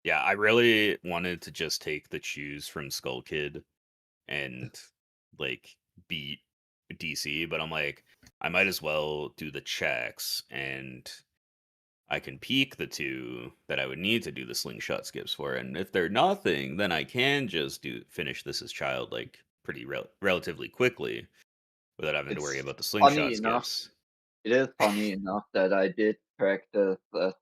Yeah. I really wanted to just take the choose from Skull Kid and like beat DC, but I'm like, I might as well do the checks and I can peek the two that I would need to do the slingshot skips for. And if they're nothing, then I can just finish this as child like pretty relatively quickly without having to worry It's about the funny slingshot enough. skips. It is funny enough that I did practice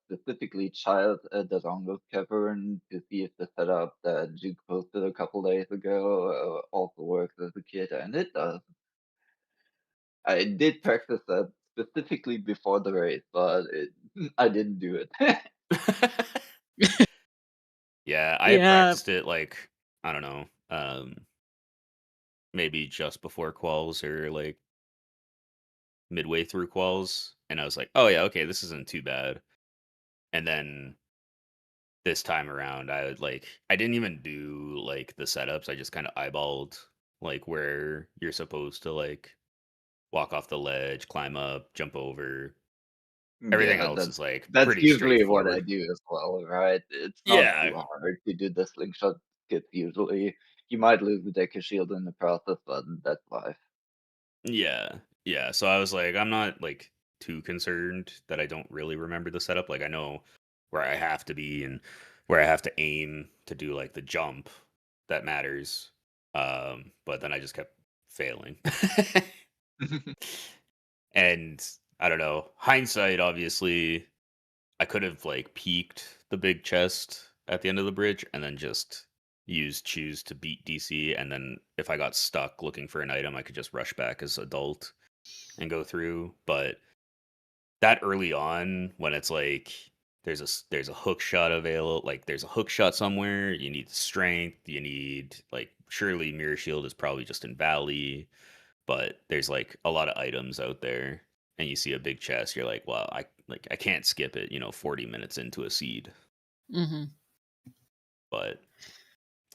specifically child the dongle cavern to see if the setup that Duke posted a couple days ago also works as a kid, and it does. I did practice that specifically before the race, but I didn't do it. Yeah, I Yeah. practiced it like I don't know, maybe just before quals or like midway through quals, and I was like, oh yeah, okay, this isn't too bad. And then this time around, I didn't even do like the setups. I just kind of eyeballed like where you're supposed to like walk off the ledge, climb up, jump over. Everything Yeah, else is like that's pretty usually what I straightforward. do as well, right? It's not too Yeah, hard to do the slingshot skip usually. You might lose the deck of shield in the process, but that's life. yeah, yeah. So I was like, I'm not like too concerned that I don't really remember the setup. Like I know where I have to be and where I have to aim to do like the jump that matters. But then I just kept failing. And I don't know. Hindsight, obviously, I could have like peeked the big chest at the end of the bridge and then just used choose to beat DC. And then if I got stuck looking for an item, I could just rush back as adult and go through. But that early on, when it's like there's a hook shot available, like there's a hook shot somewhere, you need strength, you need like surely mirror shield is probably just in Valley, but there's like a lot of items out there and you see a big chest, you're like, well, I can't skip it, 40 minutes into a seed. Mm-hmm. But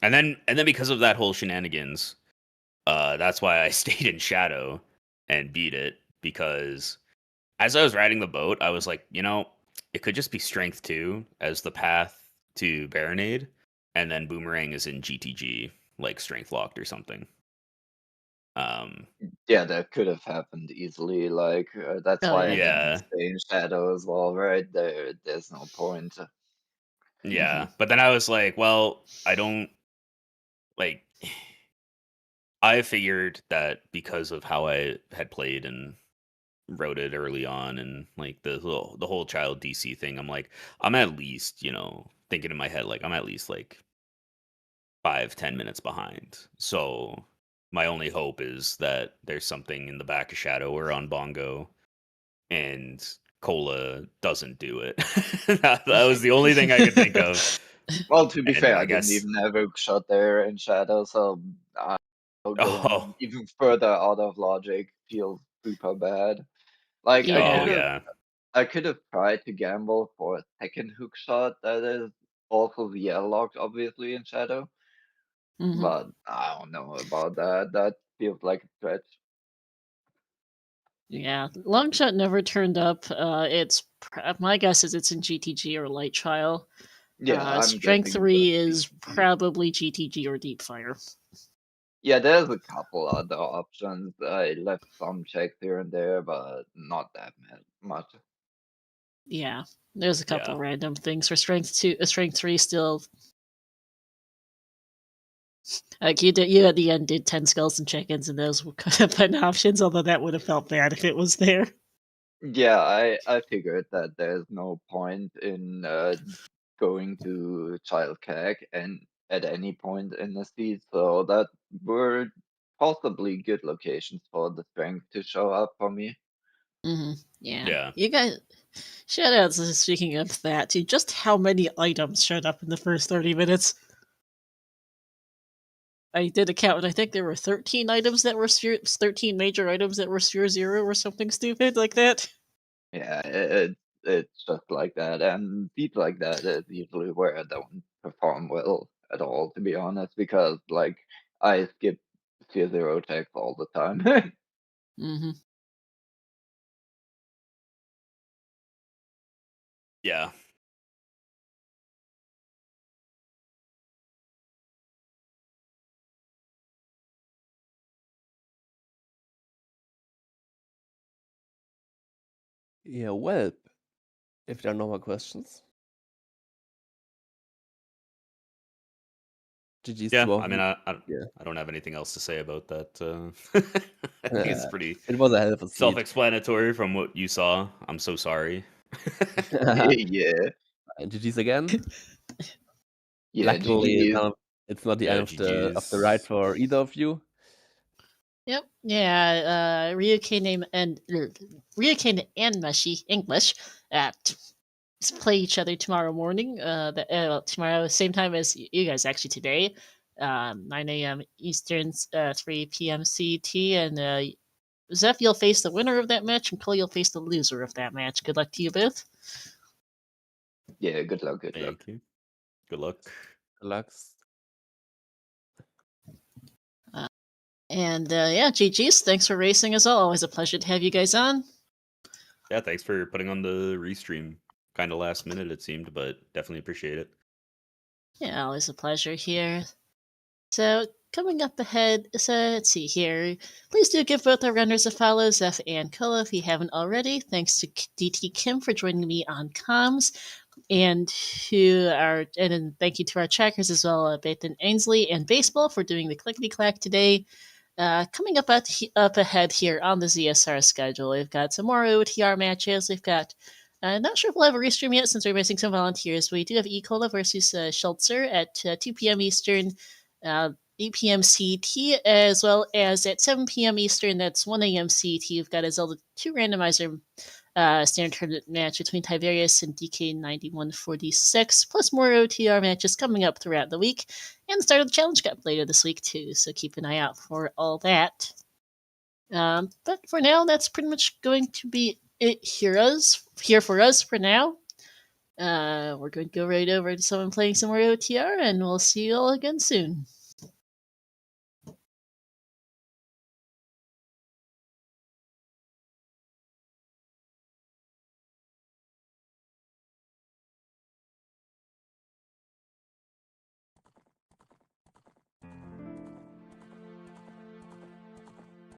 and then because of that whole shenanigans, that's why I stayed in shadow and beat it, because as I was riding the boat, I was like, it could just be strength 2 as the path to Baronade, and then Boomerang is in GTG, like strength locked or something. Yeah, that could have happened easily. Like that's Oh why I yeah. didn't Yeah. stay in shadow as well, right? There's no point. Yeah. But then I was like, well, I don't like I figured that because of how I had played and wrote it early on and like the whole child DC thing, I'm like, I'm at least, thinking in my head, like I'm at least like 5-10 minutes behind. So my only hope is that there's something in the back of Shadow or on Bongo and Cola doesn't do it. That was the only thing I could think of. Well, to be And fair, I I didn't guess even have a shot there in shadow, so oh going even further out of logic feels super bad. Like oh Yeah. yeah. I could have tried to gamble for a second hook shot that is also VL locked, obviously in shadow, Mm-hmm. but I don't know about that. That feels like a stretch. Yeah. Long shot never turned up. My guess is it's in GTG or Light Trial. Yeah, I'm Strength guessing 3 that's is GTG. probably GTG or Deep Fire. Yeah, there's a couple other options. I left some checks here and there, but not that much. Yeah. There's a couple Yeah. random things for Strength 3 still. Like you at the end did 10 skulls and chickens, and those could have been options, although that would have felt bad if it was there. Yeah, I figured that there's no point in going to Child CAG and at any point in the seed, so that were possibly good locations for the strength to show up for me. Mm-hmm. Yeah. Yeah. You guys, shoutouts, speaking of that, to just how many items showed up in the first 30 minutes. I did a count, and I think there were 13 items that were 13 major items that were Sphere 0 or something stupid like that. Yeah, it's just like that, and beats like that is usually where I don't perform well. at all, to be honest, because like I skip tier 0 attacks all the time. Mm-hmm. Yeah. Yeah, well, if there are no more questions. GG's Yeah, to all I of mean, you. I Yeah. don't have anything else to say about that. I think it's pretty It was a hell of a seed. self-explanatory from what you saw. I'm so sorry. Yeah. And GG's again. Yeah, Luckily, GG. it's not the Yeah, end of the ride GG's. for either of you. Yep. Yeah. Ryukane and Mashi English play each other tomorrow morning. Tomorrow, same time as you guys actually today, 9 a.m. Eastern, 3 p.m. CT, and Zeph, you'll face the winner of that match, and Cole, you'll face the loser of that match. Good luck to you both. Yeah, good luck, good luck. Thank you. Good luck. Good luck. And yeah, GG's. Thanks for racing as well. Always a pleasure to have you guys on. Yeah, thanks for putting on the restream. Kind of last minute it seemed, but definitely appreciate it. Yeah, always a pleasure here. So, coming up ahead, so let's see here. Please do give both our runners a follow, Zeph and Kola, if you haven't already. Thanks to DT Kim for joining me on comms, and then thank you to our trackers as well, Bathan Ainsley and Baseball for doing the clickety clack today. Coming up ahead here on the ZSR schedule, we've got some more OTR matches. We've got not sure if we'll have a restream yet since we're missing some volunteers. We do have Ecola versus Schultzer at 2 p.m. Eastern, 8 p.m. CT, as well as at 7 p.m. Eastern, that's 1 a.m. CT. We've got a Zelda 2 randomizer standard tournament match between Tiberius and DK9146, plus more OTR matches coming up throughout the week, and the start of the Challenge Cup later this week, too, so keep an eye out for all that. But for now, that's pretty much going to be it here for us for now. We're going to go right over to someone playing some more OTR, and we'll see you all again soon.